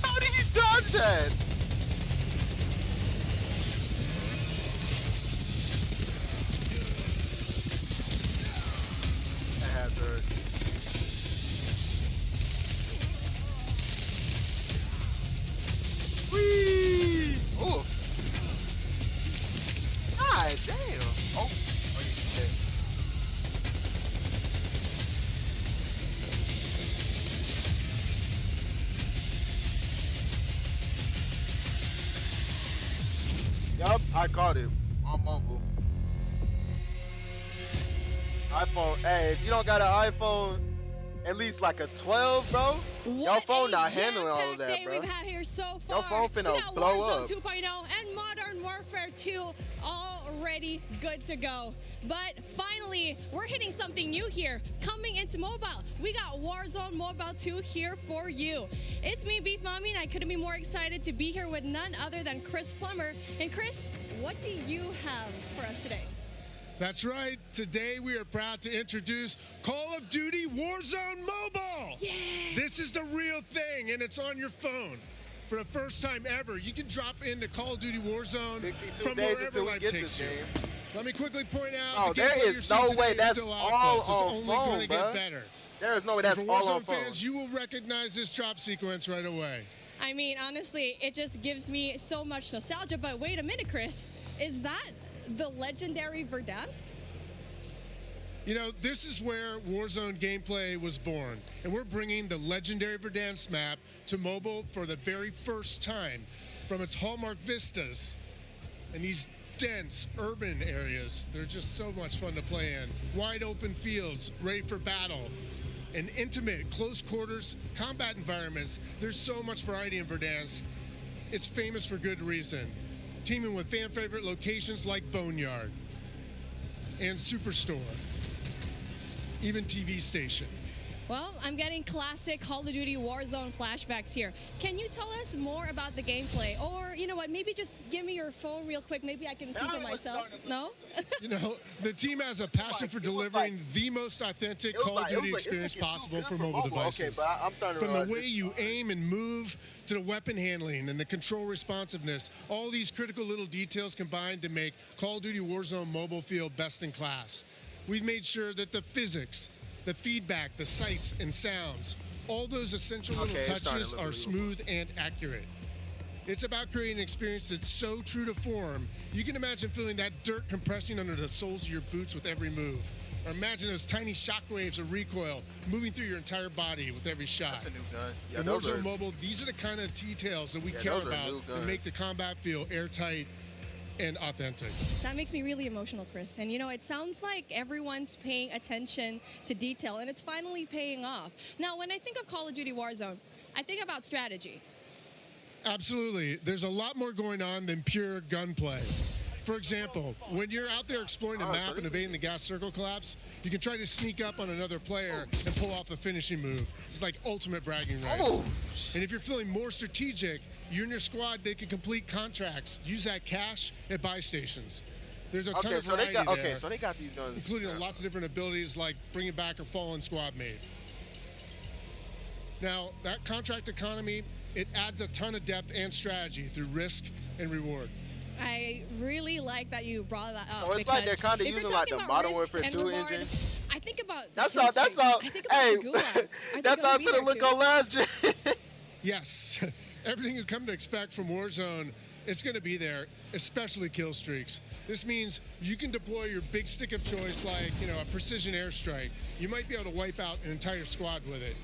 How did he dodge that? That hazard. Whee! Oof. God damn. Oh, you dead. Yup, I caught it on mobile. iPhone, hey, if you don't got an iPhone, at least like a 12, bro, your phone not handling all of that, bro. We've had here so far. Your phone finna we got blow Warzone up. 2.0 and Modern Warfare 2 already good to go. But finally, we're hitting something new here. Coming into mobile, we got Warzone Mobile 2 here for you. It's me, Beef Mommy, and I couldn't be more excited to be here with none other than Chris Plummer. And Chris, what do you have for us today? That's right. Today we are proud to introduce Call of Duty Warzone Mobile. Yeah. This is the real thing, and it's on your phone. For the first time ever, you can drop into Call of Duty Warzone 62 from days wherever until we life get takes this you. game. Let me quickly point out. Oh, the there gameplay is you're no seeing way today is that's still all alpha, so it's on only phone, gonna get bruh. better. There is no way And that's for all Warzone on phone. fans, you will recognize this drop sequence right away. I mean, honestly, it just gives me so much nostalgia. But wait a minute, Chris. Is that the legendary Verdansk? You know, this is where Warzone gameplay was born, and we're bringing the legendary Verdansk map to mobile for the very first time. From its hallmark vistas and these dense urban areas, they're just so much fun to play in. Wide open fields, ready for battle, and intimate, close quarters combat environments. There's so much variety in Verdansk. It's famous for good reason. Teaming with fan favorite locations like Boneyard and Superstore, even TV station. Well, I'm getting classic Call of Duty Warzone flashbacks here. Can you tell us more about the gameplay? Or, you know what, maybe just give me your phone real quick. Maybe I can see for myself. No? You know, the team has a passion for delivering the most authentic Call of Duty experience possible for mobile devices. Okay, but I'm starting to From the realize way you aim and move to the weapon handling and the control responsiveness, all these critical little details combined to make Call of Duty Warzone Mobile feel best in class. We've made sure that the physics, the feedback, the sights and sounds, all those essential little touches are smooth and accurate. It's about creating an experience that's so true to form, you can imagine feeling that dirt compressing under the soles of your boots with every move. Or imagine those tiny shockwaves of recoil moving through your entire body with every shot. That's a new gun. Yeah, In those Warzone are Mobile, these are the kind of details that we care those are about new and make guns. the combat feel airtight and authentic. That makes me really emotional, Chris. And you know, it sounds like everyone's paying attention to detail, and it's finally paying off. Now, when I think of Call of Duty Warzone, I think about strategy. Absolutely. There's a lot more going on than pure gunplay. For example, when you're out there exploring a map and evading the gas circle collapse, you can try to sneak up on another player and pull off a finishing move. It's like ultimate bragging rights. And if you're feeling more strategic, you and your squad, they can complete contracts. Use that cash at buy stations. There's a ton of variety there, so they got these guns, including lots of different abilities like bringing back a fallen squad mate. Now, that contract economy, it adds a ton of depth and strategy through risk and reward. I really like that you brought that up. So it's like they're kind of using like the Modern Warfare 2 engine. I think about that's all. That's all. Hey, that's how it's gonna look on last gen. Yes, everything you've come to expect from Warzone, it's gonna be there, especially kill streaks. This means you can deploy your big stick of choice, like a precision airstrike. You might be able to wipe out an entire squad with it.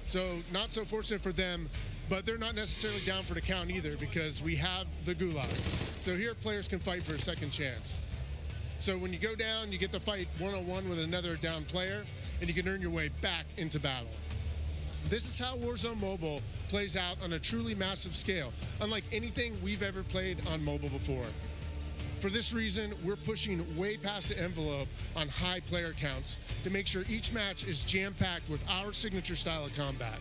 So not so fortunate for them, but they're not necessarily down for the count either because we have the Gulag. So here players can fight for a second chance. So when you go down, you get to fight one-on-one with another down player, and you can earn your way back into battle. This is how Warzone Mobile plays out on a truly massive scale, unlike anything we've ever played on mobile before. For this reason, we're pushing way past the envelope on high player counts to make sure each match is jam-packed with our signature style of combat.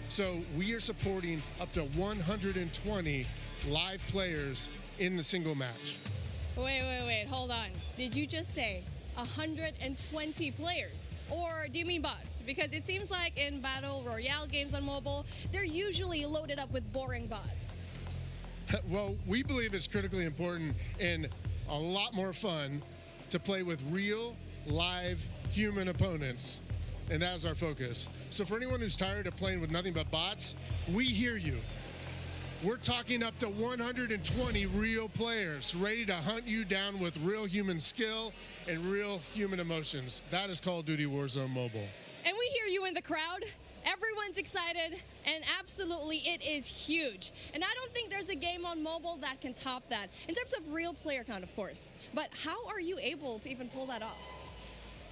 So we are supporting up to 120 live players in the single match. Wait, hold on. Did you just say 120 players? Or do you mean bots? Because it seems like in Battle Royale games on mobile, they're usually loaded up with boring bots. Well, we believe it's critically important and a lot more fun to play with real, live, human opponents. And that's our focus. So for anyone who's tired of playing with nothing but bots, we hear you. We're talking up to 120 real players ready to hunt you down with real human skill and real human emotions. That is Call of Duty Warzone Mobile. And we hear you in the crowd. Everyone's excited, and absolutely it is huge. And I don't think there's a game on mobile that can top that, in terms of real player count, of course. But how are you able to even pull that off?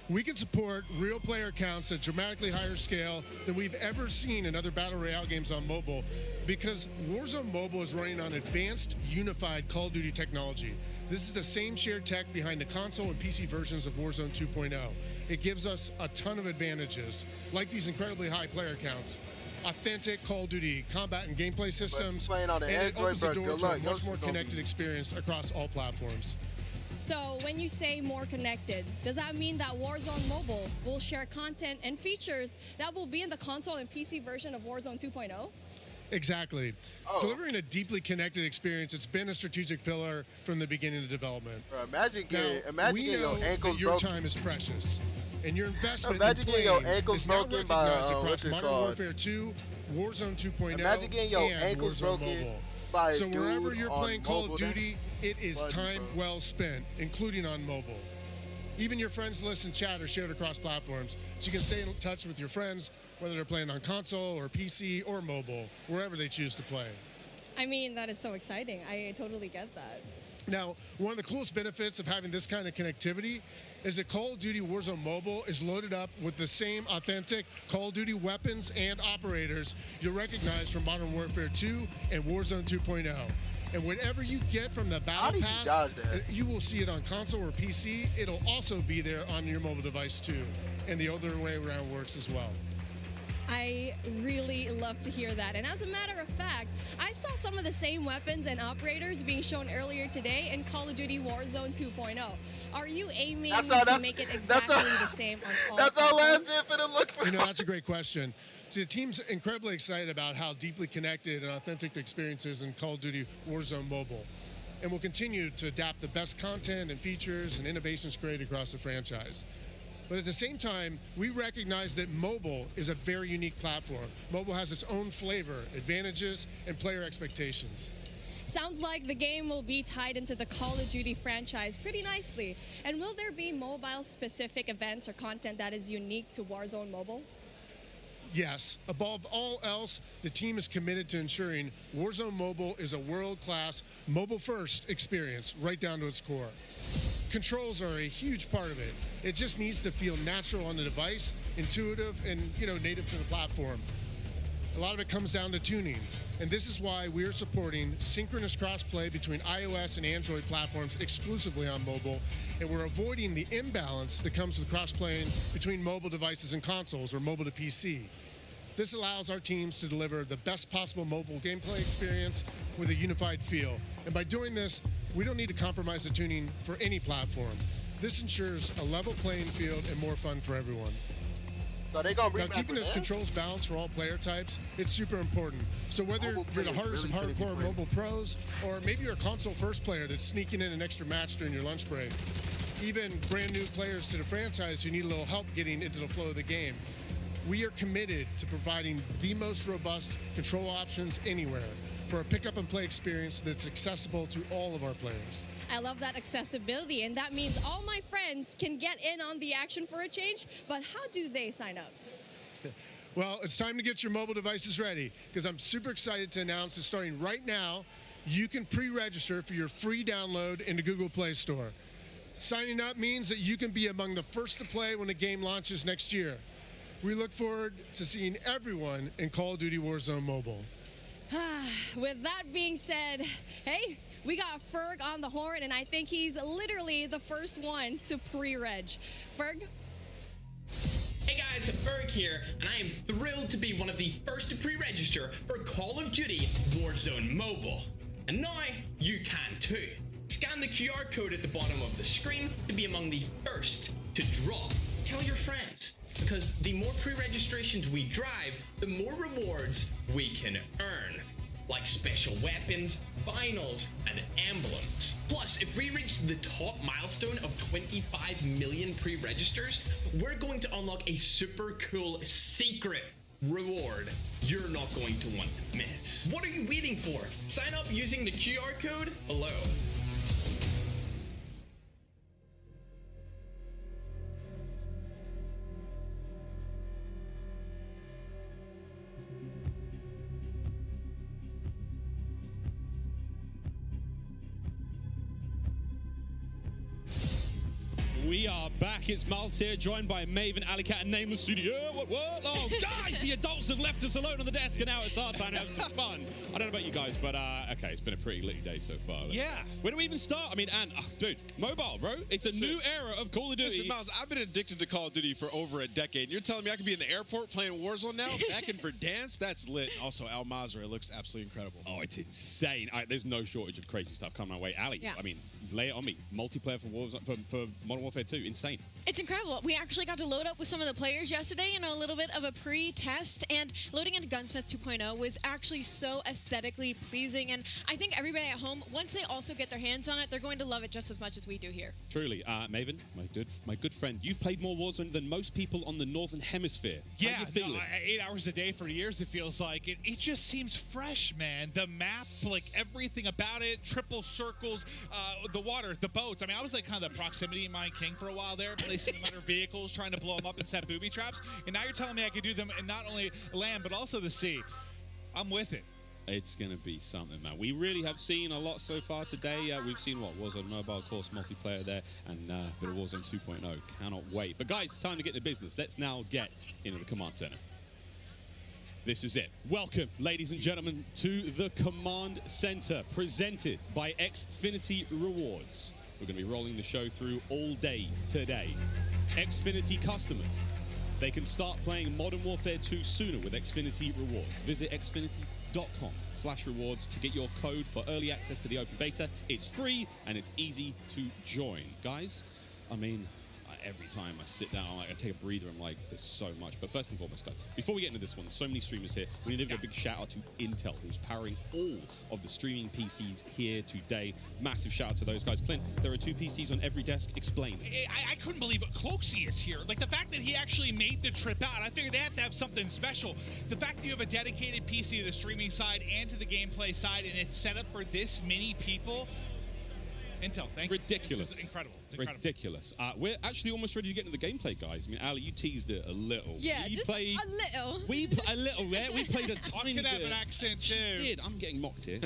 We can support real player counts at dramatically higher scale than we've ever seen in other Battle Royale games on mobile because Warzone Mobile is running on advanced, unified Call of Duty technology. This is the same shared tech behind the console and PC versions of Warzone 2.0. It gives us a ton of advantages, like these incredibly high player counts, authentic Call of Duty combat and gameplay systems, playing on the and it Android, opens the bro, door good to a luck. much more connected experience across all platforms. So when you say more connected, does that mean that Warzone Mobile will share content and features that will be in the console and PC version of Warzone 2.0? Exactly. Delivering a deeply connected experience, it's been a strategic pillar from the beginning of development. Bro, imagine we know your ankles that your broken. time is precious, and your investment Imagine in getting your playing ankles is now broken by, recognized across what's it Modern called? Warfare 2, Warzone 2.0, Imagine getting your and ankles Warzone broken Mobile. by a So wherever dude you're on playing Call of mobile, Duty, it is funny, time bro. well spent, including on mobile. Even your friends list and chat are shared across platforms, so you can stay in touch with your friends, whether they're playing on console or PC or mobile, wherever they choose to play. I mean, that is so exciting. I totally get that. Now, one of the coolest benefits of having this kind of connectivity is that Call of Duty Warzone Mobile is loaded up with the same authentic Call of Duty weapons and operators you'll recognize from Modern Warfare 2 and Warzone 2.0. And whatever you get from the Battle Pass, you will see it on console or PC. It'll also be there on your mobile device too. And the other way around works as well. I really love to hear that. And as a matter of fact, I saw some of the same weapons and operators being shown earlier today in Call of Duty Warzone 2.0. Are you aiming to make it exactly the same on all That's all platforms? last for the look for. You know, that's a great question. So the team's incredibly excited about how deeply connected and authentic the experience is in Call of Duty Warzone Mobile. And we'll continue to adapt the best content and features and innovations created across the franchise. But at the same time, we recognize that mobile is a very unique platform. Mobile has its own flavor, advantages, and player expectations. Sounds like the game will be tied into the Call of Duty franchise pretty nicely. And will there be mobile-specific events or content that is unique to Warzone Mobile? Yes, above all else, the team is committed to ensuring Warzone Mobile is a world-class, mobile-first experience right down to its core. Controls are a huge part of it. It just needs to feel natural on the device, intuitive, and native to the platform. A lot of it comes down to tuning, and this is why we're supporting synchronous crossplay between iOS and Android platforms exclusively on mobile, and we're avoiding the imbalance that comes with crossplaying between mobile devices and consoles or mobile to PC. This allows our teams to deliver the best possible mobile gameplay experience with a unified feel. And by doing this, we don't need to compromise the tuning for any platform. This ensures a level playing field and more fun for everyone. So they gonna bring Now, keeping those controls balanced for all player types, it's super important. So whether you're the hardest of hardcore mobile pros, or maybe you're a console first player that's sneaking in an extra match during your lunch break, even brand new players to the franchise who need a little help getting into the flow of the game, we are committed to providing the most robust control options anywhere for a pick up and play experience that's accessible to all of our players. I love that accessibility, and that means all my friends can get in on the action for a change, but how do they sign up? Well, it's time to get your mobile devices ready, because I'm super excited to announce that starting right now, you can pre-register for your free download in the Google Play Store. Signing up means that you can be among the first to play when the game launches next year. We look forward to seeing everyone in Call of Duty Warzone Mobile. With that being said, hey, we got Ferg on the horn, and I think he's literally the first one to pre-reg. Ferg? Hey guys, Ferg here, and I am thrilled to be one of the first to pre-register for Call of Duty Warzone Mobile. And now, you can too. Scan the QR code at the bottom of the screen to be among the first to drop. Tell your friends, because the more pre-registrations we drive, the more rewards we can earn. Like special weapons, vinyls, and emblems. Plus, if we reach the top milestone of 25 million pre-registers, we're going to unlock a super cool secret reward you're not going to want to miss. What are you waiting for? Sign up using the QR code below. We are back. It's Miles here, joined by Maven, Alicat, and Nameless Studio. What? Oh, guys, the adults have left us alone on the desk, and now it's our time to have some fun. I don't know about you guys, but okay, it's been a pretty litty day so far. Yeah. Where do we even start? I mean, and dude, mobile, bro. It's a new era of Call of Duty. Listen, Miles, I've been addicted to Call of Duty for over a decade. You're telling me I could be in the airport playing Warzone now, back in Verdansk? That's lit. Also, Al Mazrah looks absolutely incredible. Oh, it's insane. There's no shortage of crazy stuff coming my way. Ali, Yeah. I mean, lay it on me. Multiplayer for Warzone, for Modern Warfare 2, insane. It's incredible. We actually got to load up with some of the players yesterday in a little bit of a pre-test, and loading into Gunsmith 2.0 was actually so aesthetically pleasing, and I think everybody at home, once they also get their hands on it, they're going to love it just as much as we do here. Truly. Maven, my good friend, you've played more Warzone than most people on the Northern Hemisphere. Yeah, how you feeling? no, 8 hours a day for years, it feels like. It just seems fresh, man. The map, like everything about it, triple circles, the water, the boats. I mean, I was like kind of the proximity mine king for a while there, placing them under vehicles, trying to blow them up and set booby traps. And now you're telling me I could do them in not only land, but also the sea. I'm with it. It's going to be something, man. We really have seen a lot so far today. We've seen what? Warzone Mobile, of course, multiplayer there, and a bit of Warzone 2.0. Cannot wait. But guys, it's time to get into business. Let's now get into the command center. This is it. Welcome, ladies and gentlemen, to the command center, presented by Xfinity Rewards. We're going to be rolling the show through all day today. Xfinity customers, they can start playing Modern Warfare 2 sooner with Xfinity Rewards. Visit xfinity.com/rewards to get your code for early access to the open beta. It's free and it's easy to join. Guys, I mean, every time I sit down, I take a breather, I'm like, there's so much. But first and foremost, guys, before we get into this one, there's so many streamers here. We need to give a big shout out to Intel, who's powering all of the streaming PCs here today. Massive shout out to those guys. Clint, there are 2 PCs on every desk. Explain. I couldn't believe it. Cloaksy is here. Like, the fact that he actually made the trip out, I figured they have to have something special. The fact that you have a dedicated PC to the streaming side and to the gameplay side, and it's set up for this many people. Intel, thank you. Ridiculous. This is incredible. It's incredible. Ridiculous. We're actually almost ready to get into the gameplay, guys. I mean, Ali, you teased it a little. Yeah, you just played, a little. A little, yeah? We played a tiny could bit. have an accent, too. Did. I'm getting mocked here.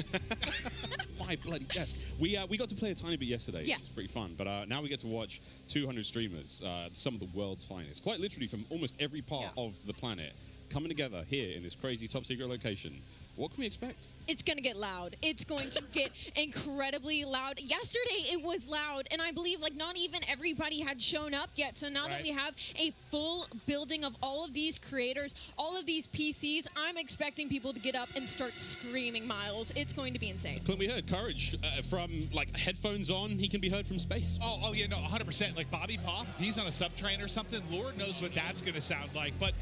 My bloody desk. We got to play a tiny bit yesterday. Yes. It was pretty fun. But now we get to watch 200 streamers, some of the world's finest, quite literally from almost every part of the planet, coming together here in this crazy top secret location. What can we expect? It's going to get loud. It's going to get incredibly loud. Yesterday, it was loud, and I believe like not even everybody had shown up yet. So now that we have a full building of all of these creators, all of these PCs, I'm expecting people to get up and start screaming, Miles. It's going to be insane. Clint, we heard Courage from like headphones on. He can be heard from space. Oh yeah, no, 100%. Like Bobby Pop, if he's on a subtrain or something, Lord knows what that's going to sound like. But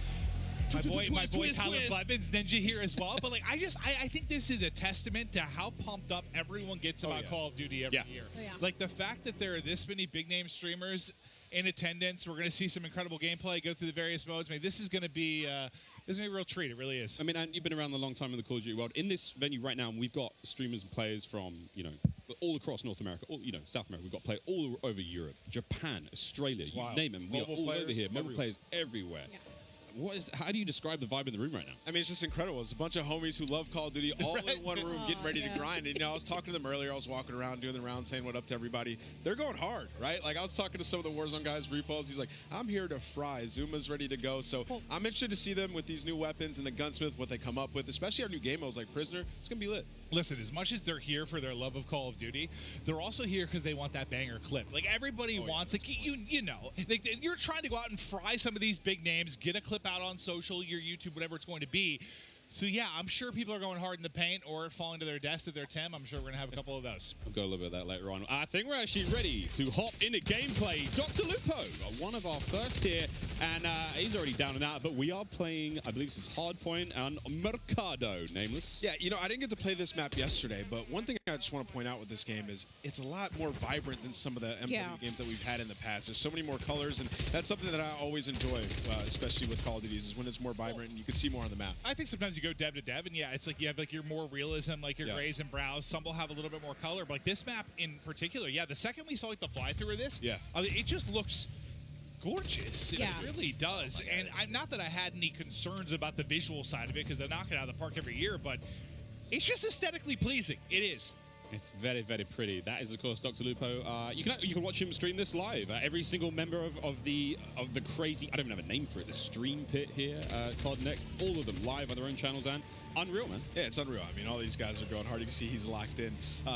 my boy Tyler Blevins, Ninja here as well. But like, I think this is a testament to how pumped up everyone gets about Call of Duty every year. Oh, yeah. Like the fact that there are this many big name streamers in attendance. We're going to see some incredible gameplay, go through the various modes. I mean, this is going to be a real treat. It really is. I mean, and you've been around a long time in the Call of Duty world. In this venue right now, we've got streamers and players from, all across North America, South America. We've got players all over Europe, Japan, Australia, you name them. We are all over here. Mobile players everywhere. Yeah. How do you describe the vibe in the room right now? I mean, it's just incredible. It's a bunch of homies who love Call of Duty all in one room, getting ready to grind. And, I was talking to them earlier. I was walking around doing the round, saying what up to everybody. They're going hard, right? Like, I was talking to some of the Warzone guys, Repos. He's like, I'm here to fry. Zuma's ready to go. So I'm interested to see them with these new weapons and the gunsmith, what they come up with, especially our new game modes like Prisoner. It's going to be lit. Listen, as much as they're here for their love of Call of Duty, they're also here because they want that banger clip. Like, everybody wants, like, you know, you're trying to go out and fry some of these big names, get a clip out on social, your YouTube, whatever it's going to be. So, yeah, I'm sure people are going hard in the paint or falling to their death at their Tim. I'm sure we're going to have a couple of those. We'll go a little bit of that later on. I think we're actually ready to hop into gameplay. Dr. Lupo, one of our first here, and he's already down and out, but we are playing, I believe this is Hardpoint and Mercado, Nameless. Yeah, I didn't get to play this map yesterday, but one thing I just want to point out with this game is it's a lot more vibrant than some of the MW games that we've had in the past. There's so many more colors, and that's something that I always enjoy, especially with Call of Duty, is when it's more vibrant and you can see more on the map. I think sometimes you go dev to dev, and it's like you have like your more realism, like your grays and browns. Some will have a little bit more color, but like this map in particular, the second we saw like the fly through of this, it just looks gorgeous. It really does. And not that I had any concerns about the visual side of it, because they knock it out of the park every year, but it's just aesthetically pleasing. It is. It's very, very pretty. That is, of course, Dr. Lupo. You can watch him stream this live. Every single member of the crazy, I don't even have a name for it, the stream pit here, COD Next, all of them live on their own channels, and unreal, man. Yeah, it's unreal. I mean, all these guys are going hard. You can see he's locked in.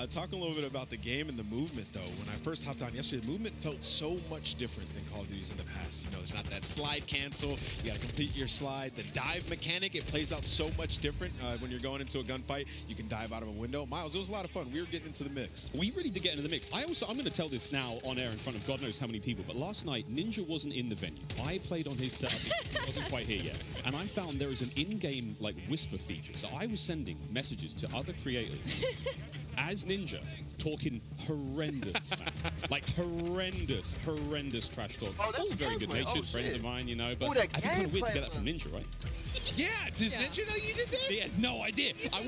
Talking a little bit about the game and the movement, though. When I first hopped on yesterday, the movement felt so much different than Call of Duty's in the past. It's not that slide cancel. You got to complete your slide. The dive mechanic, it plays out so much different when you're going into a gunfight. You can dive out of a window. Miles, it was a lot of fun. We were getting into the mix. We really did get into the mix. I'm going to tell this now on air in front of God knows how many people, but last night, Ninja wasn't in the venue. I played on his setup. He wasn't quite here yet. And I found there is an in-game, whisper feature. So I was sending messages to other creators as Ninja, talking horrendous, man. horrendous trash talk. Oh, that's all very good-natured friends of mine, but I think it's kind of weird to get that from Ninja, right? Yeah, does Ninja know you did this? He has no idea. I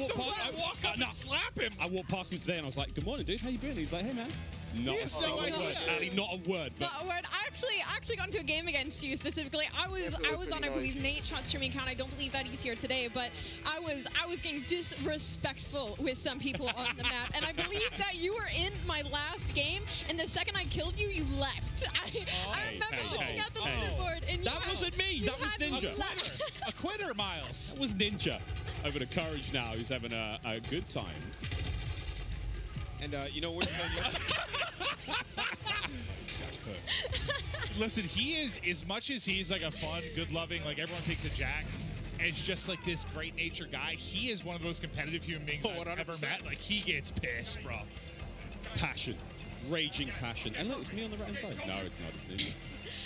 walk up and slap him. I walked past him today and I was like, "Good morning, dude. How you been?" He's like, "Hey, man." Not a single word. Ali, not a word. Not a word. I actually got into a game against you specifically. I was on, I believe, Nate Shot streaming account. I don't believe that he's here today, but I was getting disrespectful with some people on the map, and I believe that you were in my last game, and the second I killed you, you left. I remember looking at the leaderboard, and that wasn't me. That was Ninja. A quitter, Miles. That was Ninja. Over to Courage now, who's having a good time. And, we're playing Listen, he is, as much as he's like a fun, good-loving, everyone takes a Jack, it's just like this great-natured guy. He is one of the most competitive human beings I've ever met. He gets pissed, bro. Passion. Raging passion. And look, it's me on the right-hand side. No, it's not. It's me.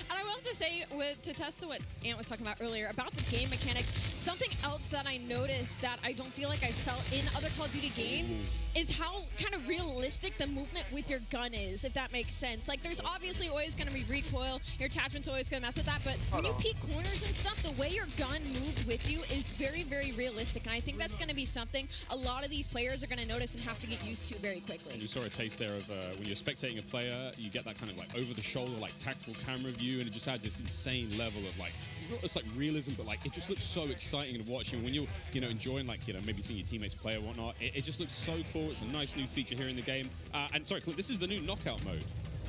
And I will have to say, to test to what Ant was talking about earlier, about the game mechanics, something else that I noticed that I don't feel like I felt in other Call of Duty games is how kind of realistic the movement with your gun is, if that makes sense. There's obviously always going to be recoil, your attachment's always going to mess with that, but when you peek corners and stuff, the way your gun moves with you is very, very realistic, and I think that's going to be something a lot of these players are going to notice and have to get used to very quickly. And you saw a taste there of when you're spectating a player, you get that kind of over-the-shoulder, tactical camera view, and it just adds this insane level of it's realism, but it just looks so exciting to watch. And when you're enjoying maybe seeing your teammates play or whatnot, it just looks so cool. It's a nice new feature here in the game. And sorry, Clint, this is the new knockout mode.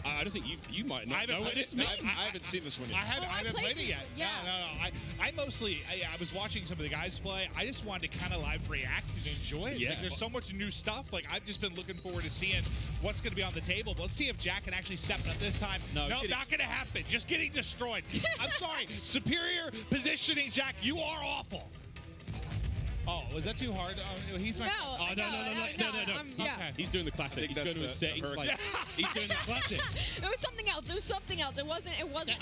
I don't think you might not know what this means. I haven't seen this one yet. I haven't played it yet. Yeah. No. I mostly, I was watching some of the guys play. I just wanted to kind of live react and enjoy it. Yeah. There's so much new stuff. I've just been looking forward to seeing what's going to be on the table. But let's see if Jack can actually step up this time. No, not going to happen. Just getting destroyed. I'm sorry. Superior positioning, Jack. You are awful. Oh, was that too hard? He's my. No. Okay. He's doing the classic. He's going to a set. He's doing the classic. It was something else. It wasn't.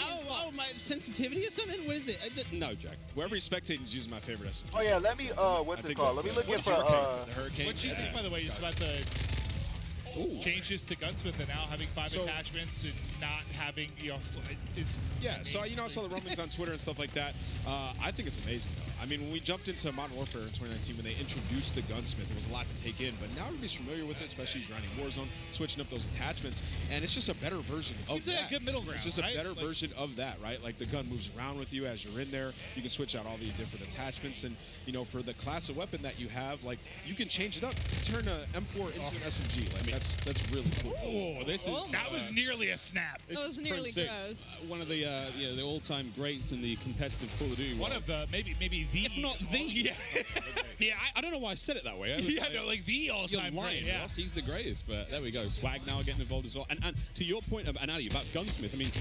My sensitivity or something? What is it? No, Jack. Wherever he's spectating is using my favorite SMG. Oh yeah, let me. What's it called? Let me look at for. The Hurricane. What you think, by the way, just about the? changes to Gunsmith and now having 5 attachments and not having, is so I saw the rumblings on Twitter and stuff like that. I think it's amazing though. I mean, when we jumped into Modern Warfare in 2019, when they introduced the Gunsmith, there was a lot to take in. But now everybody's familiar with it, especially grinding Warzone, switching up those attachments, and it's just a better version of seems that. like a good middle ground. It's just a better version of that, right? Like the gun moves around with you as you're in there. You can switch out all these different attachments, and for the class of weapon that you have, like you can change it up, turn an M4 into an SMG. Like that's really cool. Oh, that was nearly a snap. That was nearly close. One of the the all-time greats in the competitive Call of Duty. One of the maybe the, if not the. Yeah, I don't know why I said it that way. Like the all-time great. Yeah, Ross, he's the greatest. But there we go. Swag now getting involved as well. And to your point of Ali about Gunsmith, I mean,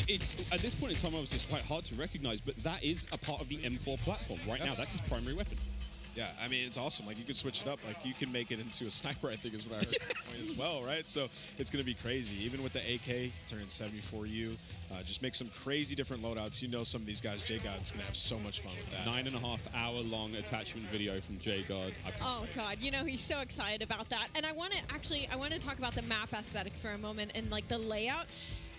it's at this point in time, obviously, it's quite hard to recognize, but that is a part of the M4 platform right now. That's his primary weapon. Yeah, I mean, it's awesome. Like, you can switch it up. Like, you can make it into a sniper, I think is what I heard as well, right? So it's going to be crazy. Even with the AK, turning 74U, just make some crazy different loadouts. Some of these guys, J-God's going to have so much fun with that. 9.5-hour long attachment video from J-God. Oh, God. He's so excited about that. And I want to talk about the map aesthetics for a moment and, like, the layout.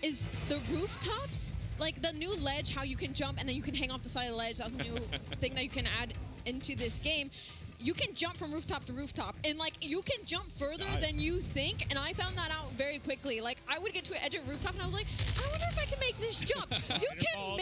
Is the rooftops, like the new ledge, how you can jump and then you can hang off the side of the ledge. That was a new thing that you can add into this game. You can jump from rooftop to rooftop, and like you can jump further than you think, and I found that out very quickly. Like I would get to an edge of a rooftop and I was like, I wonder if I can make this jump. You can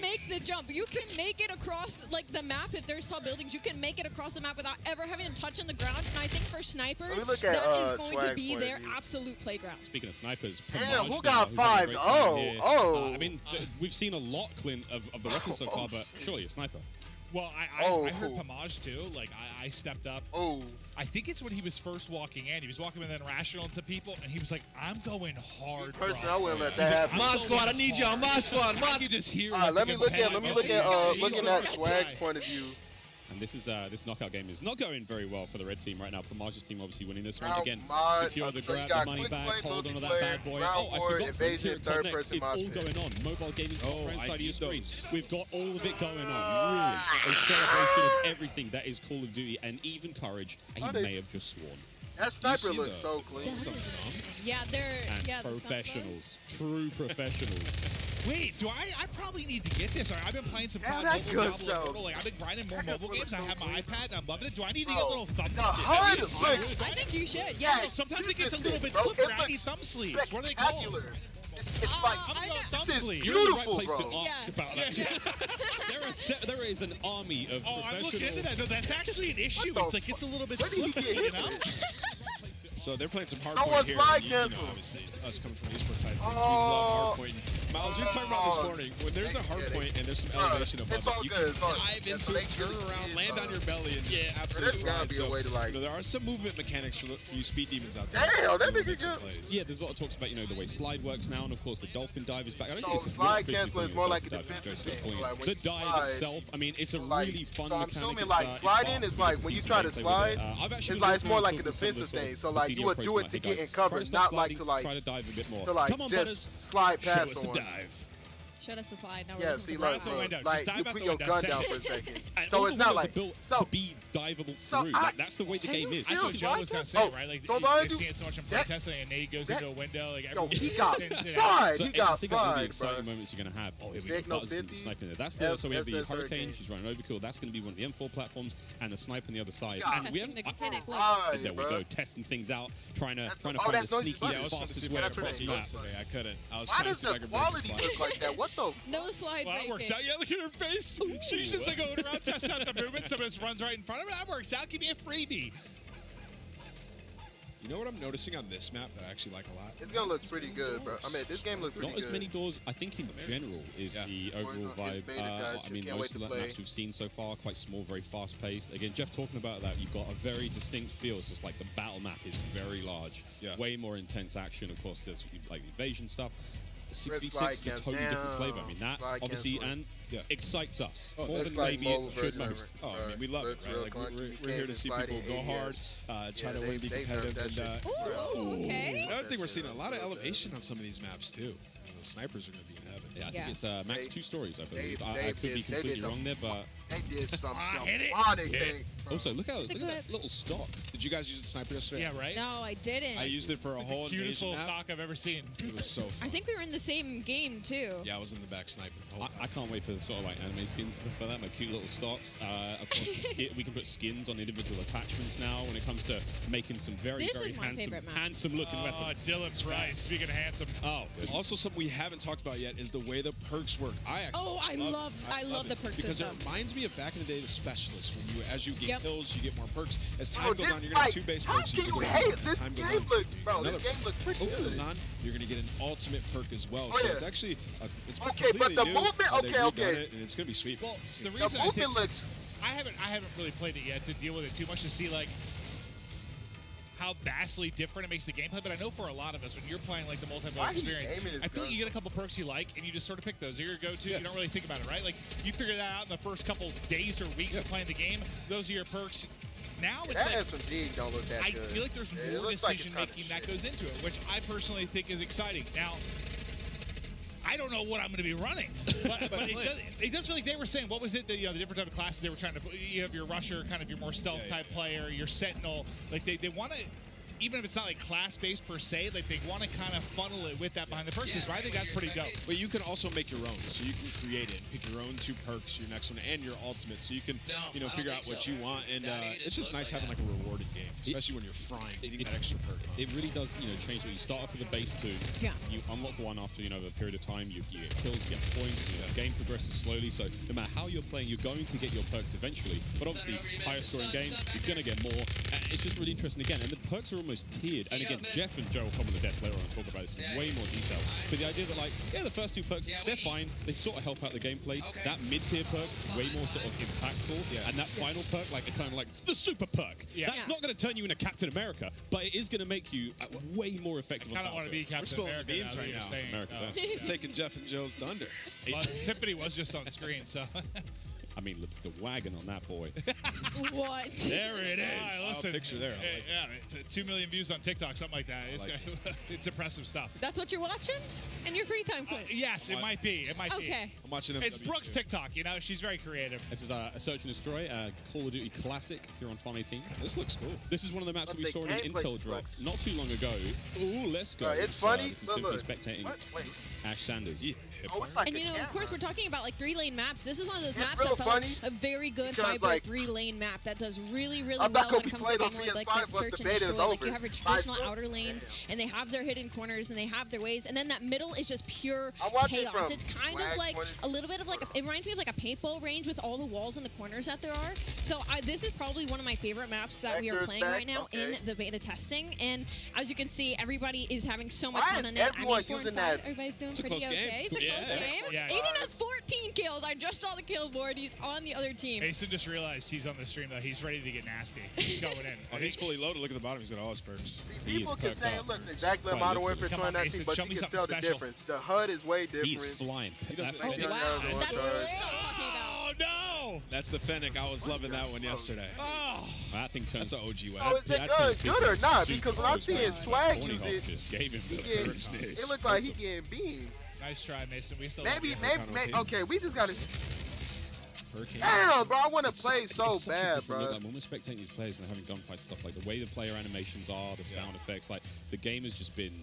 make the jump. You can make it across like the map. If there's tall buildings, you can make it across the map without ever having to touch on the ground. And I think for snipers, that is going to be their absolute playground. Speaking of snipers, damn, who got 5-0? I mean, we've seen a lot, Clint, of the weapons so far, but surely a sniper. Well, I heard Pomage too. Like I stepped up. I think it's when he was first walking in. He was walking in and rational into people, and he was like, "I'm going hard." Personally, I wouldn't let that happen. My squad, I need y'all. My squad. I can just hear. Let me look at looking at Swag's point of view. And this knockout game is not going very well for the red team right now. Promage's team obviously winning this one. Again, secure the grab, the money back, hold on to that bad boy. I forgot Frontier and Connect. It's all going on. Mobile gaming right side of your screen. We've got all of it going on. Really, a celebration of everything that is Call of Duty and even Courage. And he may have just sworn. That sniper looks so clean. Yeah, they're professionals, true professionals. Wait, I probably need to get this. I've been playing some COD mobile. Like I've been grinding more mobile games. I have my iPad and I'm loving it. Do I need to get a little thumb? I think you should. Yeah. Sometimes it gets a little bit slippery. I need thumb sleeves. What are they called? It's like this is beautiful, bro. There is an army of professionals. I'm looking into that. No, that's actually an issue. It's like it's a little bit slippery, So they're playing some hardpoint here. Slide cancel. Obviously, us coming from the esports side of things, we love hardpoint. Miles, you're talking about this morning. When there's a hardpoint and there's some elevation above it, you can dive into it, turn around, land on your belly, and absolutely fly. So, there are some movement mechanics for you speed demons out there. Damn, that nigga good. Yeah, there's a lot of talks about the way slide works now, and of course the dolphin dive is back. I don't think it's slide cancel is more like a defensive thing. The dive itself, I mean, it's a really fun mechanic. So I'm assuming like sliding is like when you try to slide, it's more like a defensive thing. So like you would do it to get in cover, not like to like try to dive a bit more. To like just slide past someone. Showed us the slide. Now yeah, see, like you put your gun down for a second. So it's not like built to be diveable through. Like, that's the way the game is. That's what Joe was gonna say, right? Like they've seen it so much in protesting, and Nate goes into a window. Like he got fried. He got fried, bro. The exciting moments you're gonna have. Oh, here we go. Sniping there. That's the. So we have the Hurricane. She's running overkill. That's gonna be one of the M4 platforms, and the snipe on the other side. And we haven't. There we go, testing things out, trying to find the sneakiest, fastest way across the map. I couldn't. I was trying to see if I could break the slide. Look like that? What the? No slide. Well, that works out. Yeah, look at her face. She's just like going around, testing out the movement. Someone just runs right in front of her. That works out. Give me a freebie. You know what I'm noticing on this map that I actually like a lot? It's gonna look pretty good, bro. I mean, this game looks pretty good. Not as many doors, I think, in general, is the overall vibe. I mean, most of the maps we've seen so far, quite small, very fast-paced. Again, Jeff talking about that, you've got a very distinct feel. So it's like the battle map is very large, way more intense action. Of course, there's like evasion stuff. 6v6 is a totally different flavor. I mean, that obviously excites us more than maybe it should most. Oh, I mean, we love it, right? Like, we're here to see people go hard, try to win, be competitive. Okay. I think we're seeing a lot of elevation on some of these maps too. The snipers are going to be in heaven. Yeah, I think it's max 2 stories, I believe. I could be completely wrong there, but they did some demonic thing. Also, look at that little stock. Did you guys use the sniper yesterday? Yeah, right? No, I didn't. I used it for a whole the cutest invasion little map. stock I've ever seen. It was so fun. I think we were in the same game too. Yeah, I was in the back sniping the whole time. I can't wait for the sort of like anime skins and stuff like that. My cute little stocks. Of course, we can put skins on individual attachments now when it comes to making some very This very is my favorite map. handsome looking weapons. Dylan Price, speaking of handsome. Oh, good. Also, something we haven't talked about yet is the way the perks work. I love the perk because system. it reminds me of back in the day, the specialists. When as you get Yep. kills, you get more perks. As Bro, time goes this on, you're gonna have fight, 2 base how perks. can you go hate down. this As time goes game? on, Looks, bro, another this game looks pretty perk good. goes on, you're gonna get an ultimate perk as well. Oh, So yeah. it's actually it's Okay, but completely the new, movement. and they've redone Okay. it, and it's gonna be sweet. Well, the The reason I movement think looks. I haven't really played it yet to deal with it too much to see like how vastly different it makes the gameplay, but I know for a lot of us, when you're playing like the multiplayer Why he experience, aiming his I feel like gun? you get a couple perks you like, and you just sort of pick those. They're your go-to. You don't really think about it, right? Like you figure that out in the first couple days or weeks of playing the game. Those are your perks. Now it's That like SMG don't look that I good. feel like there's It more looks like it's decision kinda making that shit. goes into it, which I personally think is exciting. Now, I don't know what I'm going to be running, but it does feel like they were saying, what was it, the different type of classes they were trying to put? You have your rusher, kind of your more stealth type player, your sentinel. Like they want to, even if it's not like class-based per se, like they want to kind of funnel it with that behind the perks, right? I think that's pretty dope. But you can also make your own, so you can create it, pick your own 2 perks, your next one, and your ultimate, so you can, figure out what you want, and it's just nice having like a rewarding game, especially when you're frying, getting that extra perk. It really does, change what you start off with a base 2. Yeah. You unlock one after, a period of time. You get kills, you get points. The game progresses slowly. So no matter how you're playing, you're going to get your perks eventually. But obviously, higher scoring games, you're going to get more. And it's just really interesting again. And the perks are almost tiered. And again, Jeff and Joe will come on the desk later on and talk about this in way more detail. But the idea that the first 2 perks, they're fine. They sort of help out the gameplay. That mid-tier perk is way more sort of impactful. Yeah. And that final perk, kind of like the super perk. Yeah. That's not going to turn you into Captain America, but it is going to make you way more effective. I kind of want to be Captain spilling America the beans now, right that's now. what you're saying. America, Taking Jeff and Joe's thunder. Well, Symphony was just on screen, so. I mean, look at the wagon on that boy. What? There it is. All right, listen, picture there. I like yeah, 2 million views on TikTok, something like that. It's, it's impressive stuff. That's what you're watching? In your free time, Quinn? Yes, it might be. It might be. Okay. I'm watching It's MW2. Brooke's TikTok. She's very creative. This is a Search and Destroy, Call of Duty Classic here on Farm 18. This looks cool. This is one of the maps But that we the saw in the gameplay Intel drop looks- not too long ago. Ooh, let's go. Bro, it's funny. This is Look, simply look. spectating What? Wait. Ash Sanders. Yeah. Oh, it's like And a of course, camera. we're talking about like 3-lane maps. This is one of those It's maps real that felt like funny a very good because, hybrid like, 3-lane map that does really, really I'm well not when gonna it be comes to played on game modes like PS5 once search the and beta is destroy. Like over. you have your By traditional some- outer lanes, and they have their hidden corners, and they have their ways, and then that middle is just pure I'm watching chaos. from It's kind of Swag's like point of a little bit of like it reminds me of like a paintball range with all the walls and the corners that there are. So this is probably one of my favorite maps that we are Vector's playing back, right now okay. in the beta testing. And as you can see, everybody is having so much Why fun is on it. everyone 4 and using 5, that? everybody's doing It's a pretty close game. okay. It's a Yeah. close game. Yeah. Aiden has 14 kills. I just saw the kill board. He's on the other team. Mason just realized he's on the stream, though. He's ready to get nasty. He's going in. Oh, he's fully loaded. Look at the bottom. He's got all his perks. People can say it looks exactly Quite like Modern literally. Warfare Come on, 2019, Mason, but show you me can something tell the special. difference. The HUD is way different. He's flying. doesn't That- think Wow, Fennec- that's what we're talking about. Oh, no! That's the Fennec. I was loving that one yesterday. Oh! That thing turns. That's an OG Oh, weapon. is it good or not? Because when I'm seeing Swag use it, just gave him he the getting, first it looked like he getting beamed. Nice try, Mason. We still Maybe, love you. maybe, okay, we just gotta. Hurricane. Damn, bro, I want to It's play such- so it's such a bad, different look. bro. I'm almost spectating these players and they're having gunfight stuff, like the way the player animations are, the sound effects, like the game has just been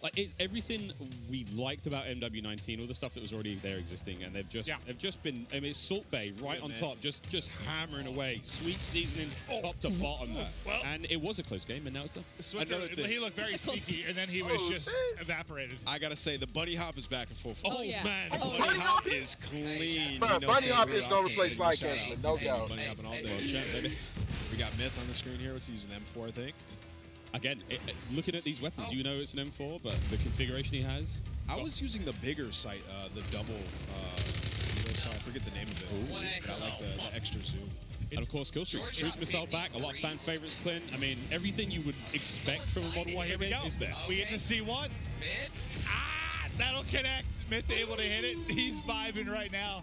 like it's everything we liked about MW19, all the stuff that was already there existing, and they've just been. I mean, it's Salt Bay right on top, just hammering away, sweet seasoning top to bottom, Well- and it was a close game, and now it's done. Another thing. He looked very sneaky, and then he was just evaporated. I gotta say, the bunny hop is back and forth. Oh, yeah. man, Oh, bunny bunny hop hop is clean. Bro, You know, bunny so hop really is gonna octane. replace slide Shout out. canceling, no doubt. Bunny hopping all day. Well, check, baby. We got Myth on the screen here. What's he using? M4, I think. Again, looking at these weapons, you know it's an M4, but the configuration he has. I was using the bigger sight, the double. I forget the name of it. But I like the extra zoom. And of course, kill streaks, cruise missile back, a lot of fan favorites, Clint. I mean, everything you would expect from a Modern Well, Warfare here we game go. is there. We get to see one. Ah, that'll connect. Smith able to hit it. He's vibing right now.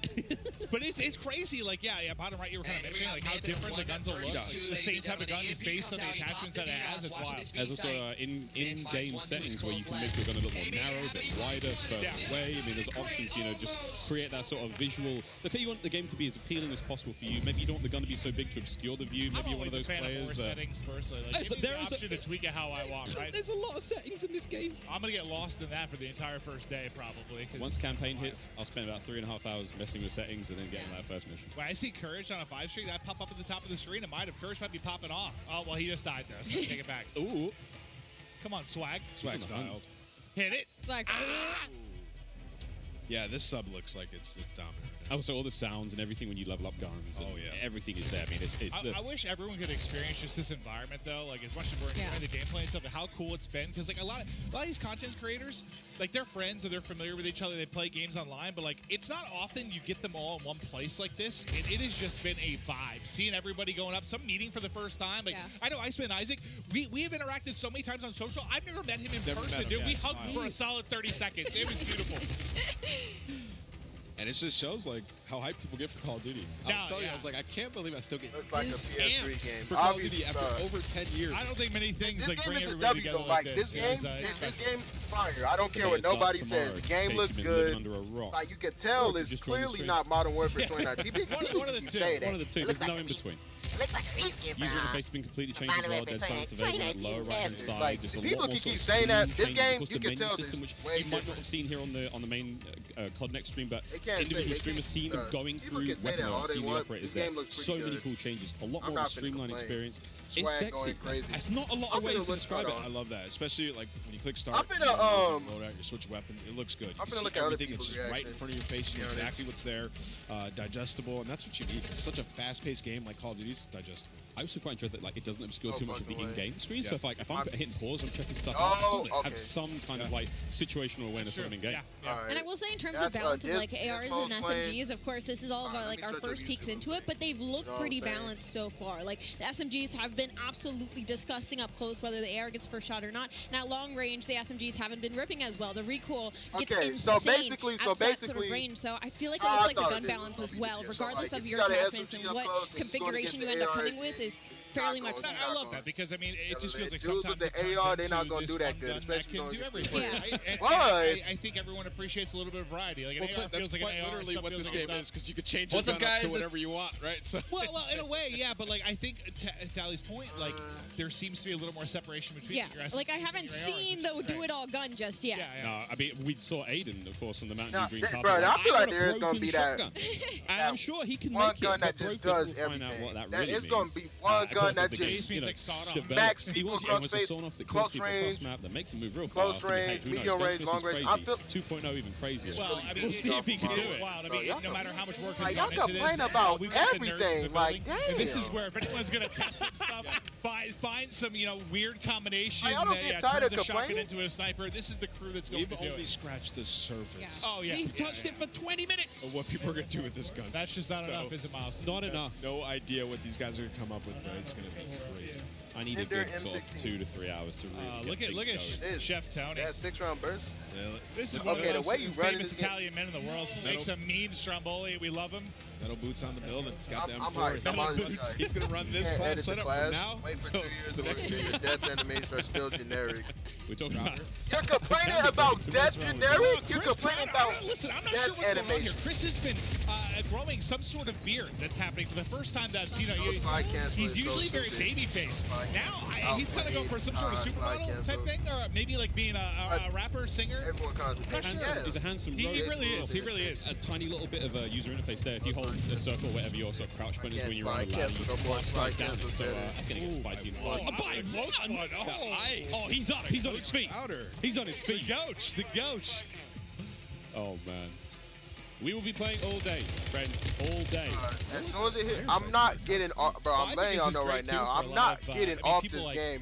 But it's crazy. Like, yeah, bottom right, you were kind of mentioning like how different the guns will look. The same type of gun is based on the attachments that it has. It's wild. There's also in-game settings where you can make your gun a little more narrow, a bit wider, further away. I mean, there's options, you know, just create that sort of visual. Look, you want the game to be as appealing as possible for you. Maybe you don't want the gun to be so big to obscure the view. Maybe you're one of those players. Of more settings personally. Like, give me the option to tweak it how I want, right? There's a lot of settings in this game. I'm gonna get lost in that for the entire first day, probably. Once campaign hits, I'll spend about 3.5 hours messing with settings and then getting that first mission. When I see Courage on a 5 streak, that pop up at the top of the screen, it might have. Courage might be popping off. Oh, well, he just died there, so take it back. Ooh. Come on, Swag. Swag styled. Hit it. Swag. Yeah, this sub looks like it's dominant. Also, all the sounds and everything when you level up guns. Oh, yeah. Everything is there. I mean, I wish everyone could experience just this environment, though. Like, as much as we're enjoying the gameplay and stuff, and how cool it's been. Because, like, a lot of these content creators, like, they're friends or they're familiar with each other. They play games online. But, like, it's not often you get them all in one place like this. It has just been a vibe. Seeing everybody going up, some meeting for the first time. Like, I know Iceman and Isaac, we have interacted so many times on social. I've never met him in person, dude. We hugged for a solid 30 seconds. It was beautiful. And it just shows like how hyped people get for Call of Duty. I was telling you, I was like, I can't believe I still get like this a PS3 amped game for Call of Duty after over 10 years. I don't think many things this like game bring is everybody a W, together though. like This this. game, fire. I don't care what nobody says. The game looks good. Like you can tell, it's clearly not Modern Warfare 2019. One of the two. There's no in between. It looks like a race game. User interface has been completely changed as well. Dead silence available, lower right hand side. Like, just a people lot more can keep sort of saying that. This changes. game, Of course, you the can menu tell system, this which way you might not different. have seen here on the main COD Next stream, but can't individual say- streamers seen them going people through can say that weapon all mode, they seeing the want. operators This there. game looks So pretty many good. cool changes, a lot I'm more not finna streamlined complain. experience. Swag It's sexy. going crazy. That's not a lot I'm of ways finna to look describe at it. I love that, especially like when you click start. I'm finna, you can load out your switch weapons. It looks good. I'm You finna see look at other everything. It's people's just right in reaction. front of your face. You know Yeah, it is. exactly what's there, digestible, and that's what you need. It's such a fast-paced game like Call of Duty. It's digestible. I also quite enjoy that like it doesn't obscure No too much of the fucking way. in-game screen. Yeah. So if I'm hitting pause, I'm checking stuff Oh, out. I still okay. have some kind of like situational awareness when I'm in game. And I will say, in terms That's, of balance of this- like ARs this and mode's playing. SMGs, of course, this is all of our, let like me our search up first peeks YouTube into real it, but they've looked know what pretty I'm saying? balanced so far. Like the SMGs have been absolutely disgusting up close, whether the AR gets first shot or not. And at long range, the SMGs haven't been ripping as well. The recoil gets Okay, insane so basically- at so that sort of basically- range. So I feel like it I looks like the thought gun it did. balance as Yeah, well, so, regardless like, of if your you got an attachments SMG and up what close and you're going configuration you against end up the coming AR, with is fairly much. I love that because I mean it just feels like dudes sometimes with the it turns AR, they're into not gonna this do that one good, gun especially that knowing can do it's everything. Yeah. Right? And What? I think everyone appreciates a little bit of variety. Like an Well, AR Clint, that's feels like quite an AR. literally some what feels this like game a is, because you can change your What's up, gun up to guys? whatever you want, right? So Well, in a way, yeah, but like I think to Ali's point, like there seems to be a little more separation between Yeah, your SMGs like I and haven't your ARs, seen which the is do great. it all gun just yet. No, I mean we saw Aiden, of course, on the Mountain Nah, Dew Green this- carpet. bro, I feel like got a there's gonna broken be that- shotgun. And I'm sure he can one make gun it. that but just broken, does we'll find out everything. what that That- really it's means. gonna be one Of gun course, that the game, just you know, like sawed off. develops- smacks he people wants across a face, sawn off that close kills people range, across map, that makes them move real close fast. I mean, hey, range, who knows? medium range, Gunsmith long is range. I crazy. feel- 2.0 even crazier. Well, I mean, We'll see if he can do it. Wild. I Bro, mean, y'all no matter how much work Like, has y'all gone into this, complain about we've got the nerds in the everything, like, building, and this is damn. where if anyone's gonna test some stuff, find some weird combination. Like, I don't get tired turns of a shotgun complaining. into a sniper. This is the crew that's going we've to do only it. scratched the surface Oh yeah, He touched it for 20 minutes. of what people are gonna do with this gun. That's just not So, enough, is it, Miles? Not enough. No idea what these guys are gonna come up with, but it's gonna be crazy. I need a Hinder good sort of M16. 2 to 3 hours to really Look get at things going. This. Chef Tony. That 6-round burst. This is Okay, one of the the way you most run famous this game- Italian men in the world. Makes a mean Stromboli. We love him. Metal boots on the building. It's got the I'm M4. hyped. I'm on this guy. He's gonna run this Can't class edit the setup class. from now Wait for until 2 years the to next work 2 in years. the death animations are still generic. We're talking about. You're complaining about death generic? You're complaining about Listen, I'm not death sure what's going on here. animation. Chris has been growing some sort of beard that's happening for the first time that I've seen him. No slide cancel He's is so usually very stupid. baby faced. Slide Now cancel. he's kind of going for some sort of Slide supermodel cancel. type thing, or maybe like being a rapper, singer. Everyone calls it Not that. sure. He's a handsome He rogue. really is. He really is. A tiny little bit of a user interface there. If you hold a circle, whatever your sort of crouch button is Can't when you're on slide the ladder, cancel you no more. slide Slide down. cancel So better. that's going to get spicy. Oh, a bite. Oh, He's up. He's on his feet. He's on his The feet. Goach. The Goach. Oh man. We will be playing all day, friends, all day. As soon as it hit, I'm not getting off, bro. I I'm think letting this y'all is know great, right too, now. for a I'm lot not of, getting I mean, off people this like game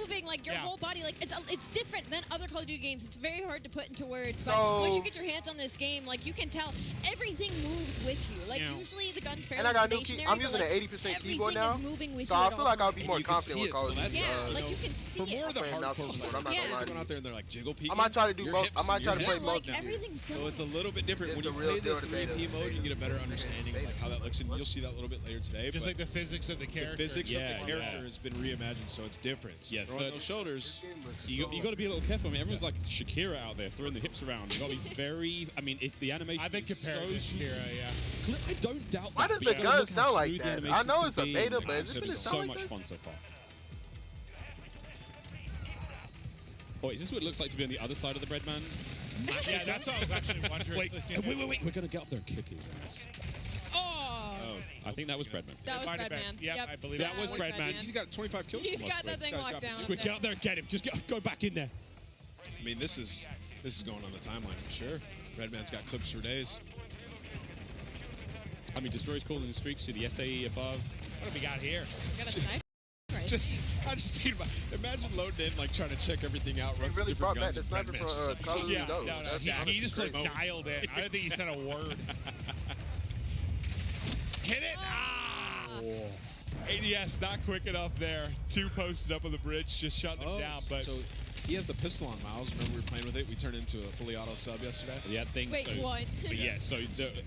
moving like your whole body. Like it's different than other Call of Duty games. It's very hard to put into words. But So- once you get your hands on this game, like you can tell everything moves with you. Like usually the gun's fairly And I got a new stationary. key. I'm but, using like, an 80% keyboard everything now. is moving with So you I at feel all like I'll be times. more You can confident see with it, Call so of that's Duty. good. Like you can see For more it. of the playing now hardcore so players, I'm not gonna lie to going you. out there and they're like jiggle peeking. I might try to do your both. hips I might and try your to play head both now. now. Everything's So going. it's a little bit different. It's When the you real play deal the to beta. 3P mode, you get a better understanding of like how that looks, and you'll see that a little bit later today. Just but like the physics of the character. the physics of Yeah, the character has been reimagined, so it's different. Yeah, Throwing those shoulders. You got to be a little careful. I mean, everyone's like Shakira out there throwing the hips around. You got to be very. I mean, it's the animation. I've been is compared so to smooth. Shakira, yeah. I don't doubt Why that. does but the you gotta gun look how sound like smooth the that? I animations know can it's a be, beta, and but like I is it said, gonna it's sound so like much this? fun so far. Oh, is this what it looks like to be on the other side of the Breadman? Yeah, that's what I was actually wondering. Wait. We're going to get up there and kick his ass. Oh, I think that was Breadman. That was Breadman. Yep, I believe that was Breadman. He's got 25 kills. He's got that thing locked down. Squid, get up there and get him. Just go back in there. I mean, this is going on the timeline for sure. Redman's got clips for days. I mean, Destroyer's calling the streaks to the SAE above. What have we got here? We got a sniper. Right. I just think about, imagine loading in, like trying to check everything out. He really brought back the sniper from Call of Duty Ghosts. Yeah, he just like dialed in. I don't think he said a word. Hit it! ADS not quick enough there. Two posted up on the bridge, just shutting him down. But so he has the pistol on Miles. Remember we were playing with it? We turned into a fully auto sub yesterday. Yeah, Wait, so, what? But yeah, so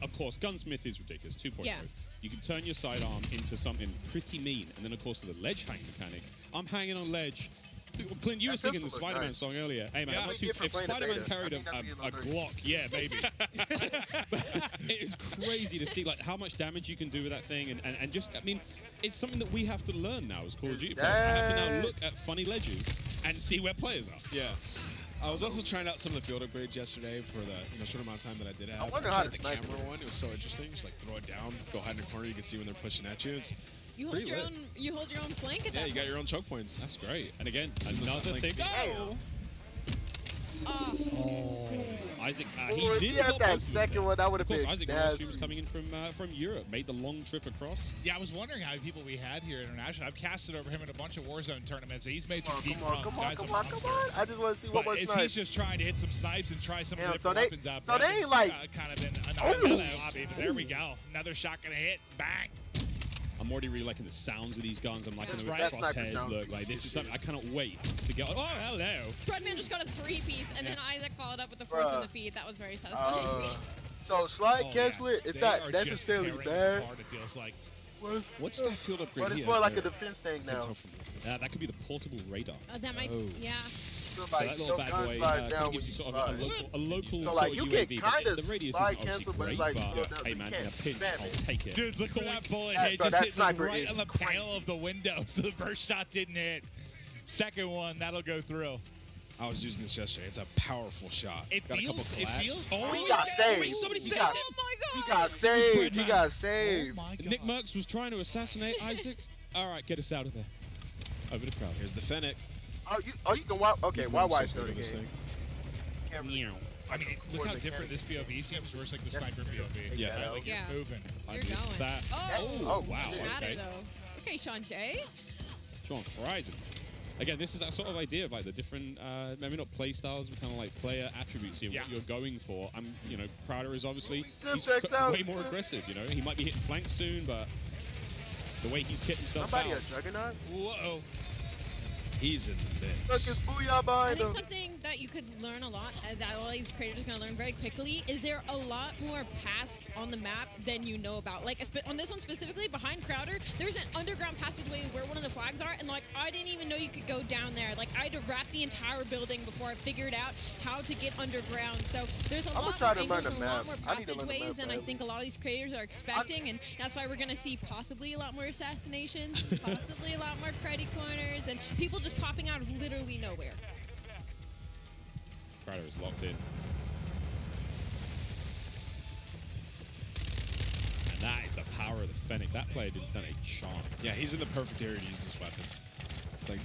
of course, Gunsmith is ridiculous. 2.0. Yeah. You can turn your sidearm into something pretty mean, and then of course the ledge hang mechanic. I'm hanging on ledge. Clint, you were singing the Spider-Man song earlier. Hey man, if Spider-Man carried a Glock, yeah, baby. It is crazy to see like how much damage you can do with that thing, and just, I mean, it's something that we have to learn now as Call of Duty players. I have to now look at funny ledges and see where players are. Yeah. I was also trying out some of the field upgrades yesterday for the short amount of time that I did have. I wonder how to the snipe camera one. It was so interesting. Just like throw it down, go hide in the corner. You can see when they're pushing at you. It's You hold your own. You hold your own flank at that. Yeah, you got point. your own choke points. That's great. And again, another thing. Isaac, he had that second one. That would have been Isaac was coming in from Europe, made the long trip across. Yeah, I was wondering how many people we had here internationally. I've casted over him in a bunch of Warzone tournaments. He's made some deep runs. Come on. I just want to see what more snipes. He's just trying to hit some snipes and try some of the different weapons out. So they ain't like kind of in another lobby, but there we go. Another shot gonna hit. Bang. I'm already really liking the sounds of these guns. I'm liking the crosshairs look. Like this is something I cannot wait to get. Oh, hello. Breadman just got a 3-piece, and then Isaac followed up with the 4th in the feed. That was very satisfying. So slide canceling, it's not necessarily bad. It feels like. What's that field upgrade? But it's more like a defense thing now. That could be the portable radar. That might, yeah. So that little bad boy kind of gives you sort of a local so like sort you of can UAV. kind of the radius slide is cancel, but great, it's like slowed down, hey so man, you in a can't pinch, spam I'll it. take it. Dude, look at that bullet hit. Bro, Just that hit right sniper on the is panel of the window, so the first shot didn't hit. Second one, that'll go through. I was using this yesterday. It's a powerful shot. It got feels, a couple collabs. He got saved. Somebody saved him. Oh my god. He got saved. He got saved. Oh my god. Nick Merckx was trying to assassinate Isaac. All right, get us out of there. Over the crowd. Here's the Fennec. You can watch. Okay, why watch the game? I mean, look how different this POV seems versus like the sniper POV. Yeah. Like you're moving. You're going. That. Oh, wow. Okay. Okay, Sean J. Sean Friesen. Again, this is that sort of idea of like the different, maybe not play styles, but kind of like player attributes. What you're going for. Crowder is obviously way more aggressive. He might be hitting flanks soon, but the way he's kitting himself Somebody out. a juggernaut? Whoa. He's in the mix. Look, it's Booyah behind him. I think something that you could learn a lot, that all these creators are going to learn very quickly, is there a lot more paths on the map than you know about. Like, on this one specifically, behind Crowder, there's an underground passageway where one of the flags are, and, like, I didn't even know you could go down there. Like, I had to wrap the entire building before I figured out how to get underground. So there's a lot more angles and a lot more passageways than I think a lot of these creators are expecting, and that's why we're going to see possibly a lot more assassinations, possibly a lot more cruddy corners, and people just popping out of literally nowhere. Crowder is locked in. And that is the power of the Fennec. That player didn't stand a chance. Yeah, he's in the perfect area to use this weapon. It's like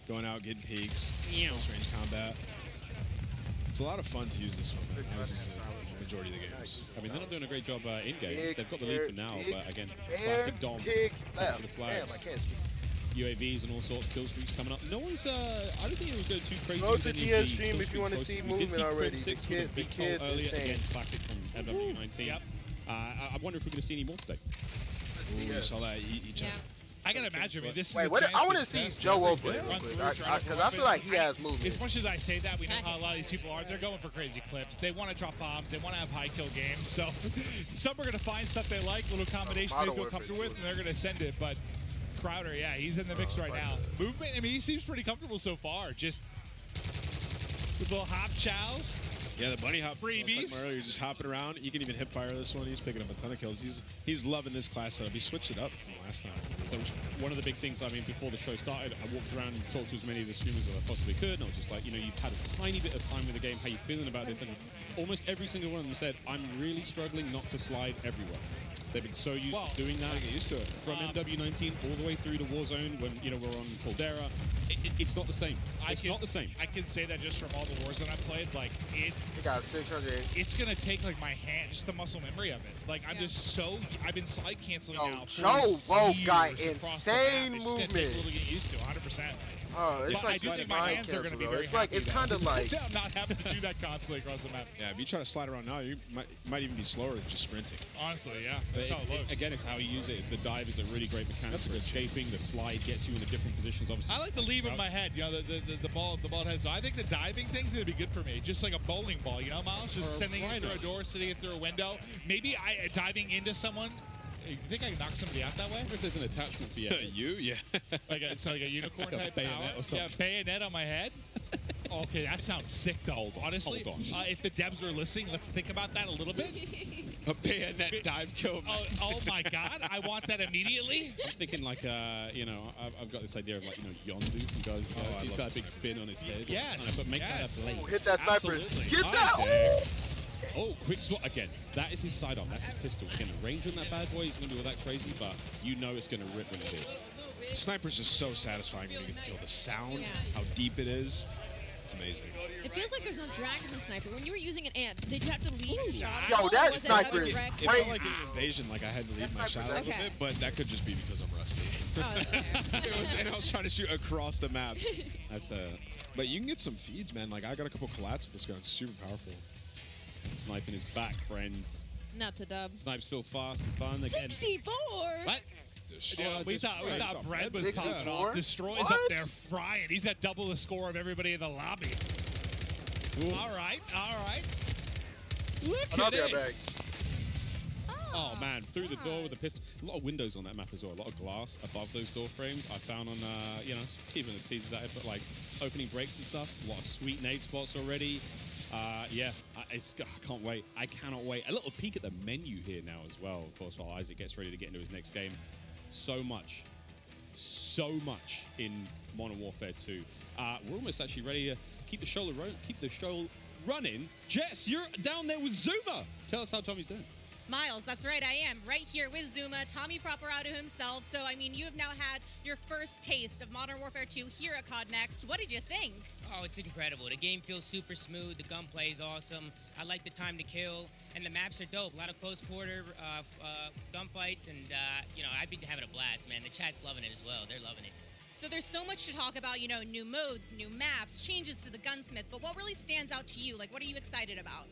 going out, getting peeks, close range combat. It's a lot of fun to use this one, man. I was using it the majority of the games. I mean, they're not doing a great job in-game. They've got the lead for now, but again, classic Dom. Left. The flags. Damn, I can't speak. UAVs and all sorts, kill streaks coming up. No one's, I don't think it was going too crazy. Go with to any DS of the stream if you want to see movement already. The kid's earlier, insane. again, classic from MW19. Yep. I wonder if we're going to see any more today. Ooh, you saw that. He jumped. I can imagine. I mean, this Wait, is I want to see Joe open because I feel like he has movement. As much as I say that, we know how a lot of these people are. They're going for crazy clips. They want to drop bombs. They want to have high kill games. So some are going to find stuff they like, little combination they feel comfortable with, and they're going to send it. But Crowder, yeah, he's in the mix right now. Movement, I mean, he seems pretty comfortable so far. Just with little hop chows. Yeah, the bunny hop. Freebies. Like earlier, just hopping around. He can even hip fire this one. He's picking up a ton of kills. He's loving this class setup. He switched it up from last time. So one of the big things, I mean, before the show started, I walked around and talked to as many of the streamers as I possibly could. And I was just like, you know, you've had a tiny bit of time with the game. How you feeling about this? And almost every single one of them said, I'm really struggling not to slide everywhere. They've been so used to doing that. Get used to it. From MW19 all the way through to Warzone when, you know, we're on Caldera. It's not the same. It's not the same. I can say that just from all the Warzone I've played, like it got 600. It's gonna take like my hand, just the muscle memory of it. Like I'm just so I've been slide canceling now. Joe got insane movement. It's gonna take a little to get used to, 100%. Oh, it's like you slide cancel though. It's like it's kind of like I'm not having to do that constantly across the map. Yeah, if you try to slide around now, you might even be slower than just sprinting. Honestly, yeah. That's how it looks. Again, it's how you use it. It's the dive is a really great mechanic for escaping. The slide gets you into different positions. Obviously, I like to leave in my head. You know, the ball head. So I think the diving thing's gonna be good for me. Just like a bowling ball. You know, Miles, just sending it through a door, sitting it through a window. Maybe diving into someone. You think I can knock somebody out that way? I wonder if there's an attachment for you. Yeah. Like a unicorn type bayonet power? or something. Yeah, bayonet on my head. Okay, that sounds sick though. Honestly, hold on. If the devs are listening, let's think about that a little bit. A bayonet dive kill. Oh my God, I want that immediately. I'm thinking like, you know, I've got this idea of like, you know, Yondu from Guys. He's got a big fin on his head. Yes. But make that a blade. hit that sniper. Absolutely. Get that. Oh, quick swat again. That is his sidearm. That's his pistol. Again, the range on that bad boy isn't going to be all that crazy, but you know it's going to rip when it hits. Sniper's just so satisfying when you get the kill. The sound, how deep it is, it's amazing. It feels like there's no drag in the sniper. When you were using an ant, did you have to leave your shot? Yo, that sniper is It crazy. felt like an invasion, like I had to leave my shot a little bit, but that could just be because I'm rusty. Oh, that's fair. And I was trying to shoot across the map. That's But you can get some feeds, man. Like I got a couple collats with this gun. It's super powerful. Sniping is back, friends. Not to dub. Snipes feel fast and fun again. 64. What? We thought Brad was popping off. Destroy's up there frying. He's got double the score of everybody in the lobby. Ooh. All right. Look at this. Oh man, through the door with the pistol. A lot of windows on that map as well. A lot of glass above those door frames. I found on, you know, keeping the teasers at it, but like opening breaks and stuff. A lot of sweet nade spots already. Yeah, I can't wait. I cannot wait. A little peek at the menu here now as well, of course, while Isaac gets ready to get into his next game. So much in Modern Warfare 2. We're almost actually ready to keep the show running. Jess, you're down there with Zuma. Tell us how Tommy's doing. Miles, that's right, I am right here with Zuma, Tommy Properado himself. So, I mean, you have now had your first taste of Modern Warfare 2 here at COD Next. What did you think? Oh, it's incredible. The game feels super smooth. The gunplay is awesome. I like the time to kill, and the maps are dope. A lot of close quarter gunfights, and, you know, I've been having a blast, man. The chat's loving it as well. They're loving it. So there's so much to talk about, you know, new modes, new maps, changes to the gunsmith, but what really stands out to you? Like, what are you excited about?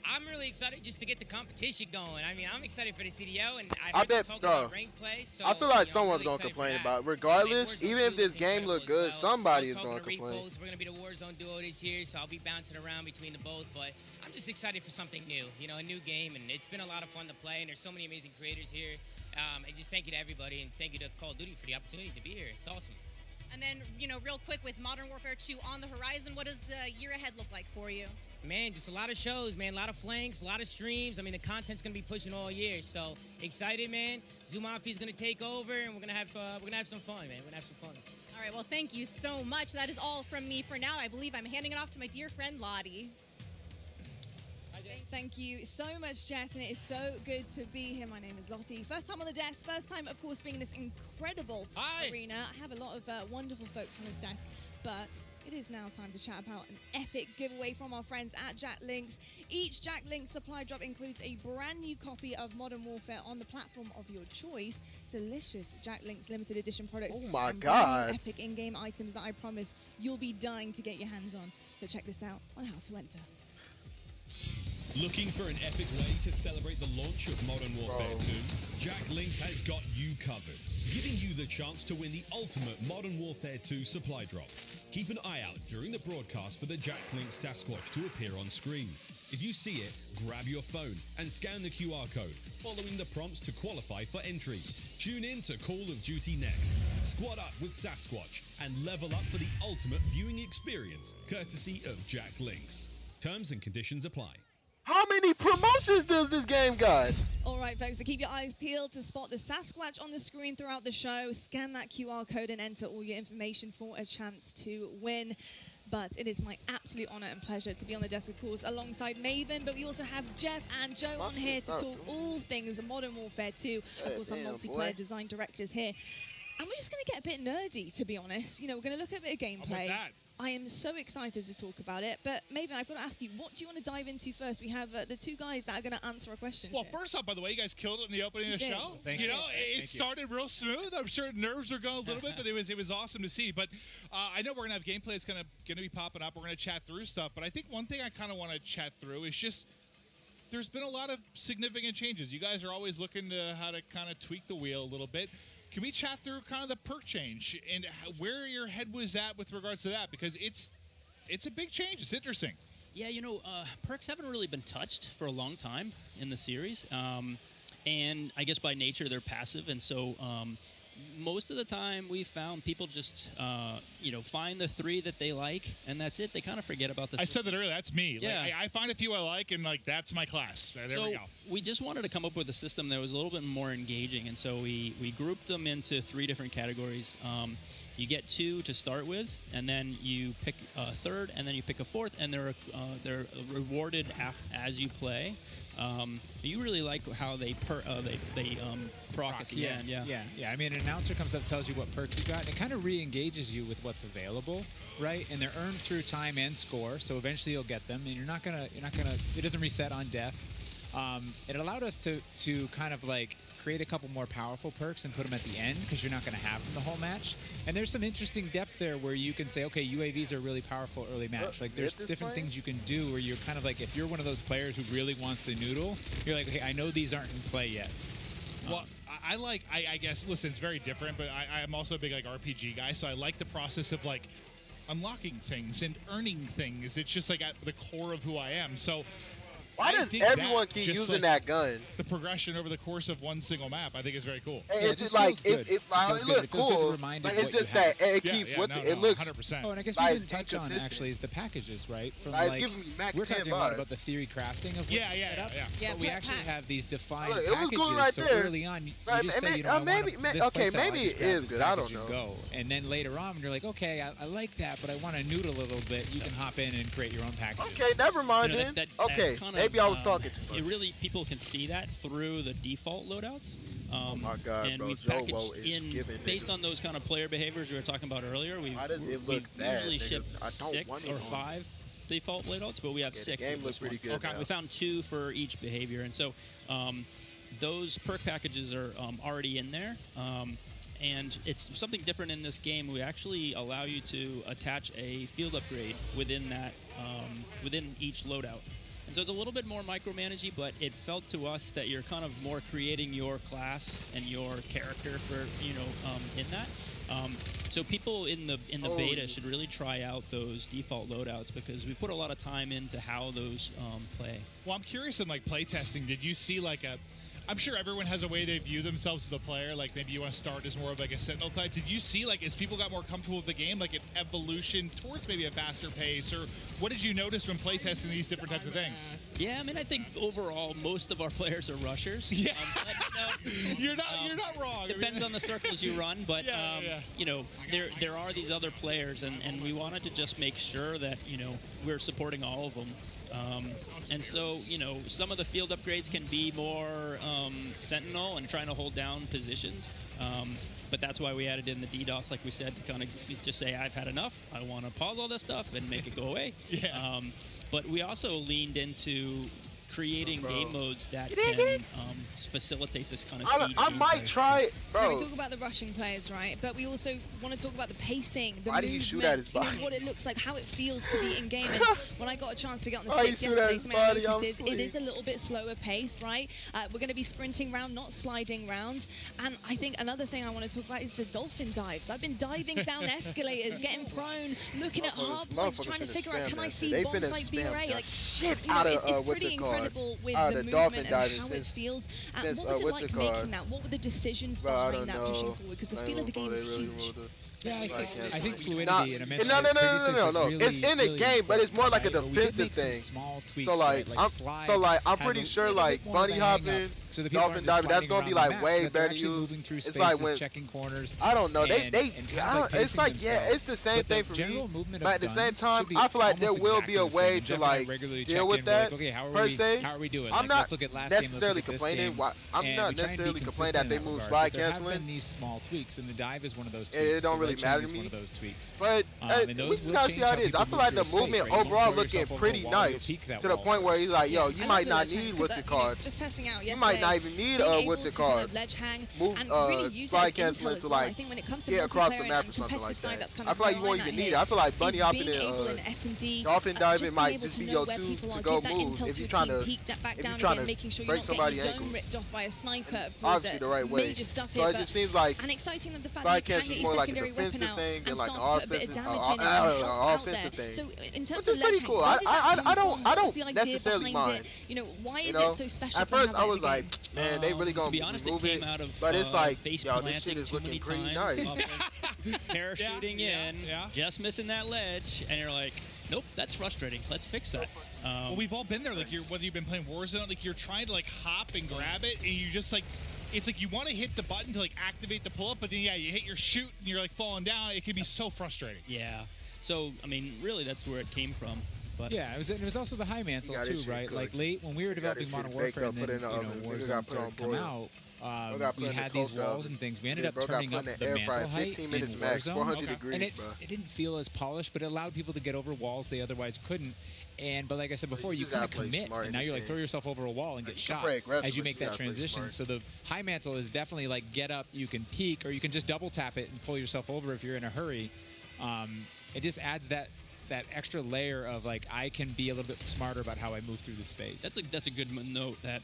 I'm really excited just to get the competition going. I mean, I'm excited for the CDO, and I bet talk about ranked play. So I feel like someone's gonna complain about it. Regardless, even if this game look good, somebody is gonna complain. We're gonna be the Warzone duo this year, so I'll be bouncing around between the both. But I'm just excited for something new. You know, a new game, and it's been a lot of fun to play. And there's so many amazing creators here. And just thank you to everybody, and thank you to Call of Duty for the opportunity to be here. It's awesome. And then, you know, real quick, with Modern Warfare 2 on the horizon, what does the year ahead look like for you? Man, just a lot of shows, man. A lot of flanks, a lot of streams. I mean, the content's gonna be pushing all year. So excited, man. Zumafi's gonna take over, and we're gonna have some fun, man. We're gonna have some fun. All right. Well, thank you so much. That is all from me for now. I believe I'm handing it off to my dear friend Lottie. Thank you so much, Jess, and it is so good to be here. My name is Lottie. First time on the desk, first time, of course, being in this incredible arena. I have a lot of wonderful folks on this desk, but it is now time to chat about an epic giveaway from our friends at Jack Links. Each Jack Links supply drop includes a brand new copy of Modern Warfare on the platform of your choice. Delicious Jack Links limited edition products. Oh my and God. epic in-game items that I promise you'll be dying to get your hands on. So check this out on how to enter. Looking for an epic way to celebrate the launch of Modern Warfare 2? Jack Links has got you covered, giving you the chance to win the ultimate Modern Warfare 2 supply drop. Keep an eye out during the broadcast for the Jack Links Sasquatch to appear on screen. If you see it, grab your phone and scan the QR code, following the prompts to qualify for entry. Tune in to Call of Duty Next, squad up with Sasquatch, and level up for the ultimate viewing experience, courtesy of Jack Links. Terms and conditions apply. How many promotions does this game got? All right, folks, so keep your eyes peeled to spot the Sasquatch on the screen throughout the show. Scan that QR code and enter all your information for a chance to win. But it is my absolute honor and pleasure to be on the desk, of course, alongside Maven. But we also have Jeff and Joe on here to talk all things Modern Warfare 2. Of course, our multiplayer design directors here. And we're just going to get a bit nerdy, to be honest. You know, we're going to look at a bit of gameplay. I am so excited to talk about it. But Maven, I've got to ask you, what do you want to dive into first? We have the two guys that are going to answer a question. Well, first off, by the way, you guys killed it in the opening of the show. Thank you. It started real smooth. I'm sure nerves were going a little bit, but it was awesome to see. But I know we're going to have gameplay that's going to be popping up. We're going to chat through stuff. But I think one thing I kind of want to chat through is just there's been a lot of significant changes. You guys are always looking to how to kind of tweak the wheel a little bit. Can we chat through kind of the perk change and where your head was at with regards to that? Because it's a big change. It's interesting. Yeah, you know, perks haven't really been touched for a long time in the series. And I guess by nature they're passive. And so most of the time we found people just, find the 3 that they like, and that's it. They kind of forget about the I said that earlier. That's me. Yeah. Like, I find a few I like, and, like, that's my class. There we go. We just wanted to come up with a system that was a little bit more engaging, and so we grouped them into 3 different categories. You get 2 to start with, and then you pick a third, and then you pick a fourth, and they're rewarded as you play. You really like how they proc at the end. Yeah. I mean, an announcer comes up, tells you what perk you got, and it kind of re-engages you with what's available, right? And they're earned through time and score, so eventually you'll get them, and you're not gonna. It doesn't reset on death. It allowed us to kind of like create a couple more powerful perks and put them at the end because you're not going to have them the whole match. And there's some interesting depth there where you can say, okay, UAVs are really powerful early match. Like there's different things you can do where you're kind of like, if you're one of those players who really wants to noodle, you're like, okay, I know these aren't in play yet. Well, I guess, listen, it's very different, but I'm also a big like RPG guy, so I like the process of like unlocking things and earning things. It's just like at the core of who I am. So why does everyone keep using that gun? The progression over the course of one single map, I think, is very cool. It's just like it looks cool, but it's just that it keeps it looks. 100%. Oh, and I guess we didn't touch on actually is the packages, right? From it's giving me max we're talking a lot about the theory crafting of yeah. But we actually have these defined it was packages. cool right so there. Early on, you just say, you know, maybe it is good. I don't know. Go. And then later on, you're like, okay, I like that, but I want to noodle a little bit. You can hop in and create your own package. Okay, never mind then. Okay, maybe I was talking too much. It really, people can see that through the default loadouts. Oh my God, and bro, we've Joe packaged in based on those kind of player behaviors we were talking about earlier. Why does it look bad? Usually ship 6 or 5 default loadouts, but we have 6. The game looks pretty good. Okay, we found 2 for each behavior, and so those perk packages are already in there. And it's something different in this game. We actually allow you to attach a field upgrade within that, within each loadout. And so it's a little bit more micromanagey, but it felt to us that you're kind of more creating your class and your character for, in that. So people in the beta should really try out those default loadouts because we put a lot of time into how those play. Well, I'm curious in like play testing, did you see like I'm sure everyone has a way they view themselves as a player. Like maybe you want to start as more of like a sentinel type. Did you see like as people got more comfortable with the game, like an evolution towards maybe a faster pace, or what did you notice when playtesting these different types of things? Yeah, I mean, I think overall most of our players are rushers. Yeah, you're not wrong. Depends on the circles you run, but there are these other players, and we wanted to just make sure that we're supporting all of them. And so, some of the field upgrades can be more sentinel and trying to hold down positions. But that's why we added in the DDoS, like we said, to kind of just say, I've had enough. I want to pause all this stuff and make it go away. Yeah. But we also leaned into creating game modes that can facilitate this kind of siege. I might try it, bro. So we talk about the rushing players, right? But we also want to talk about the pacing, the movement, do you shoot at his body? What it looks like, how it feels to be in game. And when I got a chance to get on the stick yesterday, it is a little bit slower paced, right? We're going to be sprinting round, not sliding round. And I think another thing I want to talk about is the dolphin dives. I've been diving down escalators, getting prone, looking at hard points, trying to figure out, can I see bombs like B-Ray? Like, shit out of it's pretty incredible with the movement and how it feels. What was it like making that? What were the decisions behind that pushing forward? Because the feel of the game is huge. Yeah, I think fluidity Nah, and I mentioned no. really, It's in the really game, but it's more like a right? But we did defensive make some thing. small tweaks, So right? I'm has pretty a sure little like bit more of bunny a hang-up, hopping, so the people dolphin aren't just diving, that's sliding gonna be around the like map, so way that they're better to actually use. moving through It's spaces, like when checking corners. I don't know. And I kind don't, of it's like themselves. it's the same But thing the for general me. movement But of at the same guns time, should be I feel like there almost will exactly be a the same. way And to definitely like regularly deal check with in, be like, that. okay, how Per are se, we doing? I'm Like, not let's look at last game, let's necessarily look at this complaining. game. I'm And not we try and be necessarily complaining consistent that they in move regard, slide but there have canceling. been these small tweaks, and the dive is one of those tweaks. It don't The really ledge matter hang to is me. one of those tweaks. But And we those just will gotta see change how it is. I people feel move like through the a space, movement right? You don't overall throw looking yourself over a pretty wall, you'll nice. peek that To the wall point where first. he's like, yo, you I might love not the ledge need hangs what's 'cause, it called. just testing out You might not yesterday, even need being able what's to it kind called. of ledge hang Move and really use it slide as intel canceling as to well. I like think when it comes to get across the multiplayer map and or something competitive like side, that. that's kind I of feel like where you won't I'm even at need here, it. I feel like bunny is hopping being able and in S&D, dolphin just diving being might able just to be know your where two people to are, go give that moves intel if to you're your trying team, to peek that back if you're down trying again, to making sure you're break not getting somebody's your dome ankles. ripped off by a sniper. Of course, Obviously the right way. major stuff So here, it but just seems like and exciting that the fact slide that you can cancel get is your more like a secondary weapon defensive out thing and than like start an to put a bit of offensive damage in and help out there. offensive thing. So in terms Which is of pretty ledge cool. hang, where did that come from? I What was don't the idea necessarily behind mind. it? You know, why is You know, it so special at to have first that I in was the like, game? man, they really To gonna be honest, remove it came it. out of But it's like, face yo, this shit planting is too many looking pretty times, nice. parachuting in, just missing that ledge, and you're like, nope, that's frustrating. Let's fix that. Well, we've all been there. Like, whether you've been playing Warzone, like you're trying to like hop and grab it, and you just like, it's like you want to hit the button to like activate the pull-up, but then yeah, you hit your shoot and you're like falling down. It can be so frustrating. Yeah. So I mean, really, that's where it came from. But yeah, it was also the high mantle too, right? Like late when we were developing Modern Warfare, and then Warzone started to come out. We had these walls and things. We ended up turning up the mantle height in Warzone, and it didn't feel as polished, but it allowed people to get over walls they otherwise couldn't. But like I said before, you kind of commit, and now you're like throw yourself over a wall and get shot as you make that transition. So the high mantle is definitely like get up, you can peek, or you can just double tap it and pull yourself over if you're in a hurry. It just adds that extra layer of like I can be a little bit smarter about how I move through the space. That's a good note that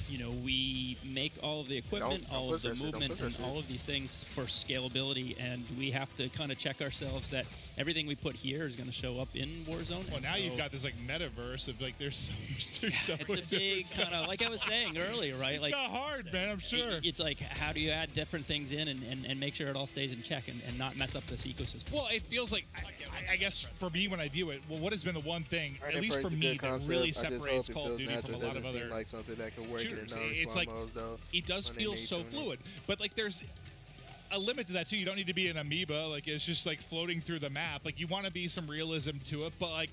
you know, we make all of the equipment, all of the movement, and all of these things for scalability, and we have to kind of check ourselves that everything we put here is going to show up in Warzone. Well, now you've got this like metaverse of like there's so much. It's a big kind of like I was saying earlier, right? It's like not hard, man. I'm sure. It's like how do you add different things in and make sure it all stays in check and not mess up this ecosystem. Well, it feels like I guess for me when I view it, well, what has been the one thing, at least for me, that really separates Call of Duty from a lot of other like something that could work shooters? In It's like it does feel so fluid, but like there's a limit to that too. You don't need to be an amoeba, like it's just like floating through the map. Like you want to be some realism to it, but like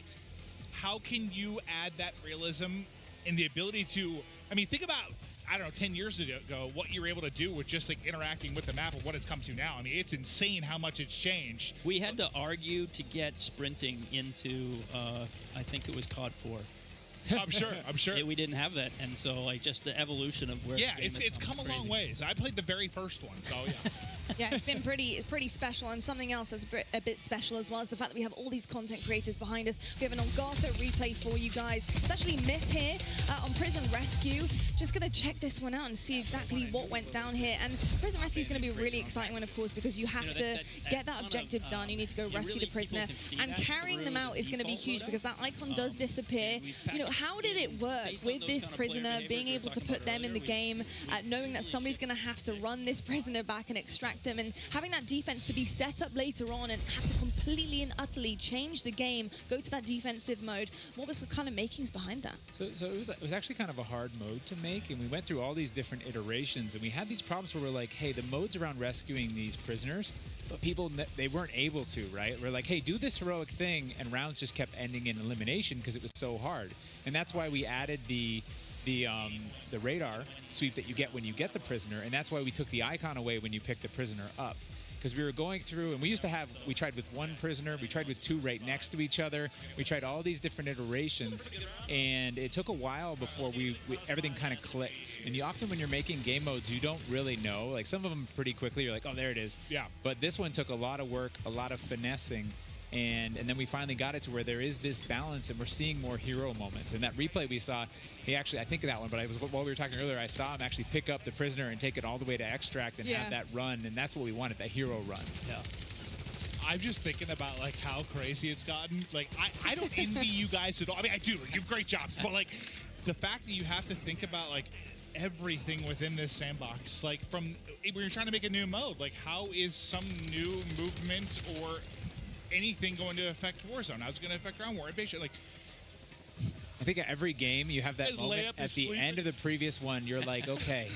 how can you add that realism and the ability to, I mean, think about, I don't know, 10 years ago, what you were able to do with just like interacting with the map and what it's come to now. I mean, it's insane how much it's changed. We had to argue to get sprinting into, I think it was COD 4. I'm sure. We didn't have that, and so like just the evolution of where. Yeah, it's come a long ways. I played the very first one, so yeah. Yeah, it's been pretty special, and something else that's a bit special as well is the fact that we have all these content creators behind us. We have an Elgato replay for you guys. It's actually Myth here on Prison Rescue. Just gonna check this one out and see exactly what went down here. And Prison Rescue is gonna be a really exciting one, of course, because you have to get that objective done. You need to go rescue the prisoner, and carrying them out is gonna be huge because that icon does disappear. You know, how did it work with this prisoner, being able to put them in the game, knowing that somebody's going to have to run this prisoner back and extract them, and having that defense to be set up later on and have to completely and utterly change the game, go to that defensive mode? What was the kind of makings behind that? So it was actually kind of a hard mode to make, and we went through all these different iterations, and we had these problems where we're like, hey, the modes around rescuing these prisoners, but people, they weren't able to, right? We're like, hey, do this heroic thing, and rounds just kept ending in elimination because it was so hard. And that's why we added the radar sweep that you get when you get the prisoner, and that's why we took the icon away when you pick the prisoner up. Because we were going through, and we tried with one prisoner, we tried with two right next to each other, we tried all these different iterations, and it took a while before everything kind of clicked. And often when you're making game modes, you don't really know. Like some of them pretty quickly, you're like, oh, there it is. Yeah. But this one took a lot of work, a lot of finessing, and then we finally got it to where there is this balance, and we're seeing more hero moments. And that replay we saw, he actually, I think of that one, but while we were talking earlier, I saw him actually pick up the prisoner and take it all the way to extract and have that run, and that's what we wanted, that hero run. Yeah. I'm just thinking about like how crazy it's gotten. Like I don't envy you guys at all. I mean, I do. You have great jobs, but like the fact that you have to think about like everything within this sandbox. Like from when you're trying to make a new mode, like how is some new movement or anything going to affect Warzone? How's it going to affect Ground War Invasion? Like, I think at every game you have that Just lay moment up and at the sleep. end of the previous one. You're like, okay,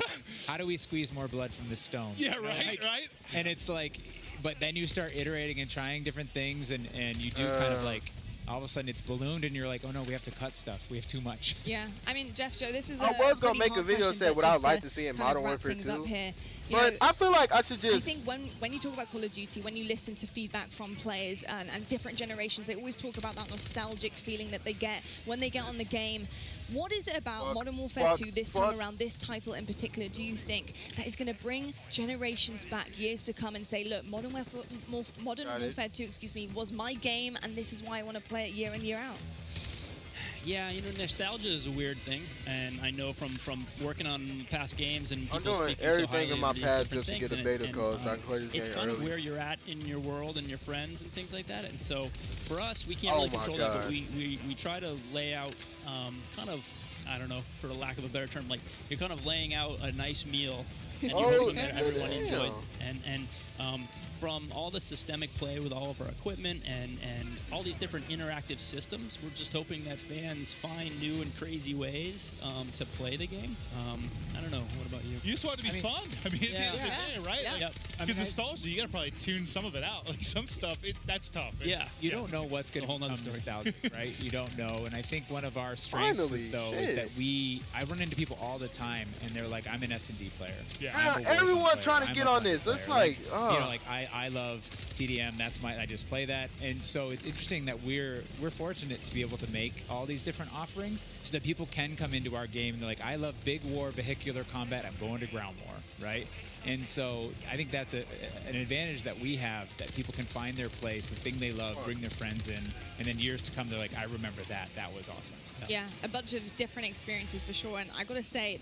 how do we squeeze more blood from this stone? Yeah, right, Like, right. And it's like, but then you start iterating and trying different things, and you do kind of like, all of a sudden it's ballooned, and you're like, oh no, we have to cut stuff. We have too much. Yeah, I mean, Jeff Joe, this is. I was gonna make a video said what I'd like to see in Modern Warfare 2, but I feel like I should just. I think when you talk about Call of Duty, when you listen to feedback from players and different generations, they always talk about that nostalgic feeling that they get when they get on the game. What is it about Modern Warfare 2 this time around, this title in particular, do you think that is going to bring generations back, years to come, and say, look, Modern Warfare 2, excuse me, was my game, and this is why I want to play it year in, year out? Yeah, you know, nostalgia is a weird thing, and I know from working on past games and I'm people doing speaking so everything highly in my of these past different just to things, get a beta code so I can play this game it's kind of early. where you're at in your world and your friends and things like that. And so for us, we can't Oh really my control that, but God. we try to lay out kind of, I don't know, for the lack of a better term, like you're kind of laying out a nice meal and you're hoping that everyone enjoys it. And from all the systemic play with all of our equipment and all these different interactive systems, we're just hoping that fans find new and crazy ways to play the game. I don't know. What about you? You just want it to be fun. I mean, at the end of the day, right? Yeah. Like, Yep. because nostalgia, you got to probably tune some of it out. Like some stuff, that's tough. You don't know what's going to become nostalgic, right? You don't know. And I think one of our strengths, though, is that I run into people all the time, and they're like, I'm an S&D player. Yeah. I'm a Warzone Everyone player. trying to I'm get a on Bungie this. It's player." like, you know, like I love TDM. That's I just play that. And so it's interesting that we're fortunate to be able to make all these different offerings so that people can come into our game and they're like, I love big war, vehicular combat. I'm going to ground war, right? And so I think that's an advantage that we have, that people can find their place, the thing they love, bring their friends in, and then years to come, they're like, I remember that. That was awesome. Yeah, a bunch of different experiences for sure. And I got to say,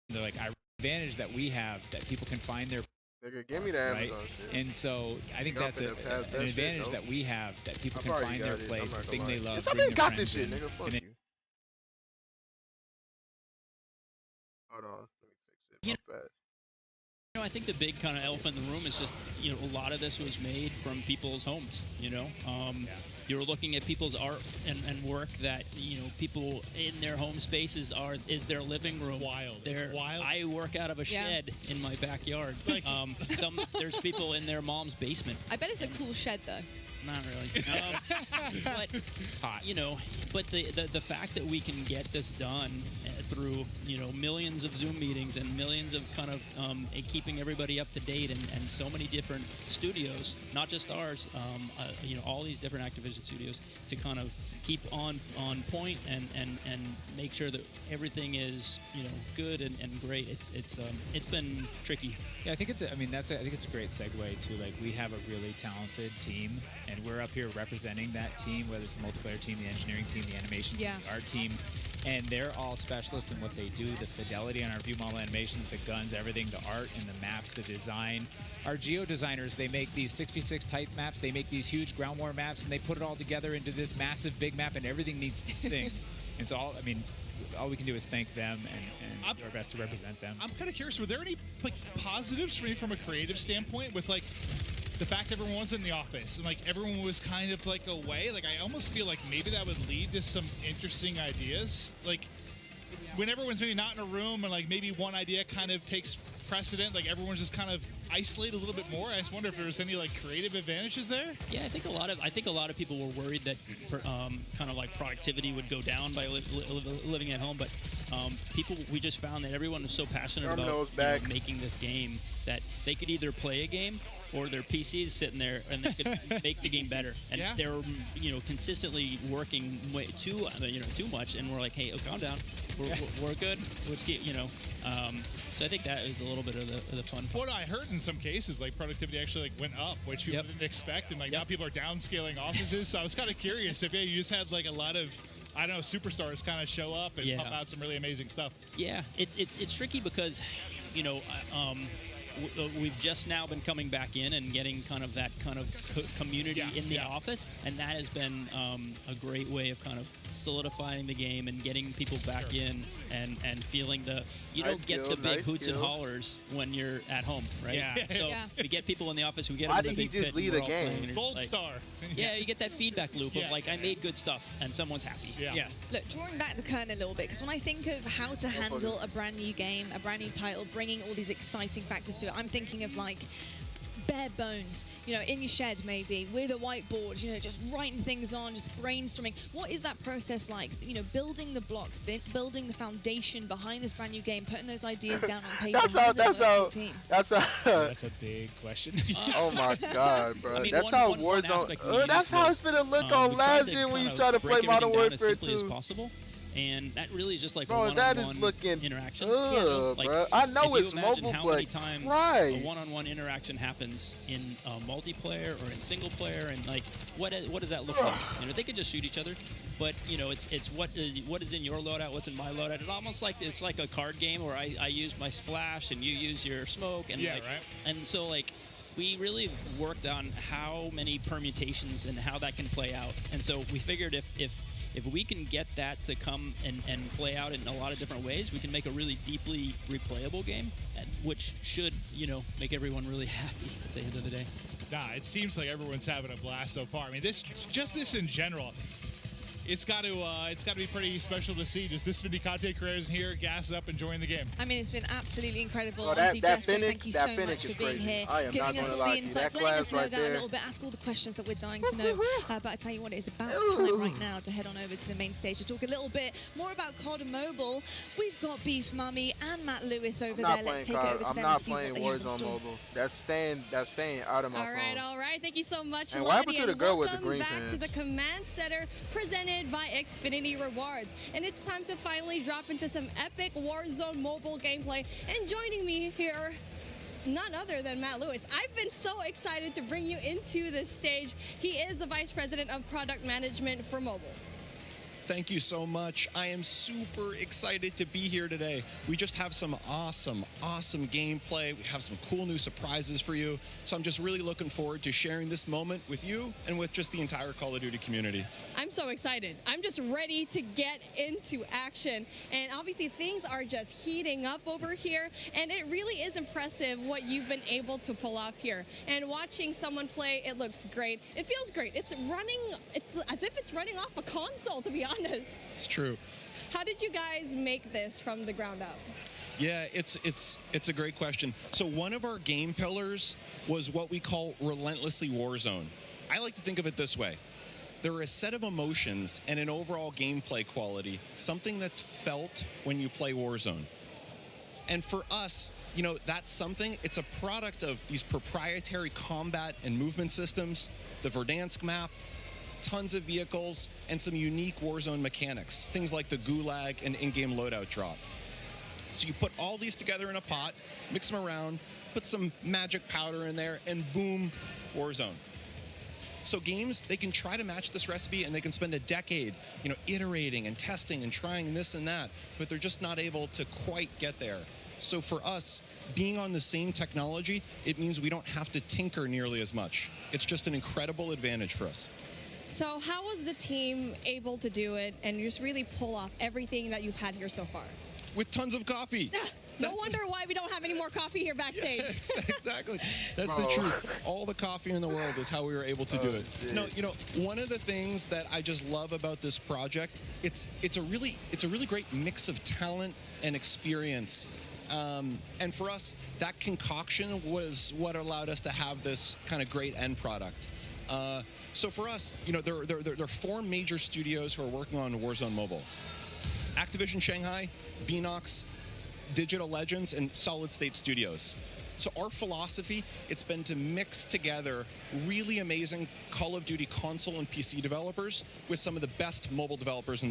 they're like, advantage that we have, that people can find their Nigga, give me the Amazon shit. And so I think I'm that's finna pass that an shit, advantage though. that we have, that people I've can already find their got it. place, I'm not the thing gonna they lie. love. Yes, I bring been their got friends this shit, in, nigga. Fuck and you. Hold on. Let me fix it. I'm fat. You know, I think the big kind of elephant in the room is just, you know, a lot of this was made from people's homes, you know. You're looking at people's art and work that, you know, people in their home spaces is their living room. Wild. Wild. I work out of a shed in my backyard. There's people in their mom's basement. I bet it's a cool shed, though. Not really. But hot. You know, but the fact that we can get this done through, you know, millions of Zoom meetings and millions of kind of keeping everybody up to date and so many different studios, not just ours, you know, all these different Activision studios to kind of keep on point and make sure that everything is, you know, good and great. It's been tricky. Yeah, I think I think it's a great segue to, like, we have a really talented team, and we're up here representing that team, whether it's the multiplayer team, the engineering team, the animation team, the art team, and they're all specialists in what they do. The fidelity on our view model animations, the guns, everything, the art and the maps, the design. Our geo designers, they make these 6v6 type maps, they make these huge ground war maps, and they put it all together into this massive big map, and everything needs to sync. And so all we can do is thank them and do our best to represent them. I'm kind of curious, were there any like positives for me from a creative standpoint with like the fact everyone was in the office and like everyone was kind of like away? Like I almost feel like maybe that would lead to some interesting ideas. Like when everyone's maybe not in a room and like maybe one idea kind of takes precedent, like everyone's just kind of isolated a little bit more. I just wonder if there was any like creative advantages there. Yeah, I think a lot of people were worried that kind of like productivity would go down by living at home, but we just found that everyone was so passionate about making this game that they could either play a game or their PCs sitting there and they could make the game better. And they were, you know, consistently working way too much. And we're like, hey, calm down. We're good. Let's get, you know. So I think that is a little bit of the fun part. What I heard in some cases, like productivity actually like went up, which people didn't expect, and like now people are downscaling offices. So I was kind of curious if you just had like a lot of, I don't know, superstars kind of show up and pump out some really amazing stuff. Yeah, it's tricky because, you know, we've just now been coming back in and getting kind of that kind of community in the office, and that has been a great way of kind of solidifying the game and getting people back in and feeling the don't get the big hoots and hollers when you're at home, right? So we get people in the office who get Why in the did he big just pit leave and the we're all game? playing and Gold like, star. Yeah, you get that feedback loop of like I made good stuff and someone's happy. Yeah. Look, drawing back the curtain a little bit, because when I think of how to handle a brand new game, a brand new title, bringing all these exciting factors to it, I'm thinking of like bare bones, in your shed maybe, with a whiteboard, just writing things on, just brainstorming. What is that process like? Building the blocks, building the foundation behind this brand new game, putting those ideas down on paper. That's a big question. Oh my God, bro. I mean, that's how Warzone. That's how it's gonna look on last year when you try to play Modern Warfare 2. As possible. And that really is just like bro, a one-on-one that is looking interaction. Like, bro. I know it's mobile, how but many times Christ. a one-on-one interaction happens in multiplayer or in single player, and like what does that look like? They could just shoot each other, but it's what is in your loadout, what's in my loadout. It's almost like it's like a card game where I use my flash and you use your smoke, and and so like. We really worked on how many permutations and how that can play out, and so we figured if we can get that to come and play out in a lot of different ways, we can make a really deeply replayable game, which should, make everyone really happy at the end of the day. Nah, it seems like everyone's having a blast so far. I mean, this in general, it's got to be pretty special to see just this many content creators here, gas up, enjoying the game. I mean, it's been absolutely incredible. Oh, Honestly, that Jethro, Fennec, thank you that so Fennec much is for being crazy. here, I am giving not us gonna all lie the to you. insights, That letting us class know right down a there. little bit, ask all the questions that we're dying to know. But I tell you what, it is about time right now to head on over to the main stage to talk a little bit more about COD Mobile. We've got Beef Mummy and Matt Lewis over there. Let's take it over to I'm them not and see what playing they have in Warzone store. Mobile. That's staying out of my phone. All right. Thank you so much, And what happened Lottie, to the and girl with the welcome green back to pants? the Command Center presented by Xfinity Rewards. And it's time to finally drop into some epic Warzone mobile gameplay. And joining me here, none other than Matt Lewis. I've been so excited to bring you into this stage. He is the Vice President of Product Management for mobile. Thank you so much. I am super excited to be here today. We just have some awesome gameplay. We have some cool new surprises for you. So I'm just really looking forward to sharing this moment with you and with just the entire Call of Duty community. I'm so excited. I'm just ready to get into action. And obviously things are just heating up over here. And it really is impressive what you've been able to pull off here. And watching someone play, it looks great. It feels great. It's as if it's running off a console, to be honest. It's true. How did you guys make this from the ground up? Yeah, it's a great question. So one of our game pillars was what we call relentlessly Warzone. I like to think of it this way. There are a set of emotions and an overall gameplay quality, something that's felt when you play Warzone. And for us, that's something, it's a product of these proprietary combat and movement systems, the Verdansk map, tons of vehicles, and some unique Warzone mechanics, things like the gulag and in-game loadout drop. So you put all these together in a pot, mix them around, put some magic powder in there, and boom, Warzone. So games, they can try to match this recipe and they can spend a decade, iterating and testing and trying this and that, but they're just not able to quite get there. So for us, being on the same technology, it means we don't have to tinker nearly as much. It's just an incredible advantage for us. So how was the team able to do it and just really pull off everything that you've had here so far? With tons of coffee. No wonder why we don't have any more coffee here backstage. Yeah, exactly. That's the truth. All the coffee in the world is how we were able to do it. Shit. No, one of the things that I just love about this project, it's a really great mix of talent and experience. And for us, that concoction was what allowed us to have this kind of great end product. So for us, there are 4 major studios who are working on Warzone Mobile. Activision Shanghai, Beanox, Digital Legends, and Solid State Studios. So our philosophy, it's been to mix together really amazing Call of Duty console and PC developers with some of the best mobile developers in